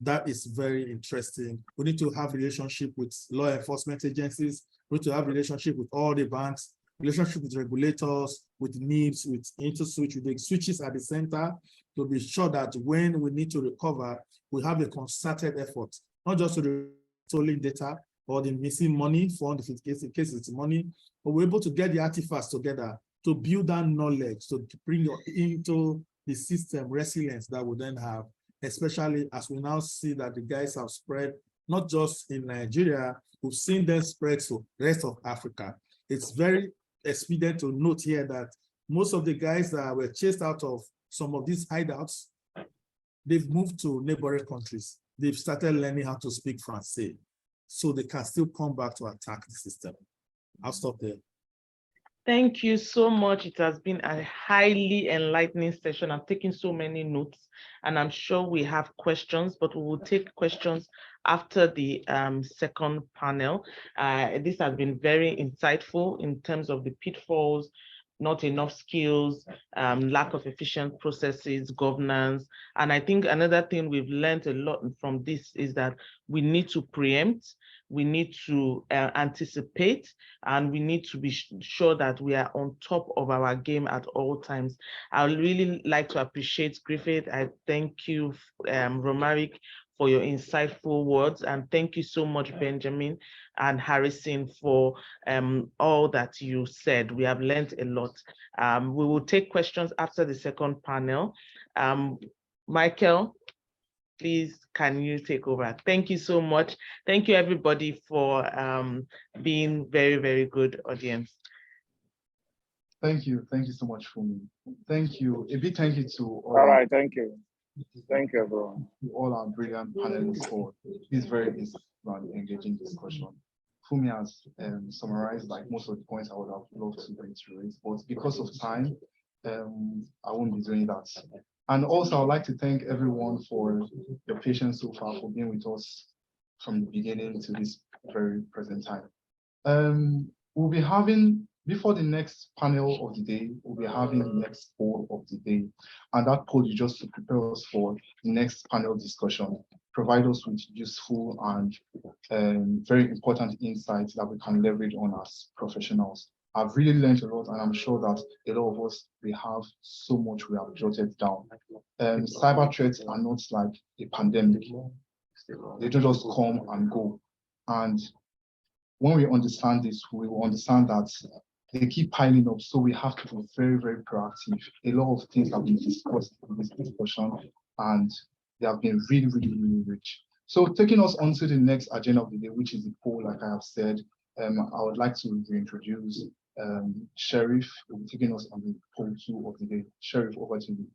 S12: That is very interesting. We need to have relationship with law enforcement agencies. We need to have relationship with all the banks, relationship with regulators, with NIBs, with InterSwitch, with the switches at the center, to be sure that when we need to recover, we have a concerted effort, not just to the stolen data or the missing money, in case it's money, but we're able to get the artifacts together to build that knowledge, to bring into the system resilience that we then have, especially as we now see that the guys have spread, not just in Nigeria, we've seen them spread to the rest of Africa. It's very expedient to note here that most of the guys that were chased out of some of these hideouts, they've moved to neighboring countries. They've started learning how to speak Francais, so they can still come back to attack the system. I'll stop there.
S9: Thank you so much. It has been a highly enlightening session. I'm taking so many notes, and I'm sure we have questions, but we will take questions after the second panel. This has been very insightful in terms of the pitfalls, not enough skills, lack of efficient processes, governance. And I think another thing we've learned a lot from this is that we need to preempt, we need to anticipate, and we need to be sure that we are on top of our game at all times. I would really like to appreciate Griffith. I thank you, Romaric, for your insightful words. And thank you so much, Benjamin and Harrison, for all that you said. We have learned a lot. We will take questions after the second panel. Michael, please, can you take over? Thank you so much. Thank you, everybody, for being very, very good audience.
S7: Thank you. Thank you so much, Fumi. Thank you. A big thank you to all.
S11: All right, thank you. Thank you, everyone.
S7: To all our brilliant panelists for this very and engaging discussion. Fumi has summarized like most of the points I would have loved to reiterate, but because of time, I won't be doing that. And also, I'd like to thank everyone for your patience so far, for being with us from the beginning to this very present time. We'll be having, before the next panel of the day, we'll be having the next poll of the day. And that poll is just to prepare us for the next panel discussion, provide us with useful and very important insights that we can leverage on as professionals. I've really learned a lot, and I'm sure that a lot of us, we have so much we have jotted down. Cyber threats are not like a pandemic. They don't just come and go. And when we understand this, we will understand that they keep piling up. So we have to be very, very proactive. A lot of things have been discussed in this discussion, and they have been really, really, really rich. So taking us on to the next agenda of the day, which is the poll, like I have said, I would like to reintroduce Sheriff, who will be taking us on the poll 2 of the day. Sheriff, over to you.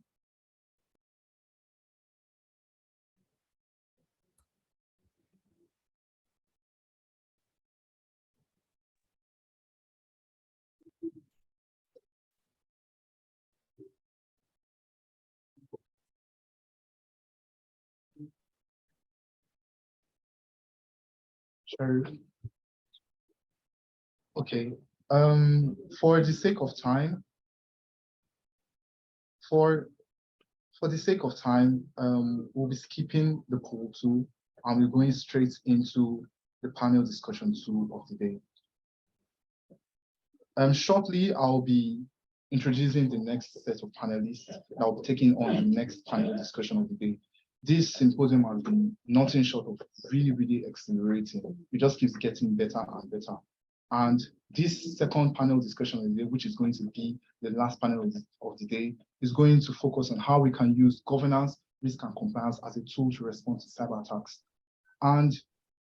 S7: Okay. For the sake of time, we'll be skipping the poll 2 and we're going straight into the panel discussion 2 of the day. Shortly, I'll be introducing the next set of panelists that will be taking on the next panel discussion of the day. This symposium has been nothing short of really, really exhilarating. It just keeps getting better and better. And this second panel discussion of the day, which is going to be the last panel of the day, is going to focus on how we can use governance, risk, and compliance as a tool to respond to cyber attacks. And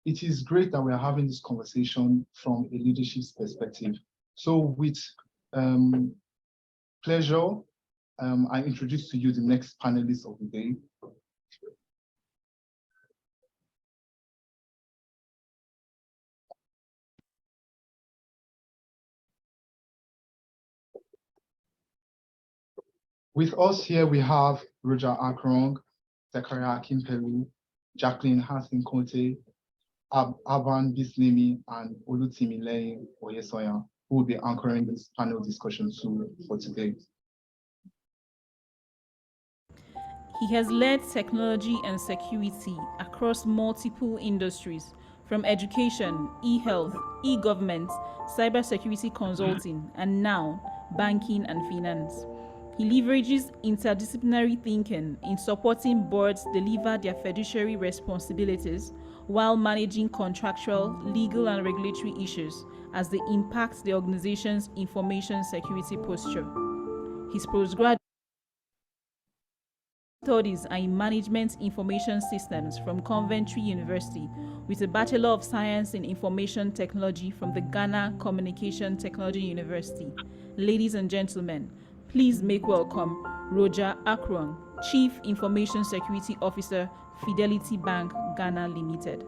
S7: it is great that we are having this conversation from a leadership perspective. So with pleasure, I introduce to you the next panelist of the day. With us here, we have Roger Akrong, Zakaria Akimpelu, Jacqueline Hassan-Kote, Aban Bislimi, and Olutimileyin Oyesoya, who will be anchoring this panel discussion for today.
S3: He has led technology and security across multiple industries, from education, e-health, e-government, cybersecurity consulting, and now banking and finance. He leverages interdisciplinary thinking in supporting boards deliver their fiduciary responsibilities while managing contractual, legal, and regulatory issues as they impact the organization's information security posture. His postgraduate studies are in Management Information Systems from Coventry University with a Bachelor of Science in Information Technology from the Ghana Communication Technology University. Ladies and gentlemen, please make welcome Roger Akrong, Chief Information Security Officer, Fidelity Bank, Ghana Limited.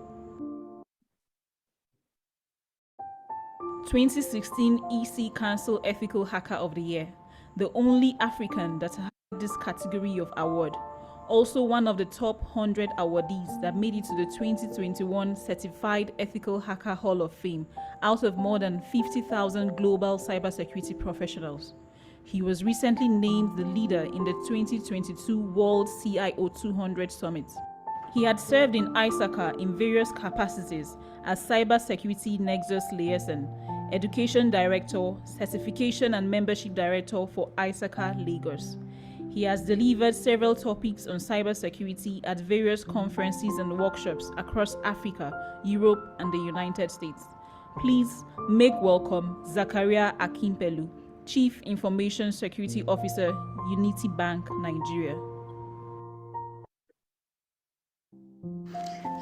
S3: 2016 EC Council Ethical Hacker of the Year, the only African that had this category of award. Also one of the top 100 awardees that made it to the 2021 Certified Ethical Hacker Hall of Fame out of more than 50,000 global cybersecurity professionals. He was recently named the leader in the 2022 World CIO 200 Summit. He had served in ISACA in various capacities as Cybersecurity Nexus Liaison, Education Director, Certification and Membership Director for ISACA Lagos. He has delivered several topics on cybersecurity at various conferences and workshops across Africa, Europe, and the United States. Please make welcome Zakaria Akimpelu, Chief Information Security Officer, Unity Bank, Nigeria.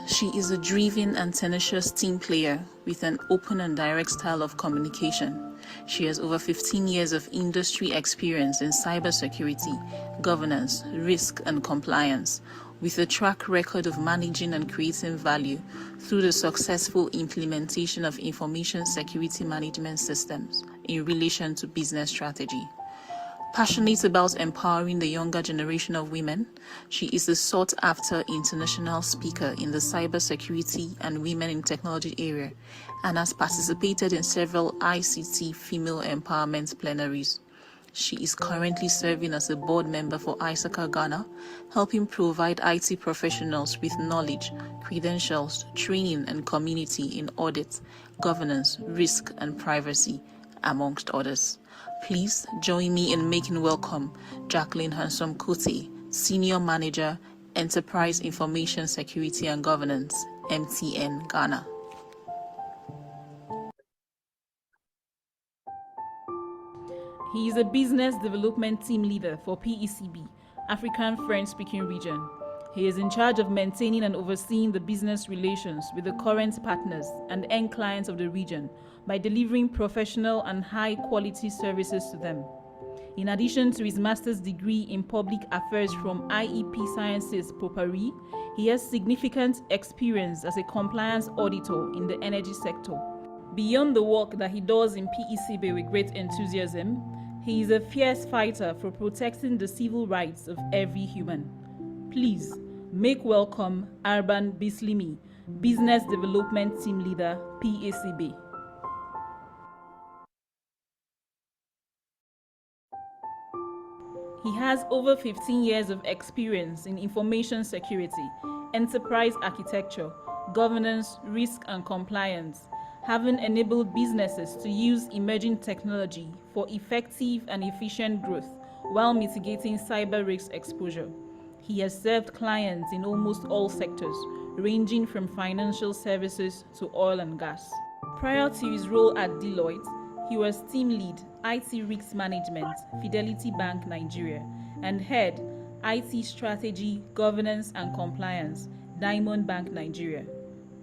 S3: She is a driven and tenacious team player with an open and direct style of communication. She has over 15 years of industry experience in cybersecurity, governance, risk, and compliance, with a track record of managing and creating value through the successful implementation of information security management systems in relation to business strategy. Passionate about empowering the younger generation of women, she is a sought-after international speaker in the cybersecurity and women in technology area and has participated in several ICT female empowerment plenaries. She is currently serving as a board member for ISACA Ghana, helping provide IT professionals with knowledge, credentials, training, and community in audit, governance, risk, and privacy, amongst others. Please join me in making welcome Jacqueline Hassan-Kote, Senior Manager, Enterprise Information Security and Governance, MTN Ghana. He is a business development team leader for PECB, African French-speaking region. He is in charge of maintaining and overseeing the business relations with the current partners and end clients of the region by delivering professional and high-quality services to them. In addition to his master's degree in public affairs from IEP Sciences, Paris, he has significant experience as a compliance auditor in the energy sector. Beyond the work that he does in PECB with great enthusiasm, he is a fierce fighter for protecting the civil rights of every human. Please make welcome Aban Bislimi, Business Development Team Leader, PACB. He has over 15 years of experience in information security, enterprise architecture, governance, risk, and compliance, having enabled businesses to use emerging technology for effective and efficient growth while mitigating cyber risk exposure. He has served clients in almost all sectors, ranging from financial services to oil and gas. Prior to his role at Deloitte, he was team lead, IT Risk Management, Fidelity Bank Nigeria, and head, IT Strategy, Governance and Compliance, Diamond Bank Nigeria.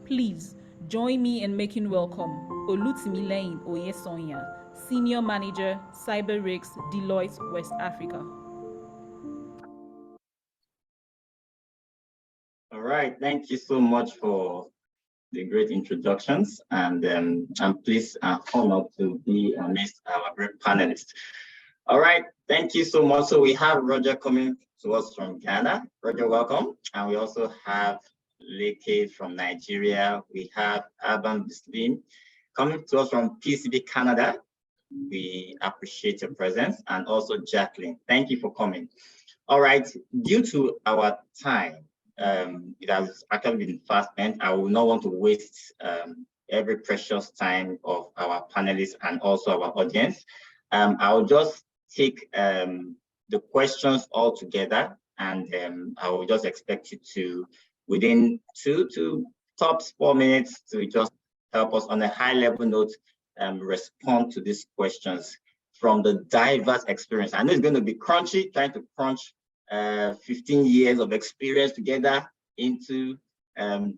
S3: Please join me in making welcome Olutimileyin Oyesonya, Senior Manager, Cyber Risk, Deloitte, West Africa.
S14: All right, thank you so much for the great introductions, and I'm pleased and honored to be amidst our great panelists. All right, thank you so much. So we have Roger coming to us from Ghana. Roger, welcome. And we also have Leke from Nigeria. We have Alban Bislim coming to us from PCB Canada. We appreciate your presence, and also Jacqueline. Thank you for coming. All right, due to our time, it has actually been fast spent. I will not want to waste every precious time of our panelists and also our audience. I will just take the questions all together, and I will just expect you to, within 2 to tops 4 minutes, to just help us on a high level note, respond to these questions from the diverse experience. I know it's going to be crunchy, trying to crunch 15 years of experience together into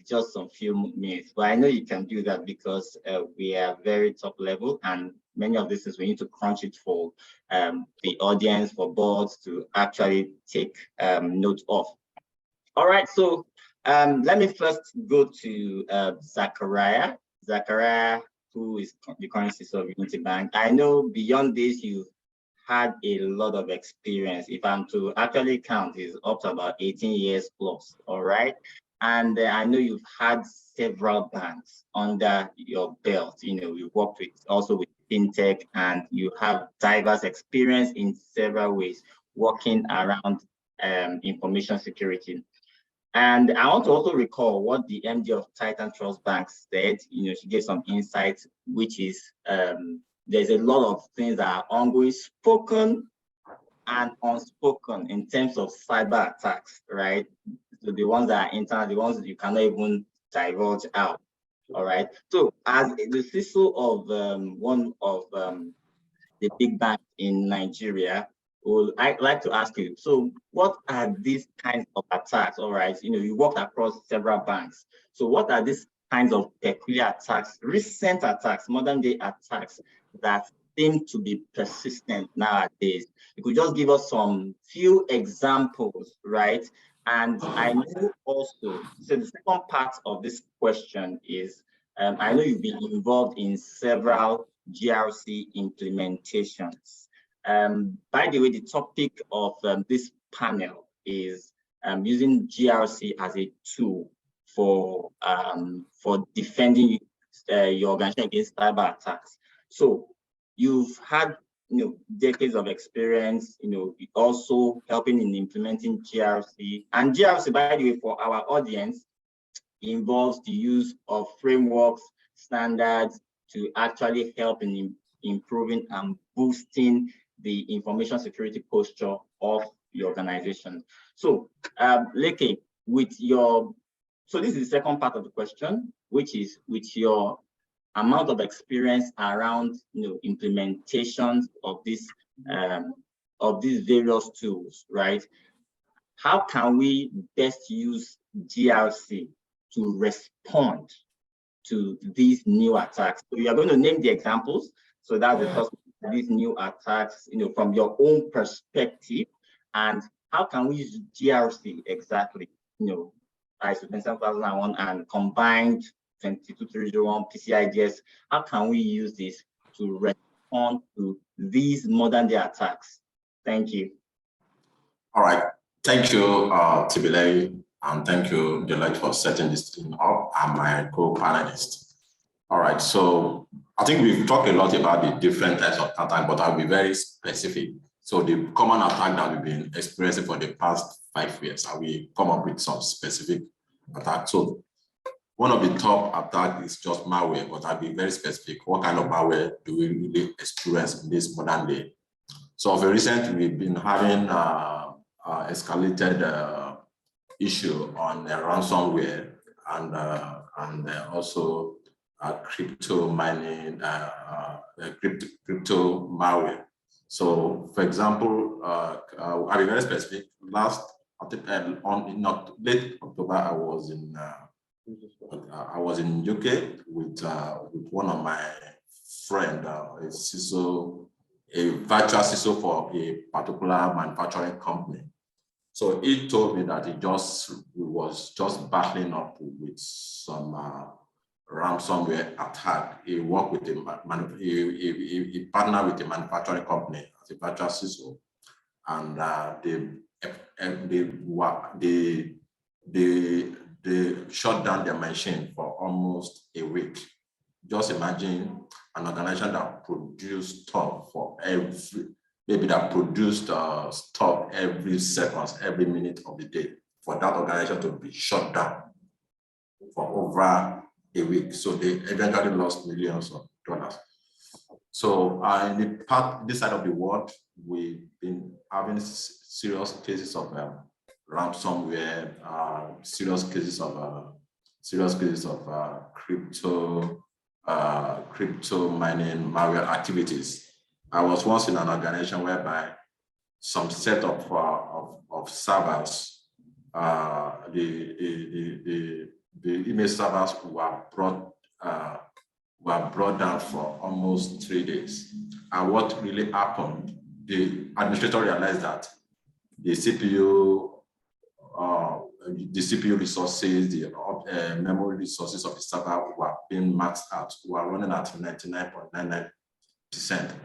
S14: just some few minutes. But I know you can do that because we are very top level, and many of these things we need to crunch it for the audience, for boards to actually take note of. All right, so let me first go to Zachariah. Zachariah, who is the current CISO of Unity Bank. I know beyond this, you've had a lot of experience. If I'm to actually count, it's up to about 18 years plus, all right? And I know you've had several banks under your belt. You know, you've worked with also with fintech, and you have diverse experience in several ways, working around information security. And I want to also recall what the MD of Titan Trust Bank said. You know, she gave some insights, which is there's a lot of things that are ongoing, spoken and unspoken in terms of cyber attacks, right? So the ones that are internal, the ones that you cannot even divulge out, all right? So as the CISO of one of the big banks in Nigeria, I'd like to ask you, so what are these kinds of attacks, all right? You know, you worked across several banks. So what are these kinds of peculiar attacks, recent attacks, modern day attacks that seem to be persistent nowadays? You could just give us some few examples, right? And I know also, so the second part of this question is, I know you've been involved in several GRC implementations. By the way, the topic of this panel is using GRC as a tool for defending your organization against cyber attacks. So you've had decades of experience, also helping in implementing GRC. And GRC, by the way, for our audience, involves the use of frameworks, standards to actually help in improving and boosting the information security posture of your organization. So, Leke, so this is the second part of the question, which is with your amount of experience around implementations of these various tools, right? How can we best use GRC to respond to these new attacks? So you are going to name the examples. So that's the first, these new attacks, from your own perspective, and how can we use GRC exactly? ISO 27001 and combined 22301 PCIDS. How can we use this to respond to these modern day attacks? Thank you.
S15: All right. Thank you, Tibile.
S6: And thank you, Deloitte, for setting this thing up, and my co-panelists. All right, so I think we've talked a lot about the different types of attack, but I'll be very specific. So the common attack that we've been experiencing for the past 5 years, and we come up with some specific attacks. So one of the top attacks is just malware, but I'll be very specific. What kind of malware do we really experience in this modern day? So for recent, we've been having escalated issue on ransomware and also crypto mining, crypto malware. So, for example, I'll be very specific. Late October, I was in UK with one of my friend, a CISO, a virtual CISO for a particular manufacturing company. So he told me that he was just battling up with some ransomware attack. He worked with he partnered with a manufacturing company as a virtual CISO, and they shut down their machine for almost a week. Just imagine an organization that produced stuff for that produced stuff every second, every minute of the day, for that organization to be shut down for over a week. So they eventually lost millions of dollars. So in this side of the world, we've been having serious cases of ransomware, serious cases of crypto mining, malware activities. I was once in an organization whereby some set of servers, the image servers were brought down for almost 3 days. And what really happened, the administrator realized that the CPU resources, the memory resources of the server were being maxed out, were running at 99.99%.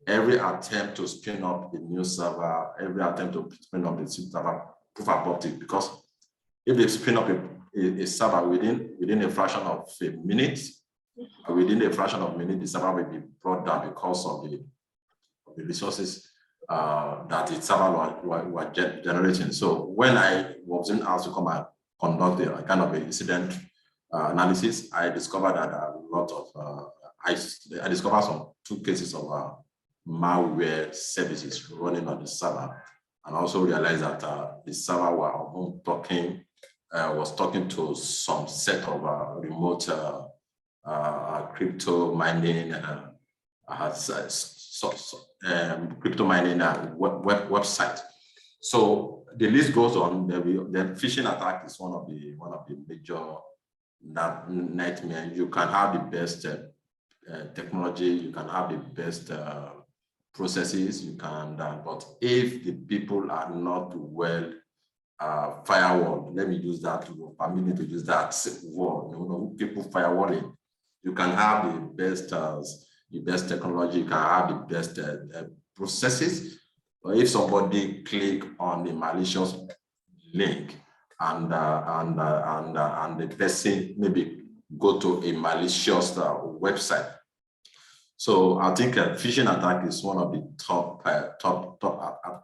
S6: Every attempt to spin up the new server, every attempt to spin up the server proof abortive, because if they spin up a server within a fraction of a minute, the server will be brought down because of the resources that the server were generating. So when I was asked to come and conduct a kind of an incident analysis, I discovered that a lot of I discovered some 2 cases of malware services running on the server, and also realized that the server was talking to some set of remote crypto mining website. So the list goes on. The phishing attack is one of the major nightmares. You can have the best technology, you can have the best processes, you can, but if the people are not well firewall, let me use that word, permit me to use that word, people firewalling, you can have the best technology, you can have the best processes, but if somebody click on the malicious link and the person maybe go to a malicious website. So I think phishing attack is one of the top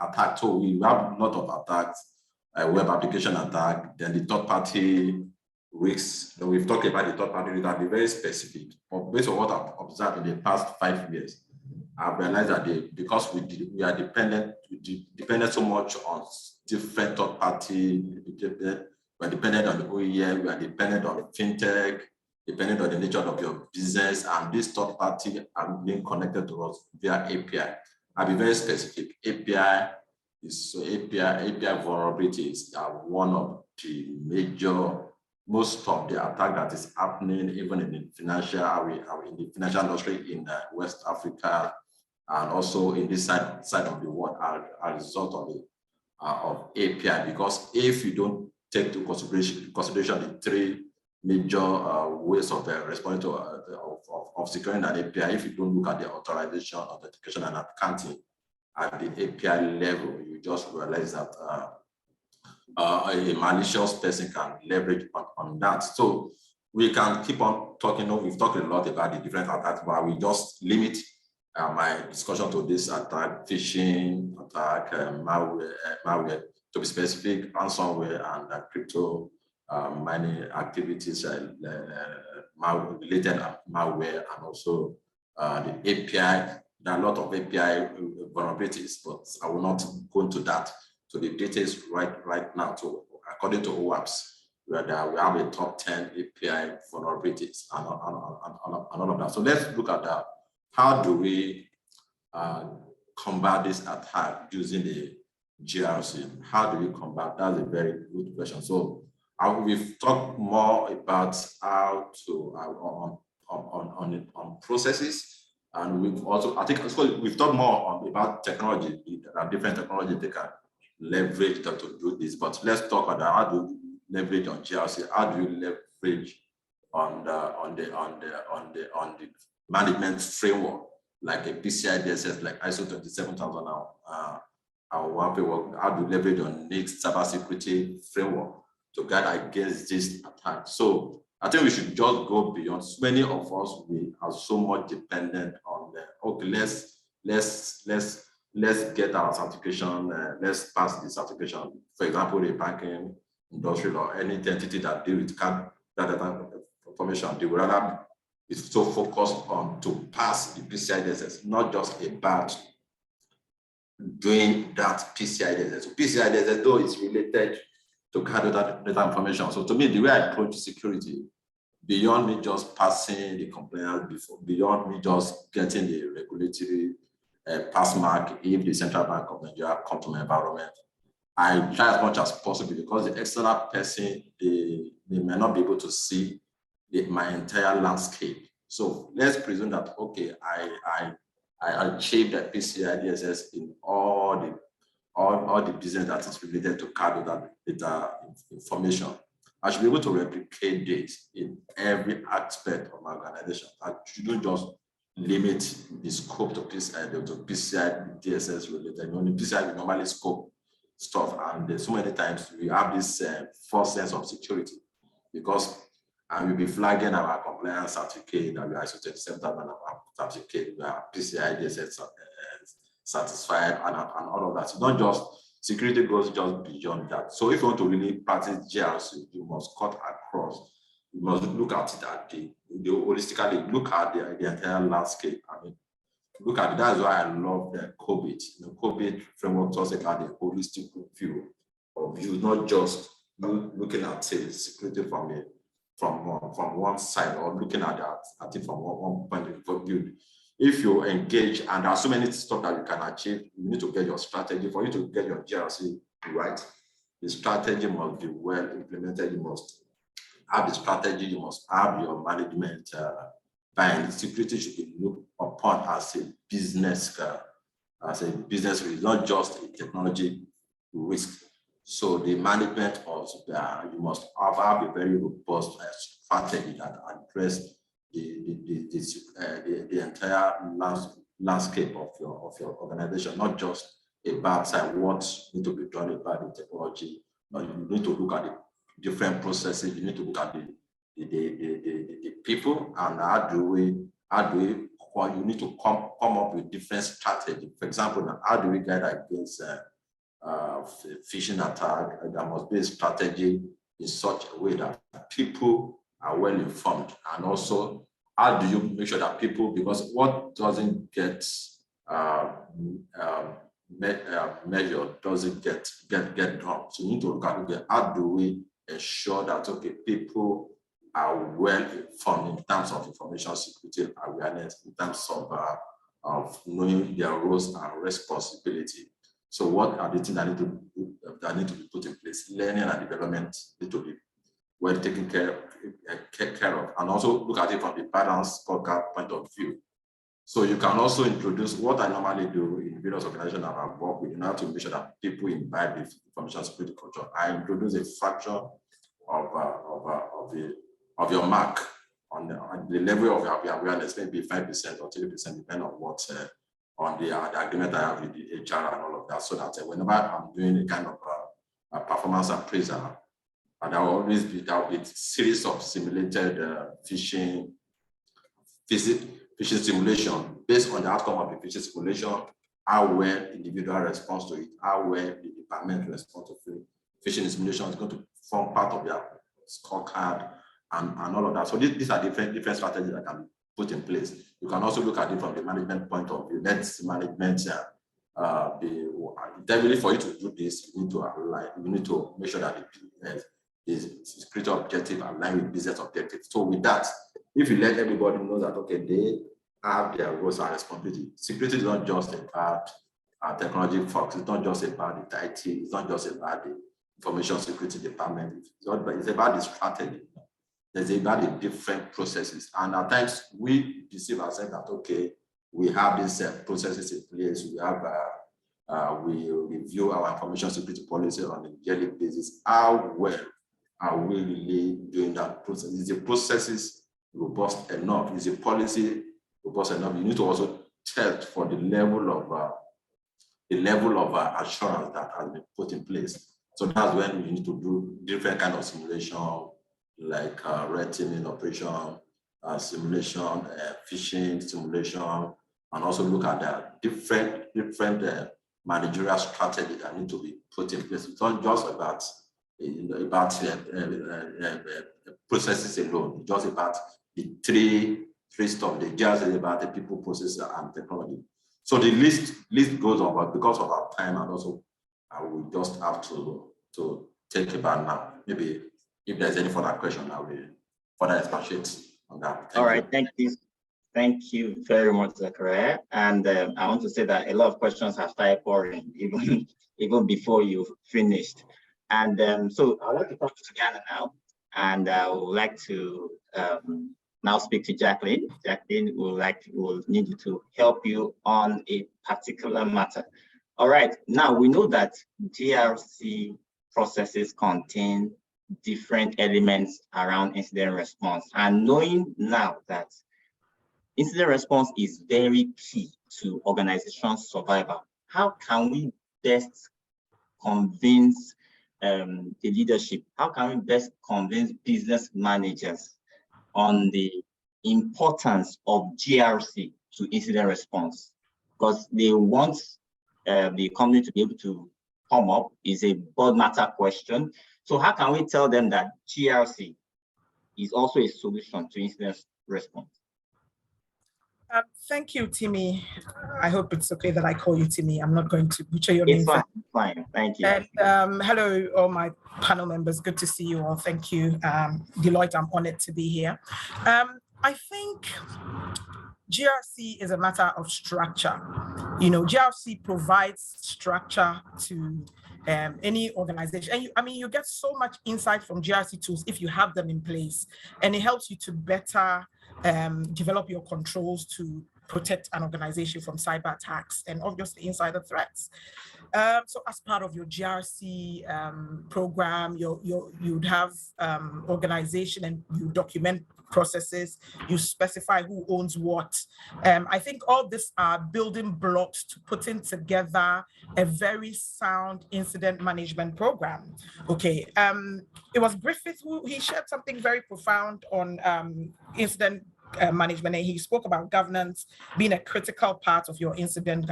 S6: attacks. So we have a lot of attacks, web application attack, then the third-party risks. So we've talked about the third-party risks that be very specific. But based on what I've observed in the past 5 years, I've realized that because we are dependent so much on different third-party, we're dependent on the OEM, we are dependent on fintech, depending on the nature of your business, and this third party are being connected to us via API. I'll be very specific. API vulnerabilities are one of the most of the attack that is happening even in the financial industry in West Africa, and also in this side of the world are a result of API. Because if you don't take into consideration the 3 major ways of responding to of securing an API, if you don't look at the authorization, authentication, and accounting at the API level, you just realize that
S15: a malicious person can leverage on that. So we can keep on talking. We've talked a lot about the different attacks, but we just limit my discussion to this attack: phishing attack, malware, to be specific, ransomware, and crypto mining activities, related malware, and also the API. There are a lot of API vulnerabilities, but I will not go into that. So the data is right now. So according to OWASP, we have a top 10 API vulnerabilities and all of that. So let's look at that. How do we combat this attack using the GRC? How do we combat? That's a very good question. So we've talked more about how to on processes. And we've also, I think we've talked more about technology. There are different technologies they can leverage to do this. But let's talk about how do you leverage on GRC? How do you leverage on the management framework like a PCI DSS, like ISO 27000 now? How do you leverage on NIST cybersecurity framework to guide against this attack? So I think we should just go beyond. So many of us, we are so much dependent on the, okay, let's get our certification, let's pass the certification. For example, the banking industry or any entity that deal with card data information, they will rather be so focused on to pass the PCI DSS, not just about doing that PCI DSS. So PCI DSS, though, is related to card data information. So to me, the way I approach security, beyond me just passing the compliance, beyond me just getting the regulatory pass mark, if the Central Bank of Nigeria come to my environment, I try as much as possible, because the external person, they may not be able to see my entire landscape. So let's presume that, okay, I achieved the PCI DSS in all the business that is related to card data information. I should be able to replicate this in every aspect of my organization. I shouldn't just limit the scope to PCI DSS related. Only PCI we normally scope stuff, and so many times we have this false sense of security, because we'll be flagging our compliance certificate that we are ISO 27000 certificate, we are PCI DSS satisfied, and all of that. So not just security goes just beyond that. So if you want to really practice GRC, you must cut across. You must look at it at the holistically, look at the entire landscape. I mean, look at it. That's why I love the COVID. The COVID framework talks about the holistic view of you, not just looking at security from one side, or looking at it from one point of view. If you engage, and there are so many stuff that you can achieve, you need to get your strategy. For you to get your GRC right, the strategy must be well implemented. You must have the strategy, you must have your management buy-in. Security should be looked upon as a business risk, not just a technology risk. So the management also, you must have a very robust strategy that address the entire landscape of your organization, not just about what needs to be done about the technology. But you need to look at the different processes. You need to look at the people, and how do we you need to come up with different strategy. For example, how do we guide against phishing attack? There must be a strategy in such a way that people are well informed, and also how do you make sure that people, because what doesn't get measured doesn't get done. So you need to look at how do we ensure that, okay, people are well informed in terms of information security awareness, in terms of knowing their roles and responsibility. So what are the things that need to be put in place? Learning and development need to be well taken care of, and also look at it from the balance scorecard point of view. So you can also introduce what I normally do in various organizations that I've worked with, in order to make sure that people imbibe the information security culture. I introduce a fraction of your mark on the level of your awareness, maybe 5% or 30%, depending on what on the agreement I have with the HR and all of that, so that whenever I'm doing a kind of performance appraisal. And there will always be a series of simulated phishing simulation based on the outcome of the phishing simulation, how well individual response to it, how well the department responds to phishing simulation is going to form part of their scorecard and all of that. So these are different strategies that can be put in place. You can also look at it from the management point of view. Let's management definitely for you to do this, you need to align, you need to make sure that the business is security objective aligned with business objectives. So with that, if you let everybody know that okay, they have their roles and responsibility. Security is not just about technology folks, it's not just about the IT, it's not just about the information security department, it's about the strategy. There's about the different processes. And at times we deceive ourselves that okay, we have these processes in place, we have we review our information security policy on a yearly basis. How well are we really doing that process? Is the processes robust enough? Is the policy robust enough? You need to also test for the level of assurance that has been put in place. So that's when you need to do different kind of simulation, like red teaming operation, simulation, phishing simulation, and also look at the different managerial strategy that need to be put in place. It's not just about processes alone. It's just about the three stuff. The just about the people, process, and technology. So the list goes on, but because of our time and also we just have to take about now. Maybe if there's any further question, I will further expatiate on that.
S14: All right, thank you. Thank you very much, Zachariah. And I want to say that a lot of questions have started pouring even before you've finished. And so I want to come to Ghana now, and I would like to now speak to Jacqueline. Jacqueline will need you to help you on a particular matter. All right, now we know that GRC processes contain different elements around incident response, and knowing now that incident response is very key to organization survival, how can we best convince the leadership? How can we best convince business managers on the importance of GRC to incident response? Because they want the company to be able to come up is a broad matter question. So how can we tell them that GRC is also a solution to incident response?
S16: Thank you, Timmy. I hope it's okay that I call you Timmy. I'm not going to butcher your name.
S14: It's fine. Thank you.
S16: And hello, all my panel members. Good to see you all. Thank you. Deloitte, I'm honored to be here. I think GRC is a matter of structure. You know, GRC provides structure to any organization. And you get so much insight from GRC tools if you have them in place, and it helps you to better develop your controls to protect an organization from cyber attacks and obviously insider threats. So as part of your GRC program, you'd have organization, and you document processes, you specify who owns what. I think all this are building blocks to putting together a very sound incident management program. Okay, it was Griffith he shared something very profound on incident management, and he spoke about governance being a critical part of your incident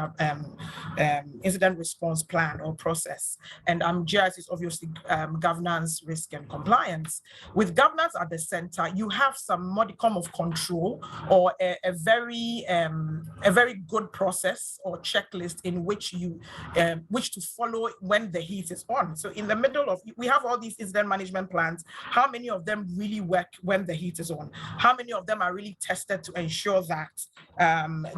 S16: response plan or process. And GRC is obviously governance, risk, and compliance. With governance at the center, you have some modicum of control or a very good process or checklist in which to follow when the heat is on. So in the middle of, we have all these incident management plans. How many of them really work when the heat is on? How many of them are really tested to ensure that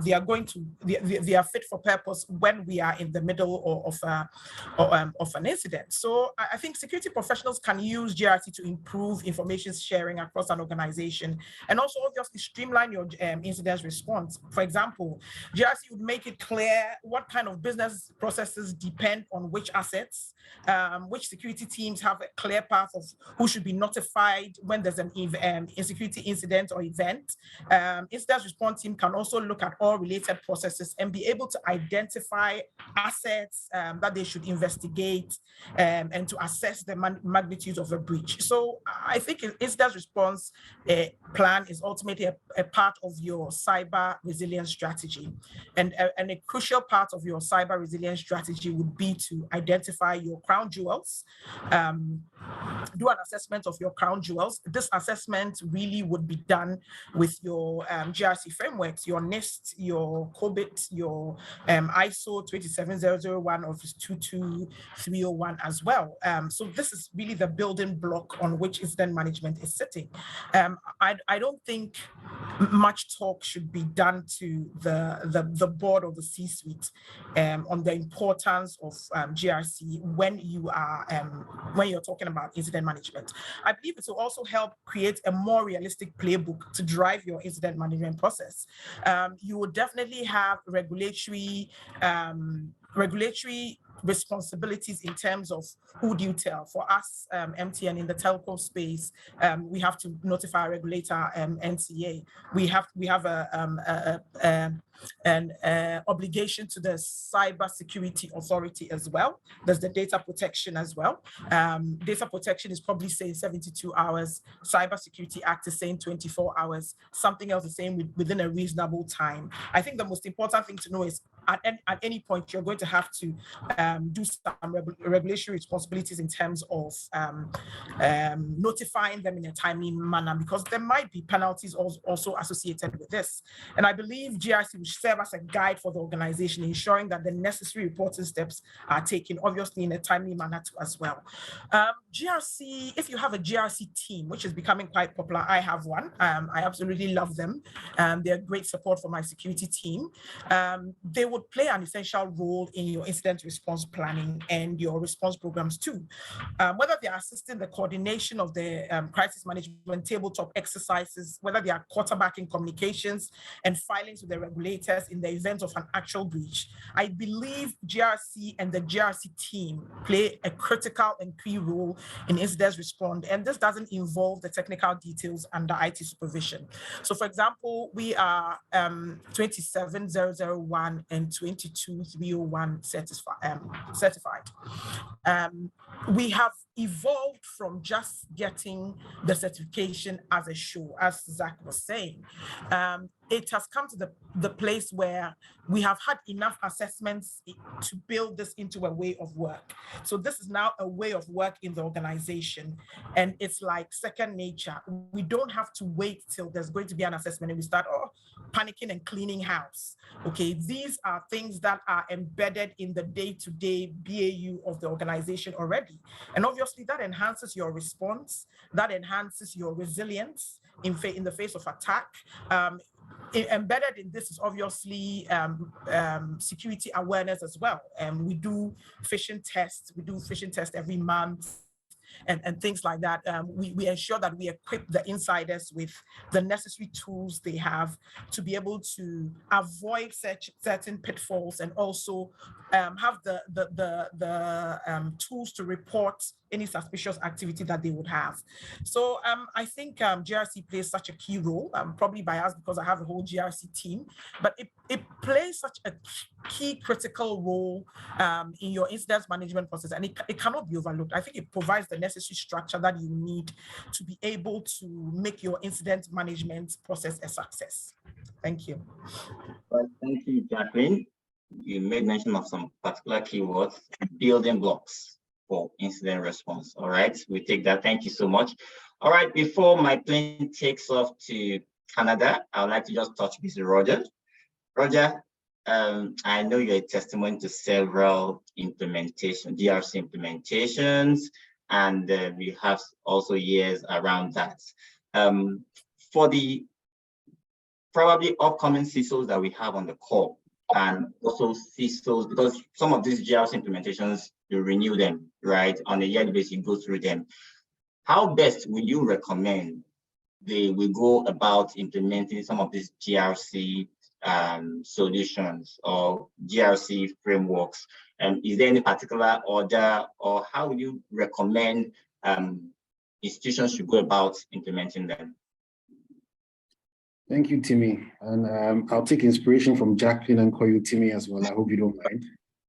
S16: they are fit for purpose when we are in the middle of an incident? So I think security professionals can use GRC to improve information sharing across an organization, and also obviously streamline your incident response. For example, GRC would make it clear what kind of business processes depend on which assets, which security teams have a clear path of who should be notified when there's an insecurity incident or event, Incident response team can also look at all related processes and be able to identify assets that they should investigate and to assess the magnitude of a breach. So I think incident response plan is ultimately a part of your cyber resilience strategy. And a crucial part of your cyber resilience strategy would be to identify your crown jewels, do an assessment of your crown jewels. This assessment really would be done with your GRC frameworks, your NIST, your COBIT, your ISO 27001 or 22301 as well. So this is really the building block on which incident management is sitting. I don't think much talk should be done to the board or the C-suite on the importance of GRC when you're talking about incident management. I believe it will also help create a more realistic playbook to drive your incident management process. You will definitely have regulatory responsibilities in terms of who do you tell. For us, MTN in the telco space, we have to notify our regulator, NCA. We have an obligation to the Cybersecurity Authority as well. There's the data protection as well. Data protection is probably saying 72 hours. Cybersecurity Act is saying 24 hours. Something else is saying within a reasonable time. I think the most important thing to know is at any point, you're going to have to do some regulatory responsibilities in terms of notifying them in a timely manner, because there might be penalties also associated with this. And I believe GRC will serve as a guide for the organization, ensuring that the necessary reporting steps are taken, obviously in a timely manner too as well. GRC, if you have a GRC team, which is becoming quite popular, I have one. I absolutely love them. They're great support for my security team. They would play an essential role in your incident response planning and your response programs too. Whether they are assisting the coordination of the crisis management tabletop exercises, whether they are quarterbacking communications and filings with the regulators in the event of an actual breach, I believe GRC and the GRC team play a critical and key role in incident response. And this doesn't involve the technical details under IT supervision. So for example, we are 27001 and 22301 certified. We have evolved from just getting the certification as a show, as Zach was saying. It has come to the place where we have had enough assessments to build this into a way of work. So this is now a way of work in the organization, and it's like second nature. We don't have to wait till there's going to be an assessment and we start panicking and cleaning house. Okay, these are things that are embedded in the day-to-day BAU of the organization already. And obviously that enhances your response, that enhances your resilience in the face of attack. Embedded in this is obviously security awareness as well. We do phishing tests. We do phishing tests every month. And things like that. We ensure that we equip the insiders with the necessary tools they have to be able to avoid certain pitfalls, and also have the tools to report any suspicious activity that they would have. So I think GRC plays such a key role. I'm probably biased because I have a whole GRC team, but it plays such a key critical role in your incident management process, and it cannot be overlooked. I think it provides the necessary structure that you need to be able to make your incident management process a success. Thank you.
S14: Well, thank you, Jacqueline. You made mention of some particular keywords, building blocks for incident response. All right, we take that. Thank you so much. All right, before my plane takes off to Canada, I would like to just touch base with Roger. Roger, I know you're a testimony to several GRC implementations, and we have also years around that. For the probably upcoming CISOs that we have on the call, and also CISOs, because some of these GRC implementations, you renew them, right? On a yearly basis, you go through them. How best will you recommend we go about implementing some of these GRC solutions or GRC frameworks? Is there any particular order, or how would you recommend institutions should go about implementing them?
S17: Thank you, Timmy. And I'll take inspiration from Jacqueline and call you Timmy as well. I hope you don't mind.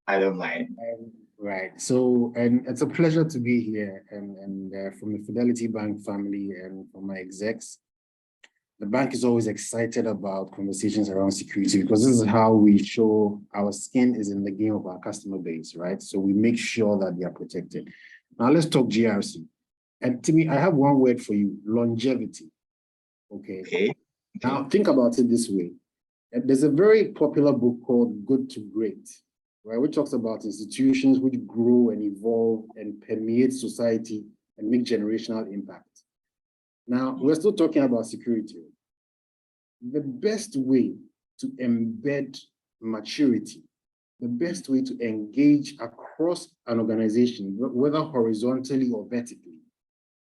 S14: I don't mind.
S17: Right. So, and it's a pleasure to be here and from the Fidelity Bank family and from my execs. The bank is always excited about conversations around security because this is how we show our skin is in the game of our customer base, right? So we make sure that they are protected. Now let's talk GRC. And Timmy, I have one word for you, longevity. Okay. Now think about it this way. There's a very popular book called Good to Great, right? Which talks about institutions which grow and evolve and permeate society and make generational impact. Now, we're still talking about security. The best way to embed maturity, the best way to engage across an organization, whether horizontally or vertically,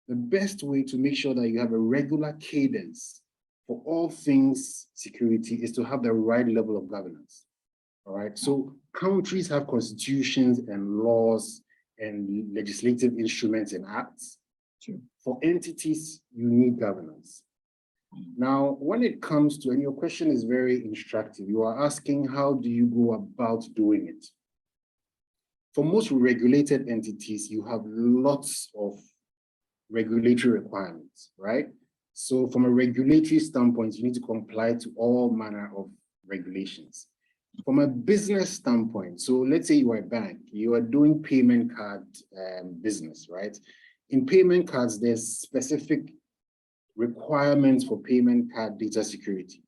S17: the best way to make sure that you have a regular cadence for all things security is to have the right level of governance. All right. So countries have constitutions and laws and legislative instruments and acts. For entities, you need governance. Now, when it comes to, and your question is very instructive, you are asking, how do you go about doing it? For most regulated entities, you have lots of regulatory requirements, right? So from a regulatory standpoint, you need to comply to all manner of regulations. From a business standpoint, so let's say you are a bank, you are doing payment card business, right? In payment cards, there's specific requirements for payment card data security.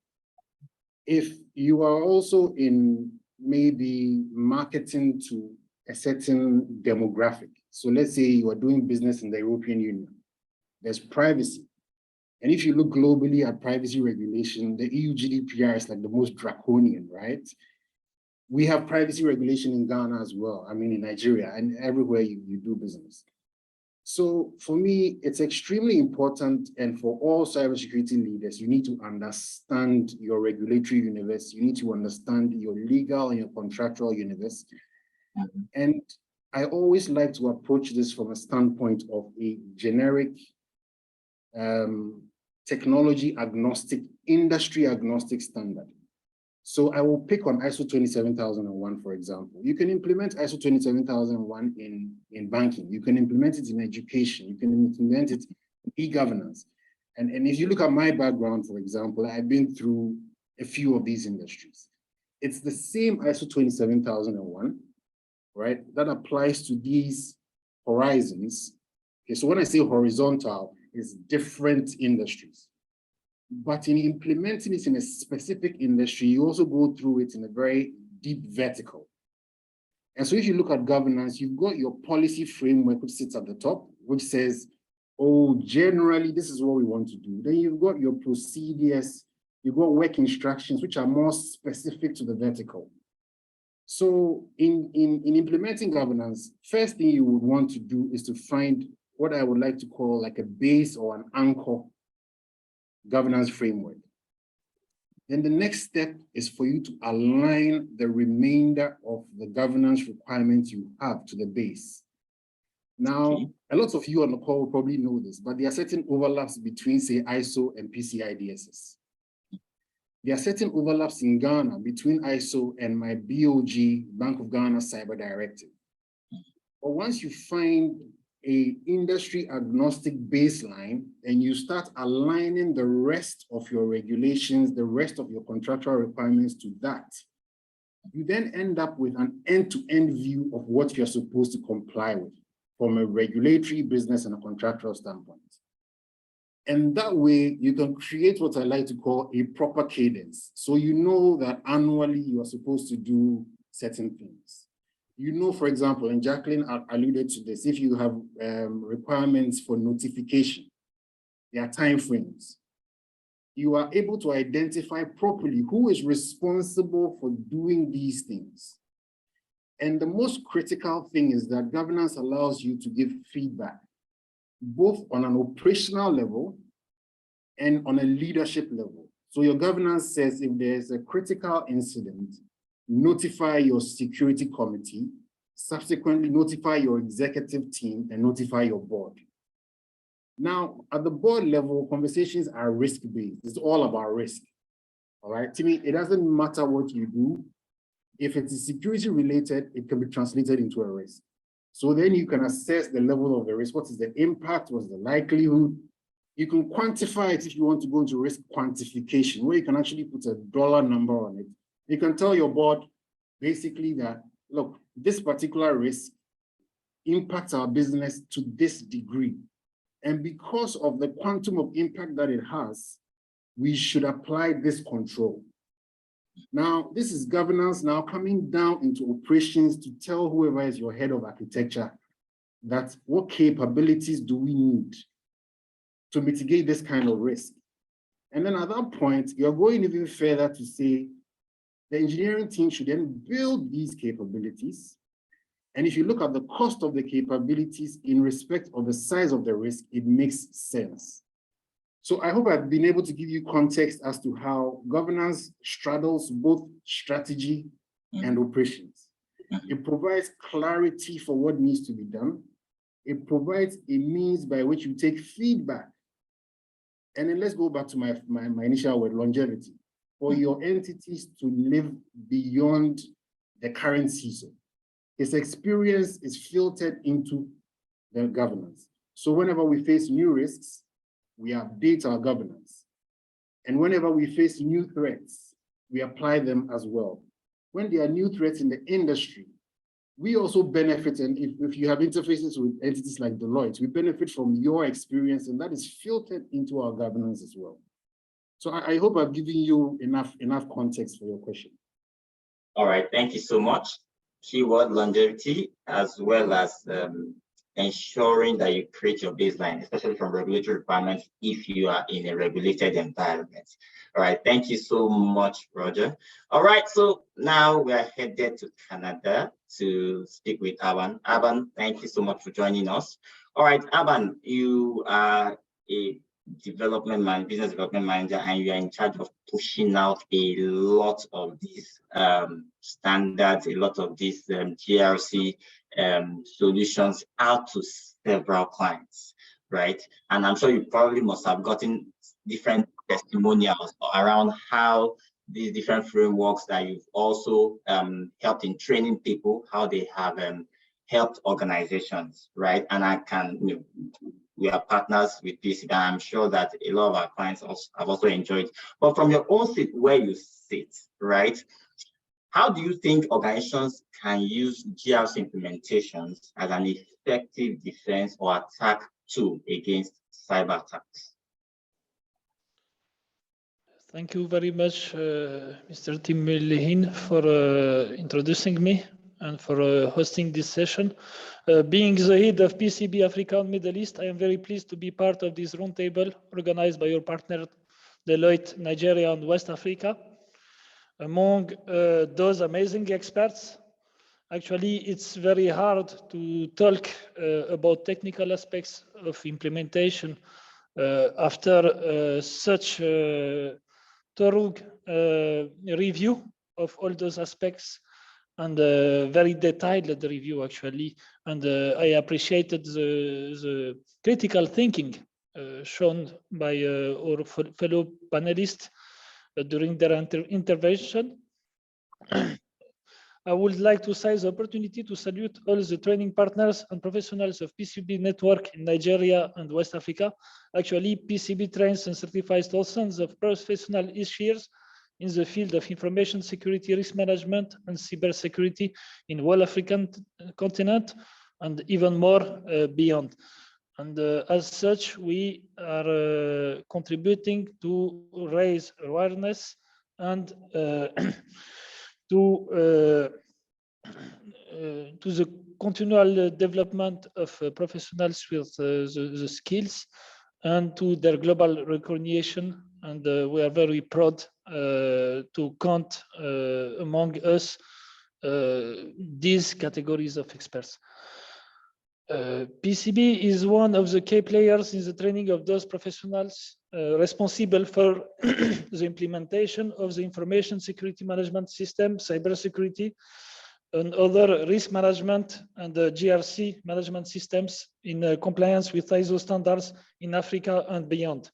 S17: If you are also in maybe marketing to a certain demographic, so let's say you are doing business in the European Union, there's privacy. And if you look globally at privacy regulation, the EU GDPR is like the most draconian, right? We have privacy regulation in Ghana as well. I mean, in Nigeria and everywhere you do business. So for me, it's extremely important. And for all cybersecurity leaders, you need to understand your regulatory universe. You need to understand your legal and your contractual universe. And I always like to approach this from a standpoint of a generic technology agnostic, industry agnostic standard. So I will pick on ISO 27001, for example. You can implement ISO 27001 in banking. You can implement it in education. You can implement it in e-governance. And if you look at my background, for example, I've been through a few of these industries. It's the same ISO 27001, right? That applies to these horizons. Okay, so when I say horizontal, it's different industries. But in implementing it in a specific industry, you also go through it in a very deep vertical. And so if you look at governance, you've got your policy framework, which sits at the top, which says, oh, generally, this is what we want to do. Then you've got your procedures, you've got work instructions, which are more specific to the vertical. So in implementing governance, first thing you would want to do is to find what I would like to call like a base or an anchor governance framework. Then the next step is for you to align the remainder of the governance requirements you have to the base. Now, a lot of you on the call will probably know this, but there are certain overlaps between, say, ISO and PCI DSS. There are certain overlaps in Ghana between ISO and my BOG, Bank of Ghana Cyber Directive. But once you find a industry agnostic baseline and you start aligning the rest of your regulations, the rest of your contractual requirements to that, you then end up with an end-to-end view of what you're supposed to comply with from a regulatory, business, and a contractual standpoint. And that way you can create what I like to call a proper cadence. So you know that annually you are supposed to do certain things. You know, for example, and Jacqueline alluded to this, if you have requirements for notification, there are timeframes. You are able to identify properly who is responsible for doing these things. And the most critical thing is that governance allows you to give feedback, both on an operational level and on a leadership level. So your governance says if there's a critical incident, notify your security committee, subsequently notify your executive team, and notify your board. Now, at the board level, conversations are risk-based. It's all about risk. All right, to me, it doesn't matter what you do. If it is security related, it can be translated into a risk. So then you can assess the level of the risk. What is the impact? What's the likelihood? You can quantify it if you want to go into risk quantification, where you can actually put a dollar number on it. You can tell your board basically that, look, this particular risk impacts our business to this degree. And because of the quantum of impact that it has, we should apply this control. Now, this is governance now coming down into operations to tell whoever is your head of architecture that what capabilities do we need to mitigate this kind of risk. And then at that point, you're going even further to say the engineering team should then build these capabilities. And if you look at the cost of the capabilities in respect of the size of the risk, it makes sense. So I hope I've been able to give you context as to how governance straddles both strategy and operations. It provides clarity for what needs to be done. It provides a means by which you take feedback. And then let's go back to my initial word, longevity, for your entities to live beyond the current CISO. His experience is filtered into the governance. So whenever we face new risks, we update our governance. And whenever we face new threats, we apply them as well. When there are new threats in the industry, we also benefit, and if you have interfaces with entities like Deloitte, we benefit from your experience, and that is filtered into our governance as well. So I hope I've given you enough context for your question.
S14: All right, thank you so much. Keyword longevity, as well as ensuring that you create your baseline, especially from regulatory requirements if you are in a regulated environment. All right, thank you so much, Roger. All right, so now we are headed to Canada to speak with Aban. Aban, thank you so much for joining us. All right, Aban, you are a business development manager, and you are in charge of pushing out a lot of these standards, a lot of these GRC solutions out to several clients, right? And I'm sure you probably must have gotten different testimonials around how these different frameworks that you've also helped in training people, how they have helped organizations, right? And I can, we are partners with PCB. I'm sure that a lot of our clients have also enjoyed. But from your own seat, where you sit, right? How do you think organizations can use GRC implementations as an effective defense or attack tool against cyber attacks?
S18: Thank you very much, Mr. Tim Lehin, for introducing me and for hosting this session. Being the head of PCB Africa and Middle East, I am very pleased to be part of this roundtable organized by your partner, Deloitte, Nigeria and West Africa. Among those amazing experts, actually, it's very hard to talk about technical aspects of implementation after such thorough review of all those aspects and very detailed review, actually. And I appreciated the critical thinking shown by our fellow panelists during their intervention. I would like to seize the opportunity to salute all the training partners and professionals of PCB network in Nigeria and West Africa. Actually, PCB trains and certifies thousands of professional issuers in the field of information security, risk management, and cybersecurity in the whole African continent, and even more beyond. And as such, we are contributing to raise awareness and to the continual development of professionals with the skills and to their global recognition. And we are very proud to count among us these categories of experts. PCB is one of the key players in the training of those professionals responsible for the implementation of the information security management system, cybersecurity, and other risk management and GRC management systems in compliance with ISO standards in Africa and beyond.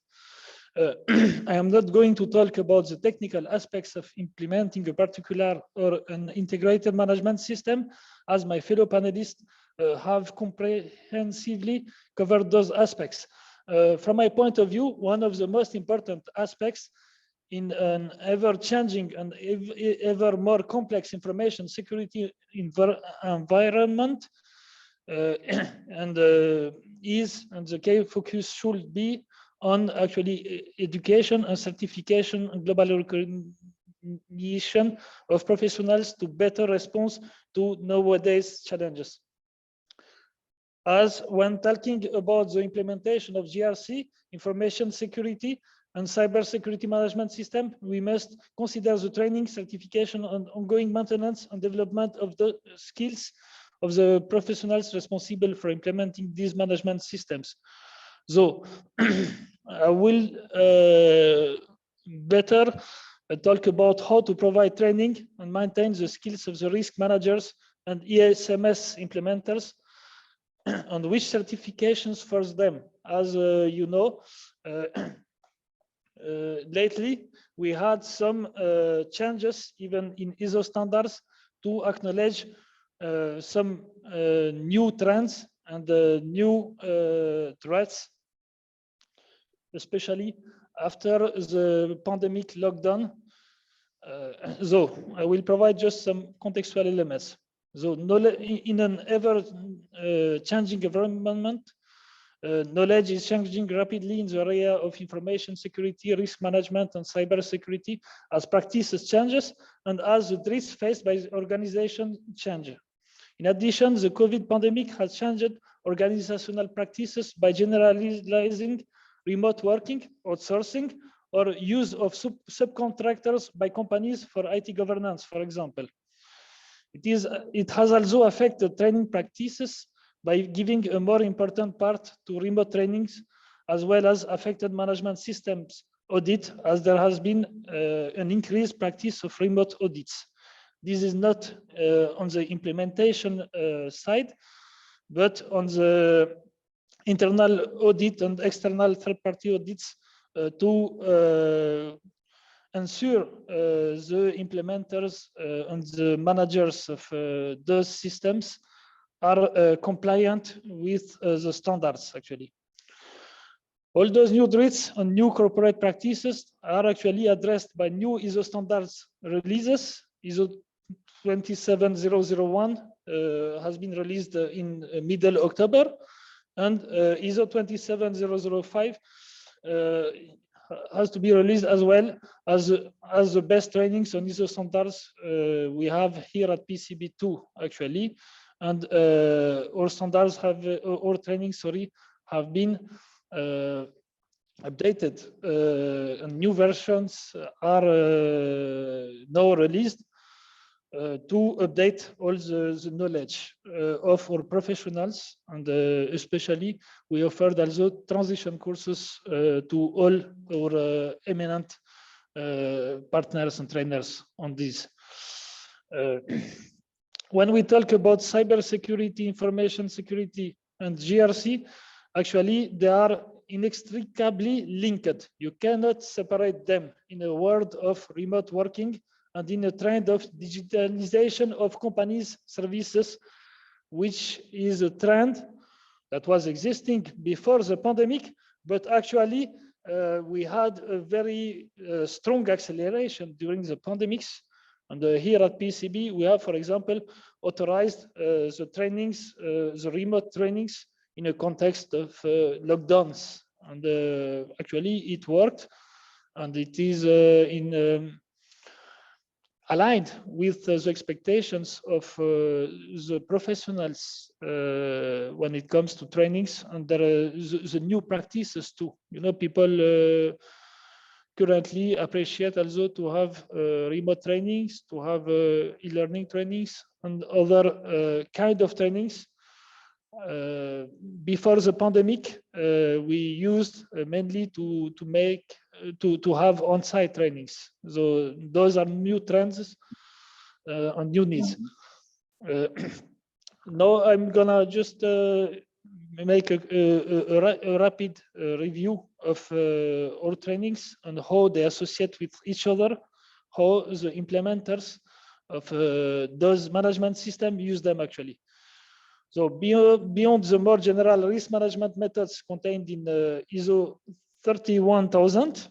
S18: I am not going to talk about the technical aspects of implementing a particular or an integrated management system, as my fellow panelists have comprehensively covered those aspects. From my point of view, one of the most important aspects in an ever-changing and ever more complex information security environment and the key focus should be on actually education and certification and global recognition of professionals to better respond to nowadays challenges. As when talking about the implementation of GRC, information security and cybersecurity management system, we must consider the training, certification, and ongoing maintenance and development of the skills of the professionals responsible for implementing these management systems. So I will better talk about how to provide training and maintain the skills of the risk managers and ESMS implementers and which certifications for them. As you know, lately we had some changes even in ISO standards to acknowledge some new trends and new threats, especially after the pandemic lockdown. So I will provide just some contextual elements. So in an ever changing environment, knowledge is changing rapidly in the area of information security, risk management, and cyber security as practices changes and as the risks faced by the organization change. In addition, the COVID pandemic has changed organizational practices by generalizing remote working, outsourcing, or use of subcontractors by companies for IT governance, for example. It has also affected training practices by giving a more important part to remote trainings, as well as affected management systems audit, as there has been an increased practice of remote audits. This is not on the implementation side, but on the internal audit and external third-party audits to ensure the implementers and the managers of those systems are compliant with the standards, actually. All those new threats and new corporate practices are actually addressed by new ISO standards releases. ISO 27001 has been released in middle October, and ISO 27005 has to be released as well as the best trainings on ISO standards we have here at PCB2 actually, and our standards have our trainings, sorry, have been updated and new versions are now released to update all the knowledge of our professionals, and especially we offered also transition courses to all our eminent partners and trainers on this. When we talk about cybersecurity, information security, and GRC, actually they are inextricably linked. You cannot separate them in a world of remote working and in a trend of digitalization of companies' services, which is a trend that was existing before the pandemic, but actually we had a very strong acceleration during the pandemics. And here at PCB, we have, for example, authorized the trainings, the remote trainings in a context of lockdowns. And actually it worked, and it is aligned with the expectations of the professionals when it comes to trainings, and there are the new practices too. You know, people currently appreciate also to have remote trainings, to have e-learning trainings and other kind of trainings. Before the pandemic, we used mainly to have on-site trainings. So those are new trends and new needs. Now I'm gonna just make a rapid review of all trainings and how they associate with each other, how the implementers of those management systems use them actually. So beyond the more general risk management methods contained in ISO 31000,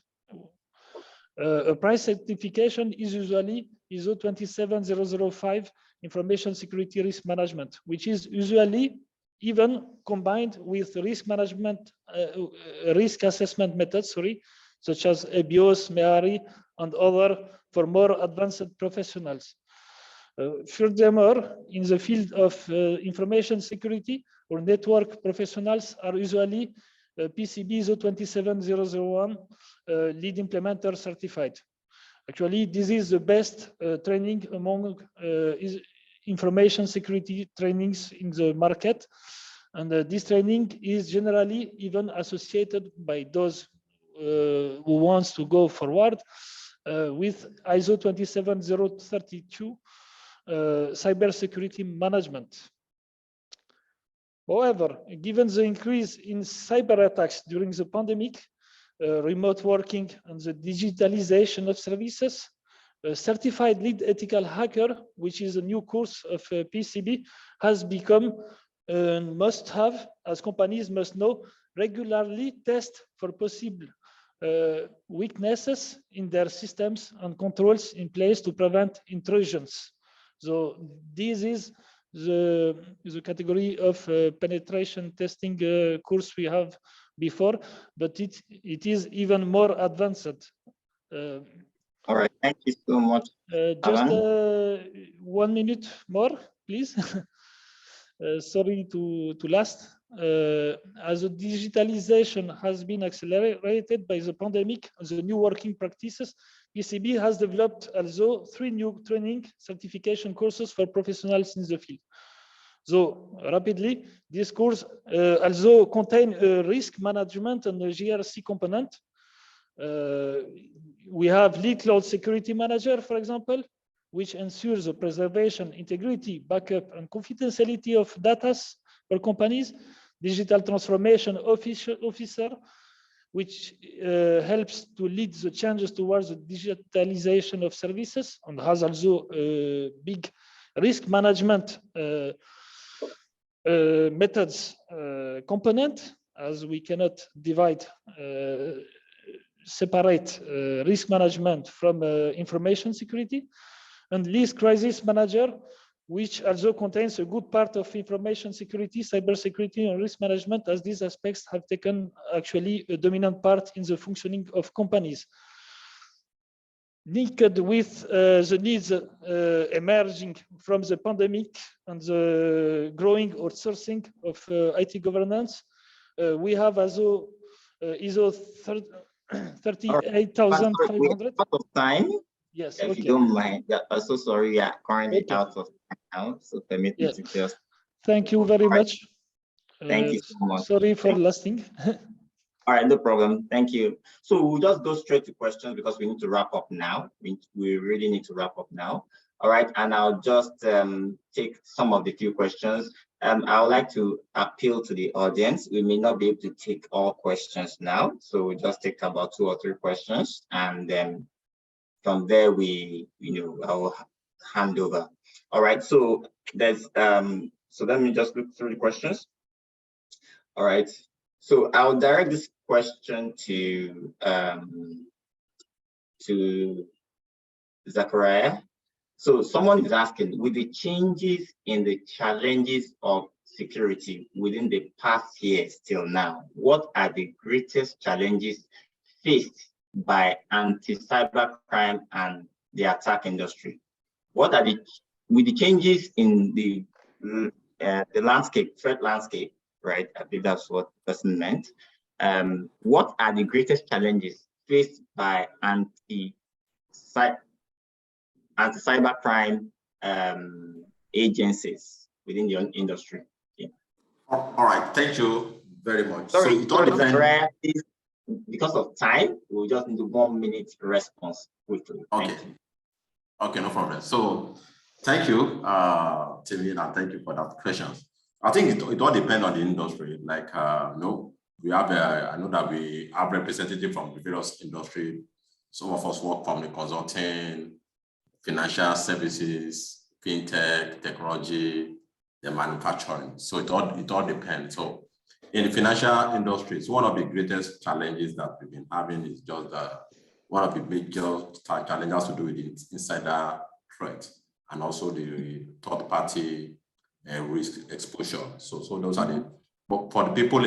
S18: a price certification is usually ISO 27005 information security risk management, which is usually even combined with risk management, risk assessment methods, such as EBIOS, MEARI, and other for more advanced professionals. Furthermore, in the field of information security, or network professionals are usually PCB ISO 27001 lead implementer certified. Actually, this is the best training among information security trainings in the market. And this training is generally even associated by those who wants to go forward with ISO 27032 cybersecurity management. However, given the increase in cyber attacks during the pandemic, remote working and the digitalization of services, a certified lead ethical hacker, which is a new course of PCB, has become a must-have, as companies must know regularly test for possible weaknesses in their systems and controls in place to prevent intrusions. So this is the category of penetration testing course we have before, but it is even more advanced.
S14: All right, thank you so much.
S18: Just 1 minute more, please. Sorry to last. As the digitalization has been accelerated by the pandemic and the new working practices, PCB has developed also 3 new training certification courses for professionals in the field. So rapidly, this course also contain a risk management and a GRC component. We have lead cloud security manager, for example, which ensures the preservation, integrity, backup, and confidentiality of data for companies. Digital transformation officer, which helps to lead the changes towards the digitalization of services, and has also a big risk management methods component, as we cannot divide separate risk management from information security. And least crisis manager, which also contains a good part of information security, cybersecurity, and risk management, as these aspects have taken actually a dominant part in the functioning of companies. Linked with the needs emerging from the pandemic and the growing outsourcing of IT governance, we have also ISO 38500.
S14: Out of time.
S18: Yes,
S14: if
S18: okay.
S14: you don't mind. Yeah, I'm so sorry. Yeah, currently out of time now, so permit me to just.
S18: Thank you very much.
S14: Thank you so much.
S18: Sorry for lasting.
S14: All right, no problem. Thank you. So we'll just go straight to questions because we need to wrap up now. We really need to wrap up now. All right, and I'll just take some of the few questions. I would like to appeal to the audience. We may not be able to take all questions now, so we'll just take about 2 or 3 questions, and then from there I'll hand over. All right, so there's so let me just look through the questions. All right, so I'll direct this question to Zachariah. So someone is asking, with the changes in the challenges of security within the past years till now, what are the greatest challenges faced by anti-cyber crime and the attack industry? What are with the changes in the landscape, threat landscape, right? I think that's what the person meant. What are the greatest challenges faced by anti-cyber crime agencies within the industry? Yeah.
S15: All right, thank you very much.
S14: Sorry,
S15: so it all depends.
S14: Because of time, we'll just need 1 minute response quickly.
S15: Okay. Okay, no problem. So thank you, Timmy, and thank you for that question. I think it all depends on the industry. Like, no, we have, I know that we have representatives from the various industry. Some of us work from the consulting, financial services, fintech, technology, the manufacturing. So it all depends. So in the financial industries, one of the greatest challenges that we've been having is just one of the major challenges to do with insider threat and also the third party risk exposure. So those are the, but for the people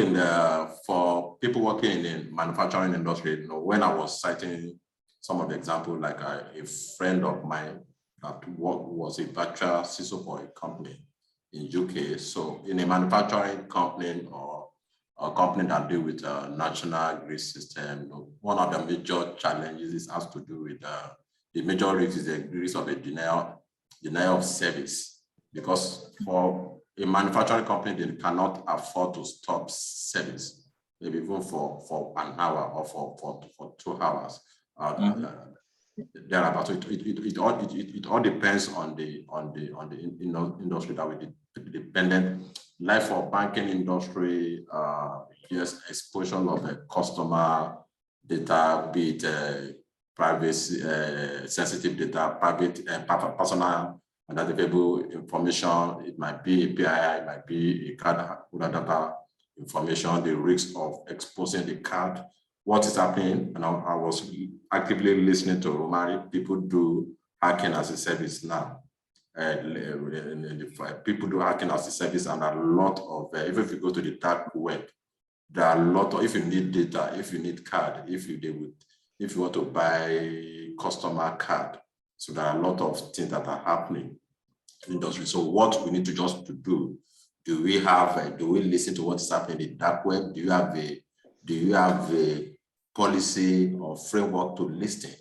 S15: for people working in the manufacturing industry, when I was citing some of the examples, like a friend of mine that was a virtual CISO for a company in UK. So in a manufacturing company or a company that deal with a national risk system, one of the major challenges has to do with the major risk is the risk of a denial of service, because for a manufacturing company, they cannot afford to stop service, maybe even for an hour or for 2 hours. Thereabout. So it all depends on the industry that we dependent. Like for banking industry, yes, exposure of the customer data, be it privacy, sensitive data, private, personal identifiable information. It might be API, it might be a card holder data information, the risk of exposing the card, what is happening. And I was actively listening to Romari. People do hacking as a service now. People do hacking as a service, and a lot of, even if you go to the dark web, there are a lot of, if you need data, if you need card, if you want to buy customer card. So there are a lot of things that are happening in the industry. So what we need to just to do we listen to what is happening in the dark web? Do you have a policy or framework to listen?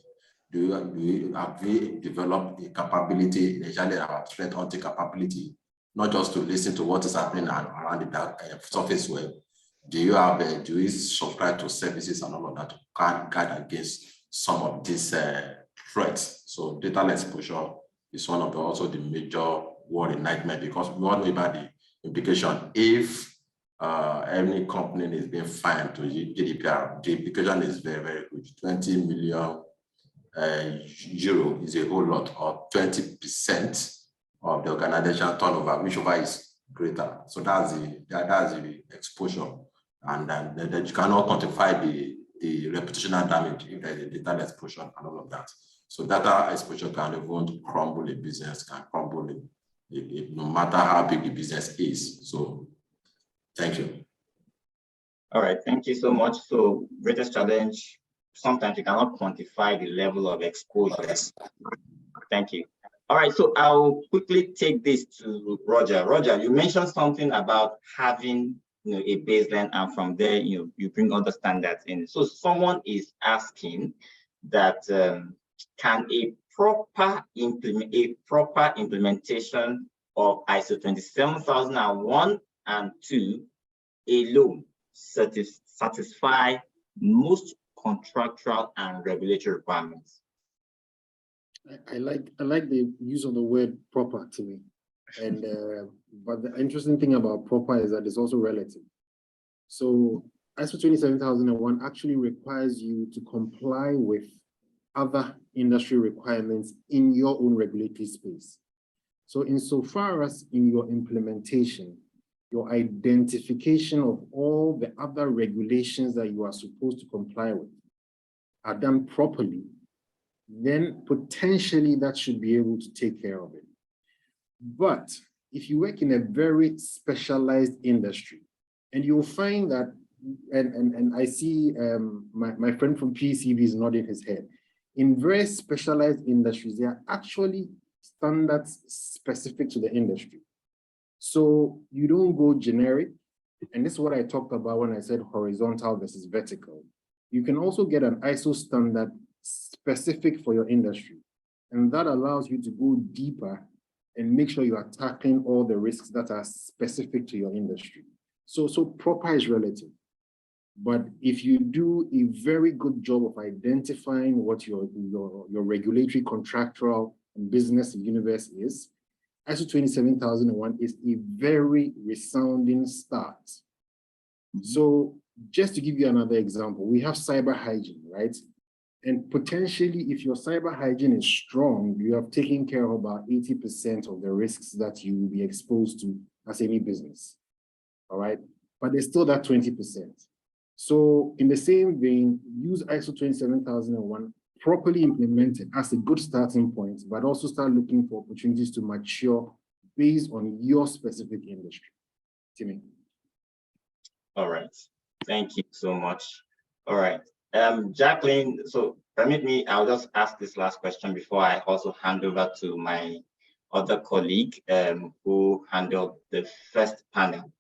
S15: Have we developed a capability, initially our threat hunting capability, not just to listen to what is happening around the dark surface web? Do you subscribe to services and all of that to guard against some of these threats? So data exposure is one of also the major worry nightmare, because we all know about the implication. If any company is being fined to GDPR, the implication is very, very huge. 20 million euro is a whole lot, or 20% of the organization turnover, whichever is greater. So that's the exposure, and then you cannot quantify the reputational damage if there is a data exposure and all of that. So data exposure can even crumble a business, can crumble it, no matter how big the business is. So thank you.
S14: All right, thank you so much. So greatest challenge, sometimes you cannot quantify the level of exposure. Thank you. All right, so I'll quickly take this to Roger. Roger, you mentioned something about having a baseline, and from there you bring other standards in. So someone is asking that can a proper implementation of ISO 27001 and 2 alone satisfy most contractual and regulatory requirements?
S17: I like the use of the word proper to me. And but the interesting thing about proper is that it's also relative. So ISO 27001 actually requires you to comply with other industry requirements in your own regulatory space. So insofar as in your implementation, your identification of all the other regulations that you are supposed to comply with are done properly, then potentially that should be able to take care of it. But if you work in a very specialized industry, and you'll find that, and I see my friend from PCB is nodding his head, in very specialized industries, there are actually standards specific to the industry. So you don't go generic, and this is what I talked about when I said horizontal versus vertical. You can also get an ISO standard specific for your industry, and that allows you to go deeper and make sure you are tackling all the risks that are specific to your industry. So proper is relative. But if you do a very good job of identifying what your regulatory, contractual, and business universe is, ISO 27001 is a very resounding start. So just to give you another example, we have cyber hygiene, right? And potentially, if your cyber hygiene is strong, you have taken care of about 80% of the risks that you will be exposed to as any business, all right? But there's still that 20%. So in the same vein, use ISO 27001 properly implemented as a good starting point, but also start looking for opportunities to mature based on your specific industry. Timmy.
S14: All right, thank you so much. All right, Jacqueline, so permit me, I'll just ask this last question before I also hand over to my other colleague who handled the first panel.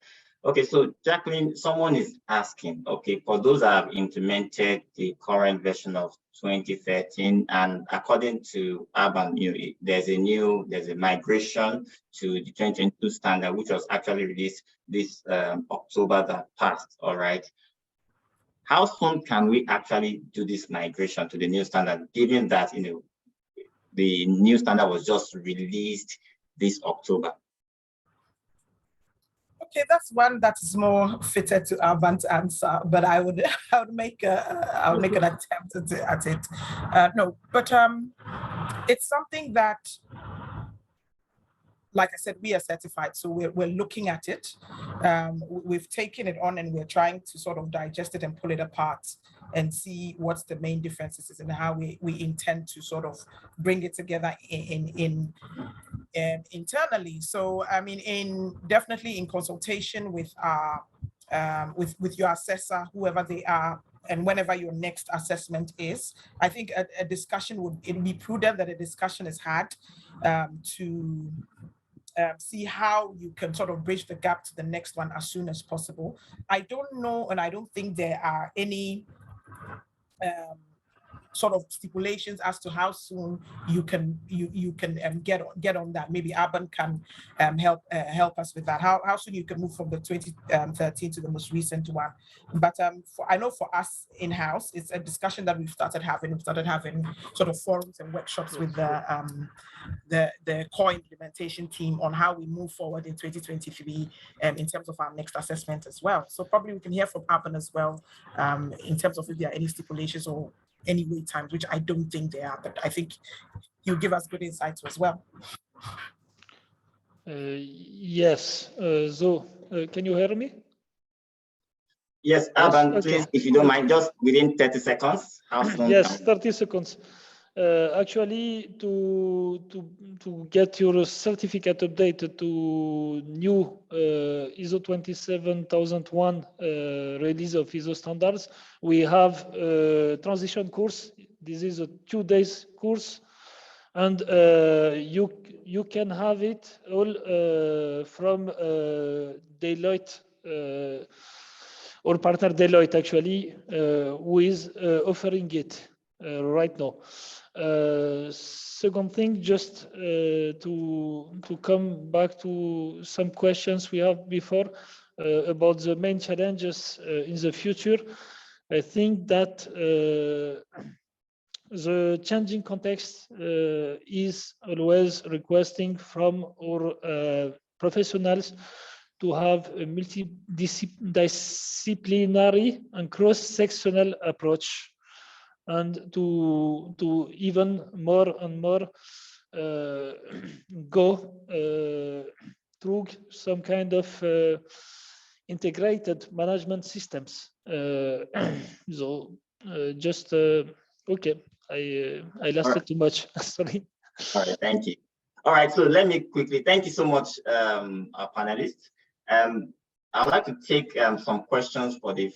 S14: Okay, so Jacqueline, someone is asking, okay, for those that have implemented the current version of 2013, and according to Urban, there's a migration to the 2022 standard, which was actually released this October that passed, all right? How soon can we actually do this migration to the new standard, given that, the new standard was just released this October?
S16: Okay, that's one that is more fitted to Urban to answer, but I would make an attempt at it. No, but it's something that, like I said, we are certified, so we're looking at it. We've taken it on and we're trying to sort of digest it and pull it apart and see what's the main differences and how we intend to sort of bring it together internally. So I mean, definitely in consultation with our with your assessor, whoever they are, and whenever your next assessment is, I think a discussion it'd be prudent that a discussion is had to see how you can sort of bridge the gap to the next one as soon as possible. I don't know, and I don't think there are any sort of stipulations as to how soon you can get on that. Maybe Urban can help us with that. How soon you can move from the 2013 to the most recent one. But I know for us in-house, it's a discussion that we've started having. We've started having sort of forums and workshops with the core implementation team on how we move forward in 2023 in terms of our next assessment as well. So probably we can hear from Urban as well in terms of if there are any stipulations or any wait times, which I don't think they are, but I think he'll give us good insights as well.
S18: Yes, can you hear me?
S14: Yes, Urban, yes, okay. Please, if you don't mind, just within 30 seconds. How soon?
S18: Yes, 30 seconds. Actually, to get your certificate updated to new ISO 27001 release of ISO standards, we have a transition course. This is a 2 days course, and you can have it all from Deloitte or partner Deloitte actually, who is offering it right now. Second thing, just to come back to some questions we have before about the main challenges in the future. I think that the changing context is always requesting from our professionals to have a multidisciplinary and cross-sectional approach, and to even more and more go through some kind of integrated management systems. So just okay, I lasted too much. Sorry.
S14: All right, thank you. All right, so let me quickly thank you so much, our panelists. I'd like to take some questions for the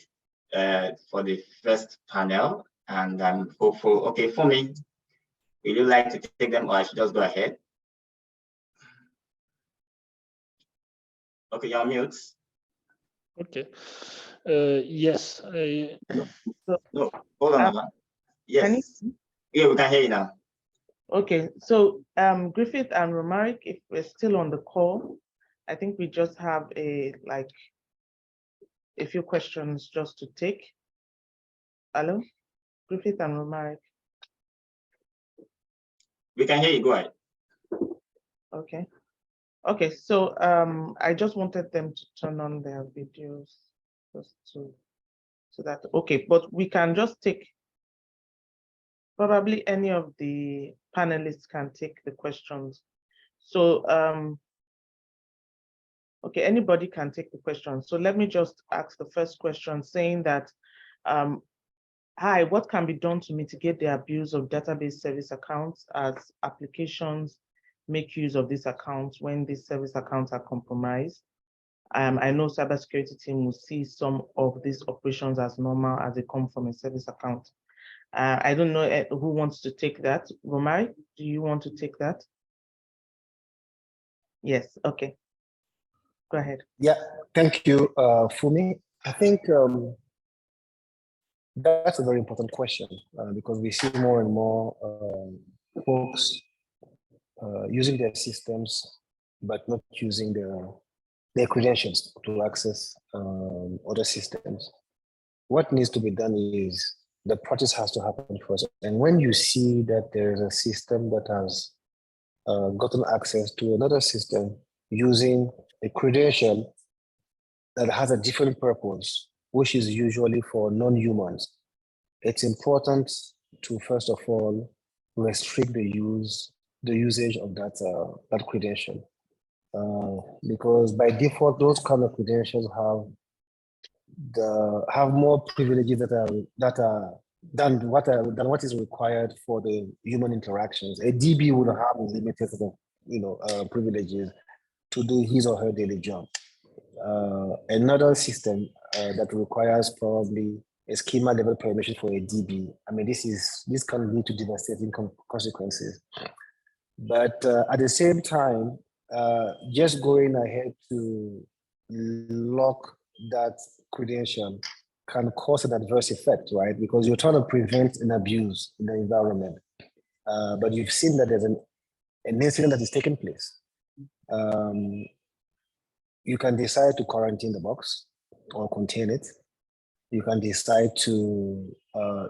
S14: first panel, and I'm hopeful. Okay, for me, would you like to take them, or I should just go ahead? Okay, you're mute.
S18: Okay. Yes.
S14: No, hold on. Yes. Yeah, we can hear you now.
S9: Okay, so Griffith and Romaric, if we're still on the call, I think we just have a few questions just to take. Hello, Griffith and Romaric.
S14: We can hear you, go ahead.
S9: Okay. Okay, so I just wanted them to turn on their videos just to so that okay, but we can just take probably any of the panelists can take the questions. So okay, anybody can take the question. So let me just ask the first question saying that hi, what can be done to mitigate the abuse of database service accounts as applications make use of these accounts when these service accounts are compromised? I know cybersecurity team will see some of these operations as normal as they come from a service account. I don't know who wants to take that. Romai, do you want to take that? Yes, okay. Go ahead.
S10: Yeah, thank you, Fumi. I think that's a very important question because we see more and more folks using their systems, but not using their credentials to access other systems. What needs to be done is the process has to happen first. And when you see that there is a system that has gotten access to another system using a credential that has a different purpose, which is usually for non-humans, it's important to first of all restrict the usage of that credential, because by default those kind of credentials have more privileges that are than what is required for the human interactions. A DB would have limited privileges to do his or her daily job. Another system that requires probably a schema level permission for a DB. I mean, this can lead to devastating consequences. But at the same time, just going ahead to lock that credential can cause an adverse effect, right? Because you're trying to prevent an abuse in the environment. But you've seen that there's an incident that is taking place. You can decide to quarantine the box or contain it. You can decide to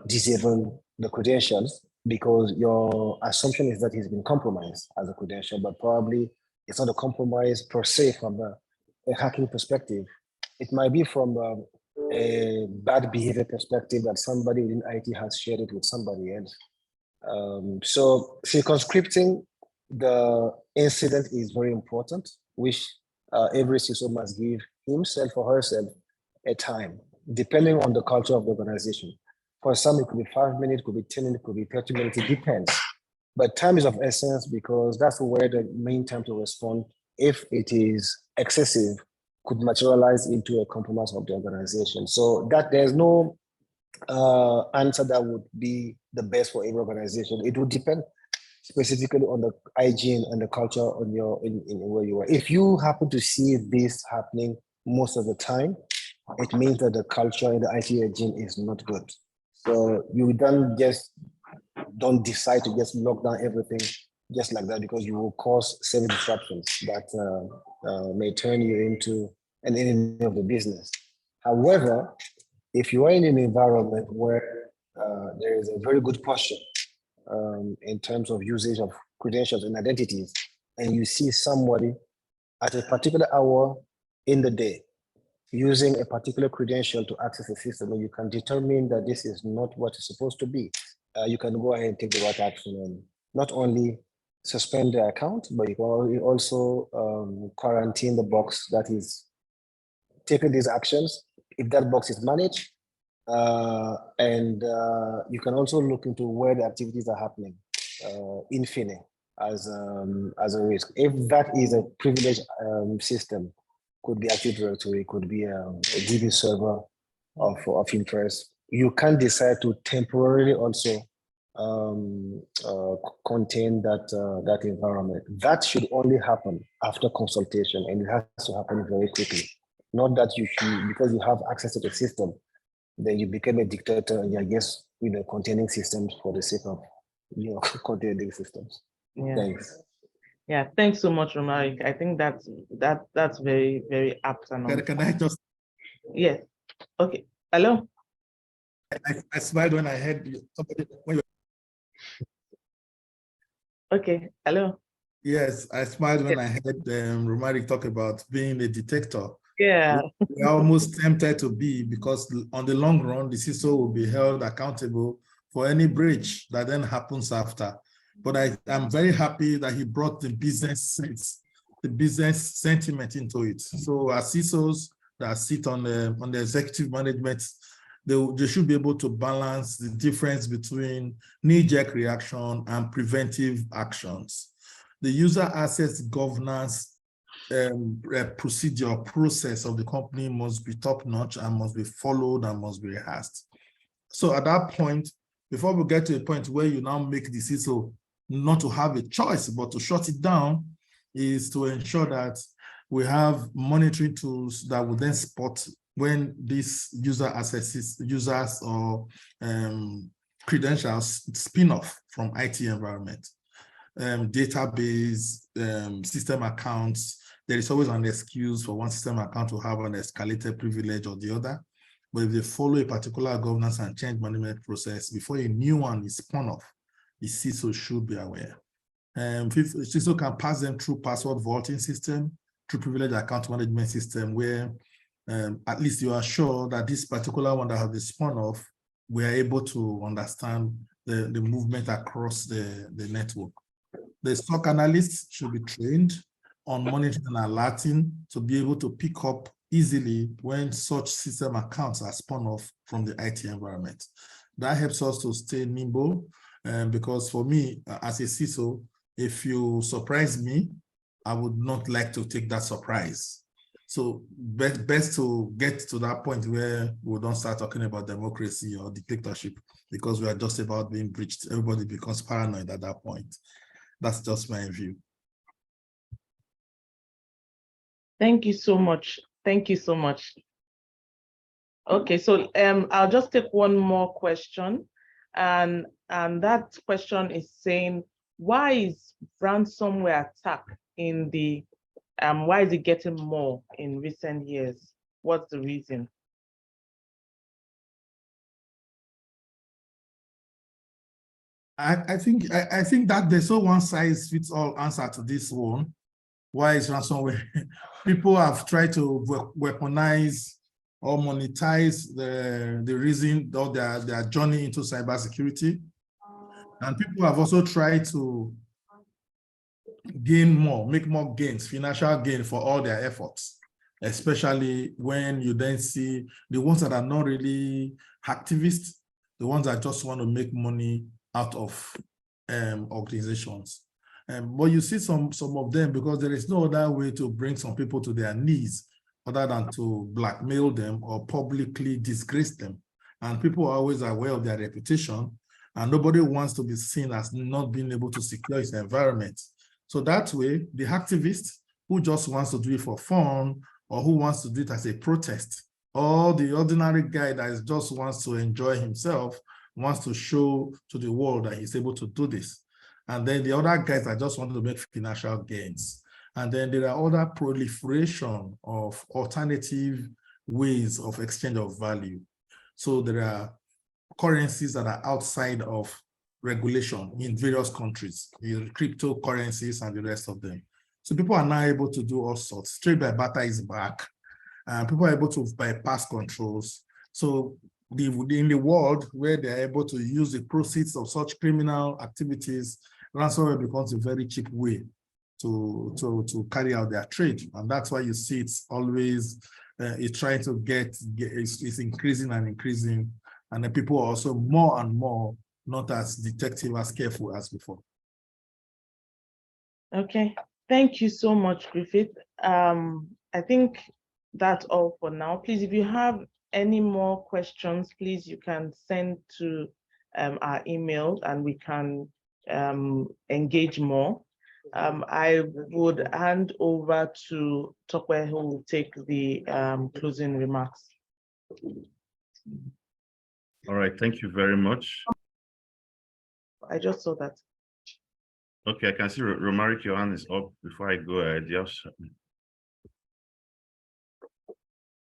S10: disable the credentials because your assumption is that he's been compromised as a credential, but probably it's not a compromise per se from a hacking perspective. It might be from a bad behavior perspective that somebody within IT has shared it with somebody else. So circumscripting the incident is very important, which every CISO must give himself or herself a time, depending on the culture of the organization. For some, it could be 5 minutes, it could be 10 minutes, it could be 30 minutes, it depends. But time is of essence because that's where the main time to respond, if it is excessive, could materialize into a compromise of the organization. So that there's no answer that would be the best for every organization. It would depend specifically on the hygiene and the culture on in where you are. If you happen to see this happening most of the time, it means that the culture in the IT hygiene is not good. So you don't decide to just lock down everything just like that because you will cause service disruptions that may turn you into an enemy of the business. However, if you are in an environment where there is a very good posture in terms of usage of credentials and identities, and you see somebody at a particular hour in the day using a particular credential to access the system, and you can determine that this is not what it's supposed to be, you can go ahead and take the right action and not only suspend the account, but you can also quarantine the box that is taking these actions, if that box is managed. And you can also look into where the activities are happening in FINE as a risk. If that is a privileged system, could be Active Directory, could be a DB server of interest, you can decide to temporarily also contain that environment. That should only happen after consultation, and it has to happen very quickly. Not that you should, because you have access to the system, then you become a dictator and you're just containing systems for the sake of containing systems.
S9: Yeah.
S10: Thanks.
S9: Yeah, thanks so much, Romaric. I think that's very, very apt and
S12: Can I just?
S9: Yes. Okay. Hello.
S12: I smiled when I heard somebody.
S9: Okay. Hello.
S12: Yes, I smiled when I heard Romaric talk about being a detector.
S9: Yeah.
S12: We're almost tempted to be, because on the long run, the CISO will be held accountable for any breach that then happens after. But I'm very happy that he brought the business sense, the business sentiment into it. So as CISOs that sit on the executive management, they should be able to balance the difference between knee-jerk reaction and preventive actions. The user access governance procedure process of the company must be top-notch and must be followed and must be rehearsed. So at that point, before we get to a point where you now make the CISO not to have a choice but to shut it down, is to ensure that we have monitoring tools that will then spot when these user accesses, users or credentials spin off from IT environment. Database, system accounts, there is always an excuse for one system account to have an escalated privilege or the other. But if they follow a particular governance and change management process before a new one is spun off, the CISO should be aware. CISO can pass them through password vaulting system, through privilege account management system, where at least you are sure that this particular one that has been spun off, we are able to understand the movement across the network. The SOC analysts should be trained on monitoring and alerting to be able to pick up easily when such system accounts are spun off from the IT environment. That helps us to stay nimble, because for me, as a CISO, if you surprise me, I would not like to take that surprise. So best to get to that point where we don't start talking about democracy or dictatorship, because we are just about being breached. Everybody becomes paranoid at that point. That's just my view.
S9: Thank you so much. Thank you so much. Okay, so I'll just take one more question. And that question is saying, why is ransomware attack in the, why is it getting more in recent years? What's the reason?
S12: I think that there's no one size fits all answer to this one. Why is ransomware? People have tried to weaponize or monetize the reason or their journey into cybersecurity. And people have also tried to gain more, make more gains, financial gain for all their efforts, especially when you then see the ones that are not really activists, the ones that just want to make money out of organizations. But you see some of them, because there is no other way to bring some people to their knees other than to blackmail them or publicly disgrace them. And people are always aware of their reputation, and nobody wants to be seen as not being able to secure its environment. So that way, the activist who just wants to do it for fun, or who wants to do it as a protest, or the ordinary guy that just wants to enjoy himself, wants to show to the world that he's able to do this. And then the other guys that just want to make financial gains. And then there are other proliferation of alternative ways of exchange of value. So there are currencies that are outside of regulation in various countries, the cryptocurrencies and the rest of them. So people are now able to do all sorts. Trade by barter is back, and people are able to bypass controls. So in the world where they're able to use the proceeds of such criminal activities, ransomware becomes a very cheap way to carry out their trade. And that's why you see it's always, it's trying to it's increasing and increasing. And then people are also more and more not as detective, as careful as before.
S9: Okay, thank you so much, Griffith. I think that's all for now. Please, if you have any more questions, please, you can send to our email and we can engage more. I would hand over to Tokwe, who will take the closing remarks.
S5: All right, thank you very much.
S9: I just saw that.
S5: Okay, I can see Romaric, your hand is up. Before I go ahead, yes.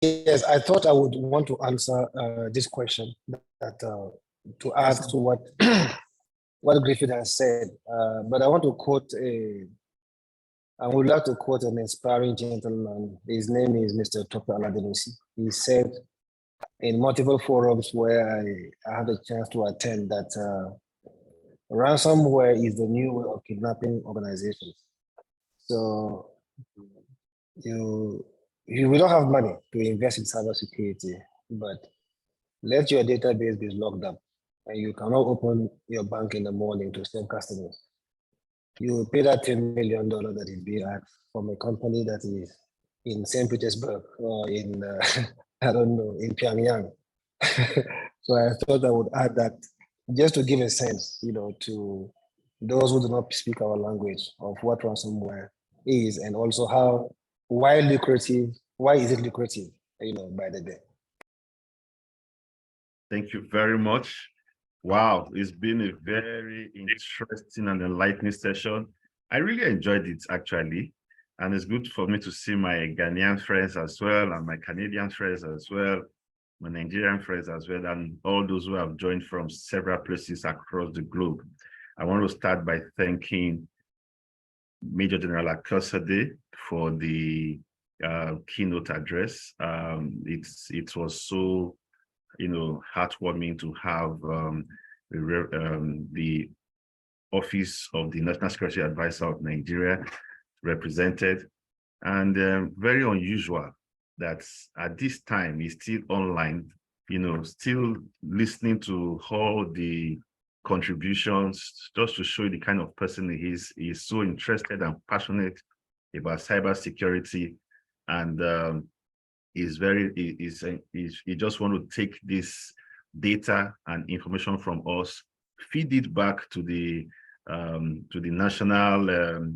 S10: Yes, I thought I would want to answer this question, that to add to what what Griffith has said, but I want to quote I would like to quote an inspiring gentleman. His name is Mr. Dr. Aladenusi. He said in multiple forums where I had a chance to attend that ransomware is the new way of kidnapping organizations. So we don't have money to invest in cybersecurity, but let your database be locked up and you cannot open your bank in the morning to serve customers. You pay that $10 million that is being asked from a company that is in St. Petersburg or in, I don't know, in Pyongyang. So I thought I would add that just to give a sense, to those who do not speak our language of what ransomware is, and also why is it lucrative, by the day.
S5: Thank you very much. Wow, it's been a very interesting and enlightening session. I really enjoyed it, actually. And it's good for me to see my Ghanaian friends as well, and my Canadian friends as well, my Nigerian friends as well, and all those who have joined from several places across the globe. I want to start by thanking Major General Akosade for the keynote address. It was so heartwarming to have the Office of the National Security Advisor of Nigeria represented, and very unusual that at this time he's still online, still listening to all the contributions, just to show you the kind of person he is. He is so interested and passionate about cybersecurity, and he just want to take this data and information from us, feed it back to the national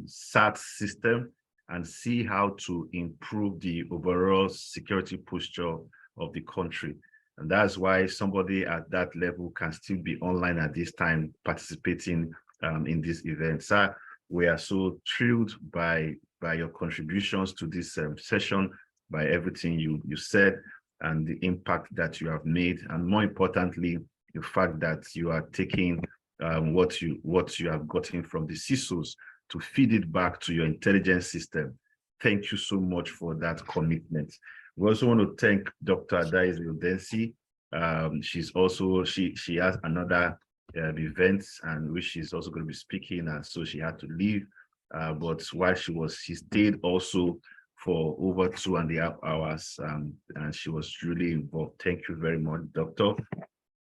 S5: SAT system, and see how to improve the overall security posture of the country. And that's why somebody at that level can still be online at this time, participating in this event. Sir, we are so thrilled by your contributions to this session, by everything you said, and the impact that you have made, and more importantly, the fact that you are taking what you have gotten from the CISOs to feed it back to your intelligence system. Thank you so much for that commitment. We also want to thank Dr. Adaize Udensi. She has another event, and which she's also going to be speaking, and so she had to leave. But while she stayed also for over 2.5 hours, and she was really involved. Thank you very much, Doctor.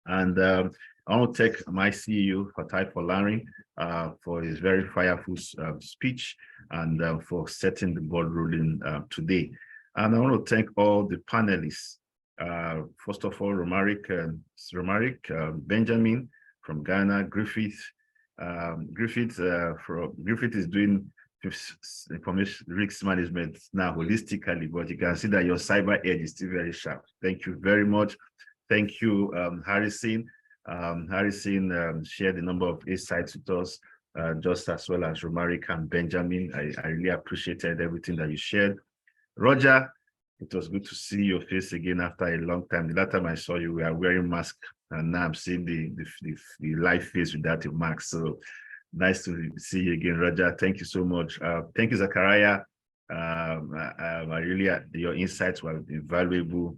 S5: And I want to thank my CEO, Fatai Folarin, for his very fireful speech, and for setting the ball rolling today. And I want to thank all the panelists. First of all, Romaric, Benjamin from Ghana, Griffith. Griffith is doing information risk management now holistically, but you can see that your cyber edge is still very sharp. Thank you very much. Thank you, Harrison. Harrison shared a number of insights with us, just as well as Romaric and Benjamin. I really appreciated everything that you shared. Roger, it was good to see your face again after a long time. The last time I saw you, we are wearing masks, and now I'm seeing the live face without a mask. So nice to see you again, Roger. Thank you so much. Thank you, Zachariah. Your insights were invaluable.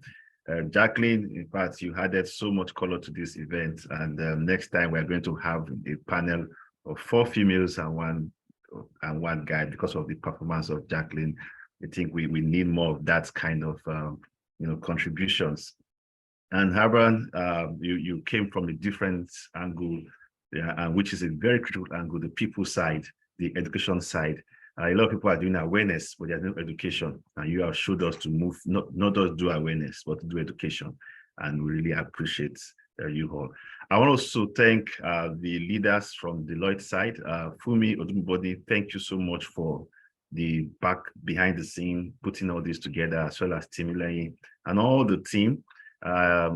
S5: Jacqueline, in fact, you added so much color to this event, and next time we're going to have a panel of 4 females and one guy because of the performance of Jacqueline. I think we need more of that kind of contributions. And Harban, you came from a different angle, which is a very critical angle, the people side, the education side. A lot of people are doing awareness, but there's no education. And you have showed us to move, not just do awareness, but to do education. And we really appreciate you all. I want to also thank the leaders from Deloitte side. Fumi Odumbodi, thank you so much for the behind the scene, putting all this together, as well as Timulayi and all the team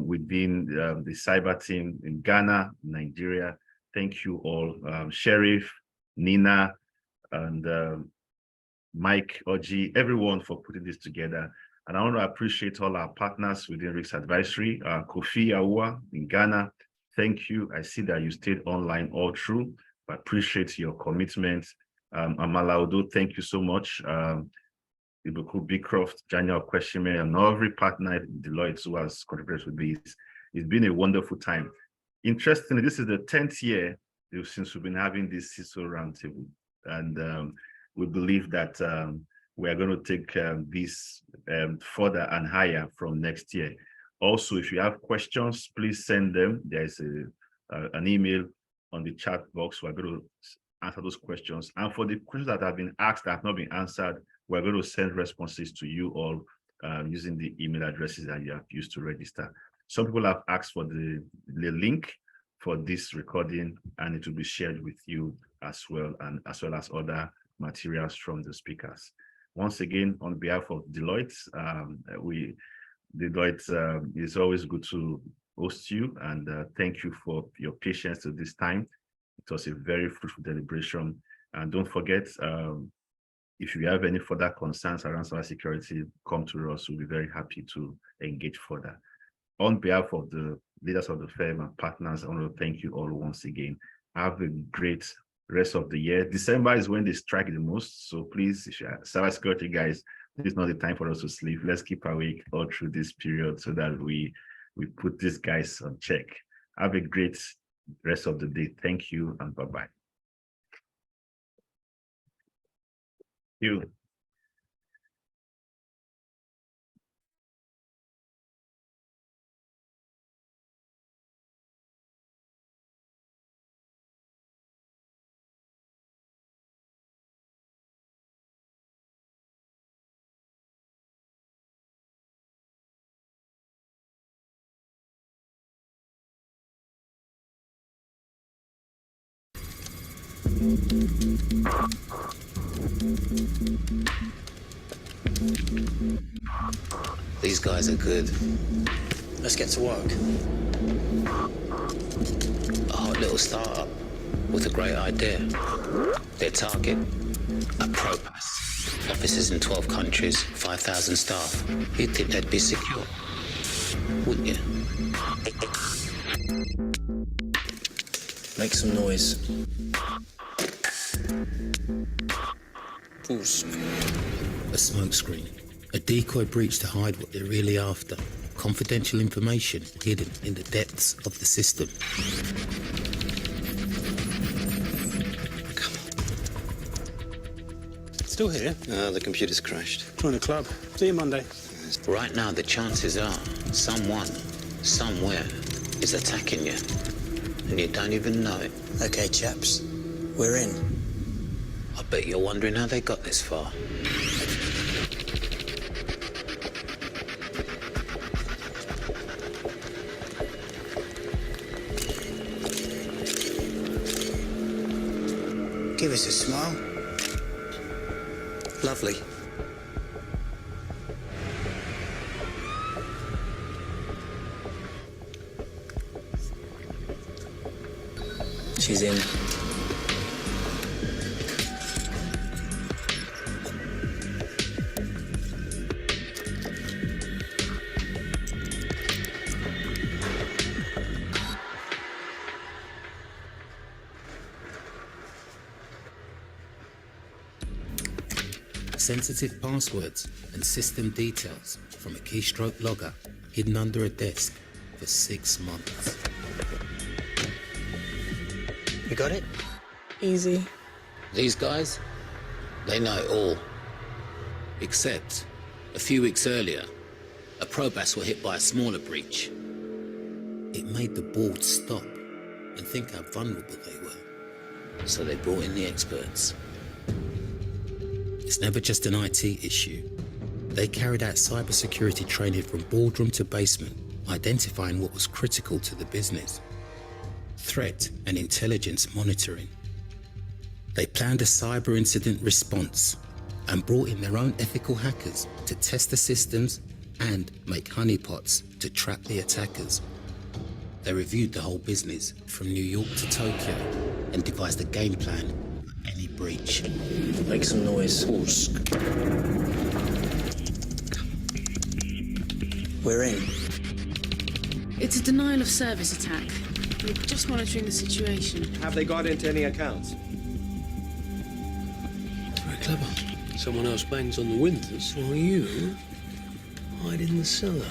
S5: within the cyber team in Ghana, Nigeria. Thank you all. Sheriff, Nina, and Mike, Oji, everyone for putting this together. And I want to appreciate all our partners within Risk Advisory, Kofi Awa in Ghana. Thank you. I see that you stayed online all through. I appreciate your commitment. Amalaudu, thank you so much. Ibuku Bicroft, Daniel Kweshime, and every partner at Deloitte who has contributed with this. It's been a wonderful time. Interestingly, this is the 10th year since we've been having this CISO roundtable. And we believe that we are going to take this further and higher from next year. Also, if you have questions, please send them. There's an email on the chat box. We're going to answer those questions. And for the questions that have been asked that have not been answered, we're going to send responses to you all using the email addresses that you have used to register. Some people have asked for the link for this recording, and it will be shared with you as well, and as well as other materials from the speakers. Once again, on behalf of Deloitte, Deloitte is always good to host you, and thank you for your patience at this time. It was a very fruitful deliberation. And don't forget, if you have any further concerns around cybersecurity, come to us. We'll be very happy to engage further. On behalf of the leaders of the firm and partners, I want to thank you all once again. Have a great rest of the year. December is when they strike the most. So please, cybersecurity guys, this is not the time for us to sleep. Let's keep awake all through this period so that we put these guys on check. Have a great rest of the day. Thank you and bye-bye. You.
S19: These guys are good. Let's get to work. A hot little startup with a great idea. Their target, a ProPass. Offices in 12 countries, 5,000 staff. You'd think they'd be secure, wouldn't you? Make some noise. A smokescreen. A decoy breach to hide what they're really after. Confidential information hidden in the depths of the system.
S20: Still here?
S19: The computer's crashed.
S20: Join the club. See you Monday.
S19: Right now, the chances are someone, somewhere, is attacking you. And you don't even know it.
S20: Okay, chaps. We're in.
S19: I bet you're wondering how they got this far.
S20: Give us a smile. Lovely. She's in.
S19: Sensitive passwords and system details from a keystroke logger hidden under a desk for 6 months.
S20: You got it?
S16: Easy.
S19: These guys, they know it all. Except, a few weeks earlier, a ProPass were hit by a smaller breach. It made the board stop and think how vulnerable they were. So they brought in the experts. It's never just an IT issue. They carried out cybersecurity training from boardroom to basement, identifying what was critical to the business. Threat and intelligence monitoring. They planned a cyber incident response and brought in their own ethical hackers to test the systems and make honeypots to trap the attackers. They reviewed the whole business from New York to Tokyo and devised a game plan for any breach.
S20: Make some noise. We're in.
S21: It's a denial of service attack. We're just monitoring the situation.
S22: Have they got into any accounts?
S19: Clever. Someone else bangs on the windows while you hide in the cellar.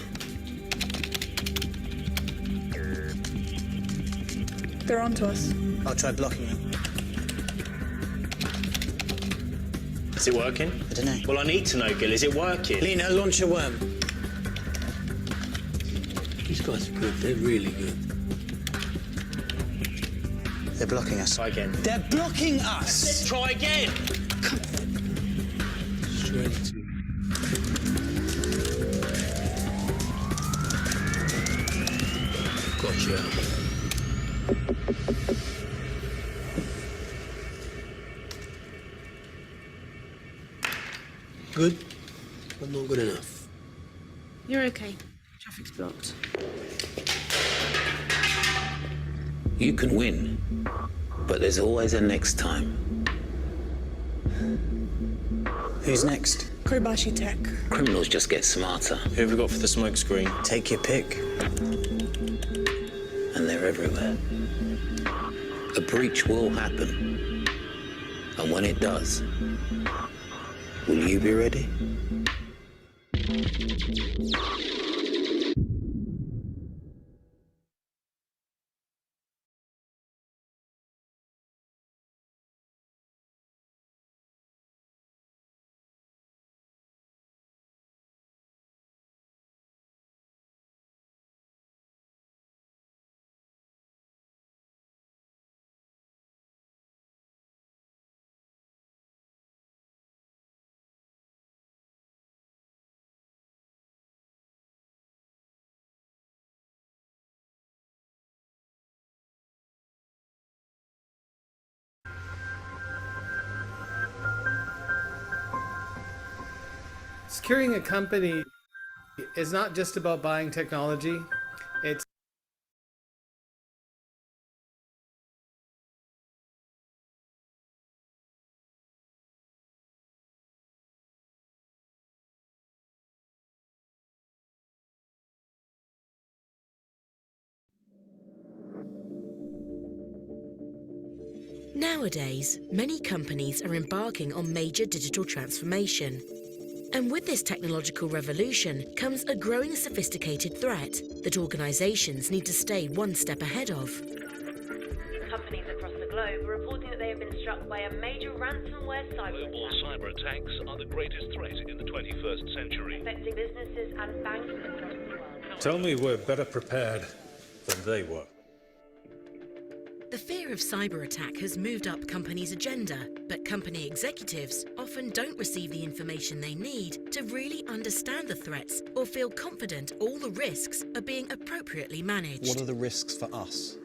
S4: They're onto us.
S20: I'll try blocking them.
S22: Is it working?
S20: I don't know.
S22: Well, I need to know, Gil. Is it working?
S20: Lena, launch a worm.
S19: These guys are good. They're really good.
S20: They're blocking us.
S22: Try again.
S20: They're blocking us!
S22: Try again!
S19: Straight to... Gotcha. Good, but not good enough.
S4: You're okay. Traffic's blocked.
S19: You can win, but there's always a next time.
S20: Who's next?
S4: Kobashi Tech.
S19: Criminals just get smarter.
S22: Who have we got for the smoke screen?
S20: Take your pick.
S19: And they're everywhere. A breach will happen. And when it does, will you be ready?
S23: Securing a company is not just about buying technology. It's
S24: Nowadays, many companies are embarking on major digital transformation. And with this technological revolution comes a growing sophisticated threat that organizations need to stay one step ahead of.
S25: Companies across the globe are reporting that they have been struck by a major ransomware cyber
S26: Global cyber attacks are the greatest threat in the 21st century,
S25: affecting businesses and banks across the world.
S27: Tell me we're better prepared than they were.
S24: The fear of cyber attack has moved up companies' agenda, but company executives often don't receive the information they need to really understand the threats or feel confident all the risks are being appropriately managed.
S28: What are the risks for us?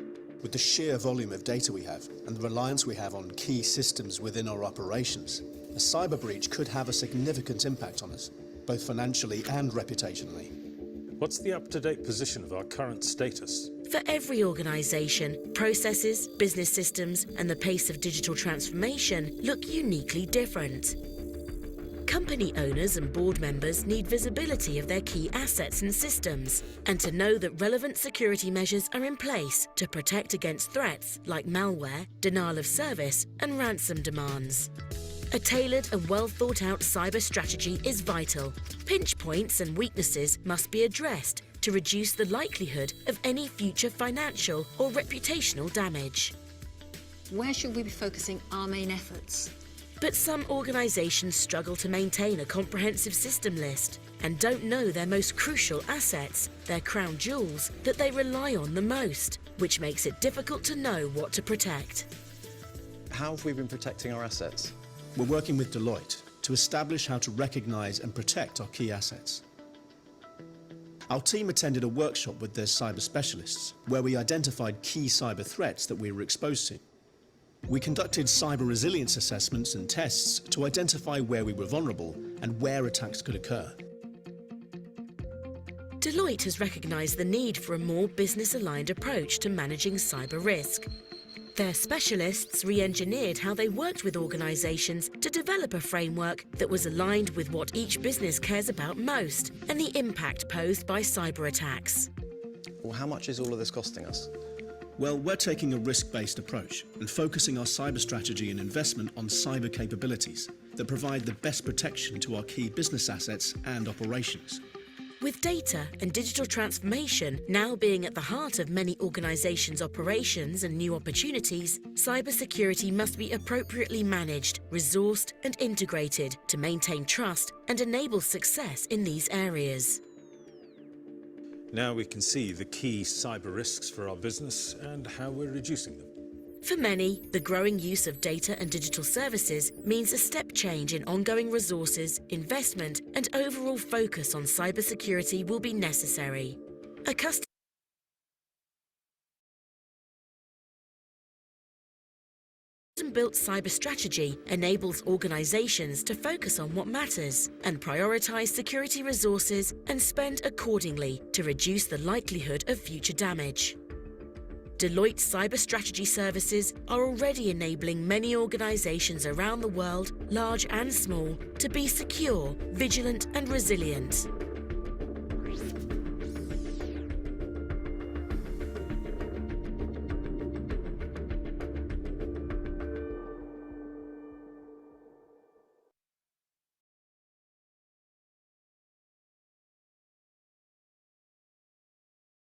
S28: With the sheer volume of data we have and the reliance we have on key systems within our operations, a cyber breach could have a significant impact on us, both financially and reputationally.
S27: What's the up-to-date position of our current status?
S24: For every organization, processes, business systems, and the pace of digital transformation look uniquely different. Company owners and board members need visibility of their key assets and systems, and to know that relevant security measures are in place to protect against threats like malware, denial of service, and ransom demands. A tailored and well-thought-out cyber strategy is vital. Pinch points and weaknesses must be addressed to reduce the likelihood of any future financial or reputational damage.
S29: Where should we be focusing our main efforts?
S24: But some organisations struggle to maintain a comprehensive system list and don't know their most crucial assets, their crown jewels, that they rely on the most, which makes it difficult to know what to protect.
S30: How have we been protecting our assets?
S28: We're working with Deloitte to establish how to recognise and protect our key assets. Our team attended a workshop with their cyber specialists where we identified key cyber threats that we were exposed to. We conducted cyber resilience assessments and tests to identify where we were vulnerable and where attacks could occur.
S24: Deloitte has recognised the need for a more business-aligned approach to managing cyber risk. Their specialists re-engineered how they worked with organisations to develop a framework that was aligned with what each business cares about most and the impact posed by cyber attacks.
S30: Well, how much is all of this costing us?
S28: Well, we're taking a risk-based approach and focusing our cyber strategy and investment on cyber capabilities, that provide the best protection to our key business assets and operations.
S24: With data and digital transformation now being at the heart of many organizations' operations and new opportunities, cybersecurity must be appropriately managed, resourced, and integrated to maintain trust and enable success in these areas.
S27: Now we can see the key cyber risks for our business and how we're reducing them.
S24: For many, the growing use of data and digital services means a step change in ongoing resources, investment, and overall focus on cybersecurity will be necessary. A custom-built cyber strategy enables organizations to focus on what matters and prioritize security resources and spend accordingly to reduce the likelihood of future damage. Deloitte Cyber Strategy Services are already enabling many organizations around the world, large and small, to be secure, vigilant, and resilient.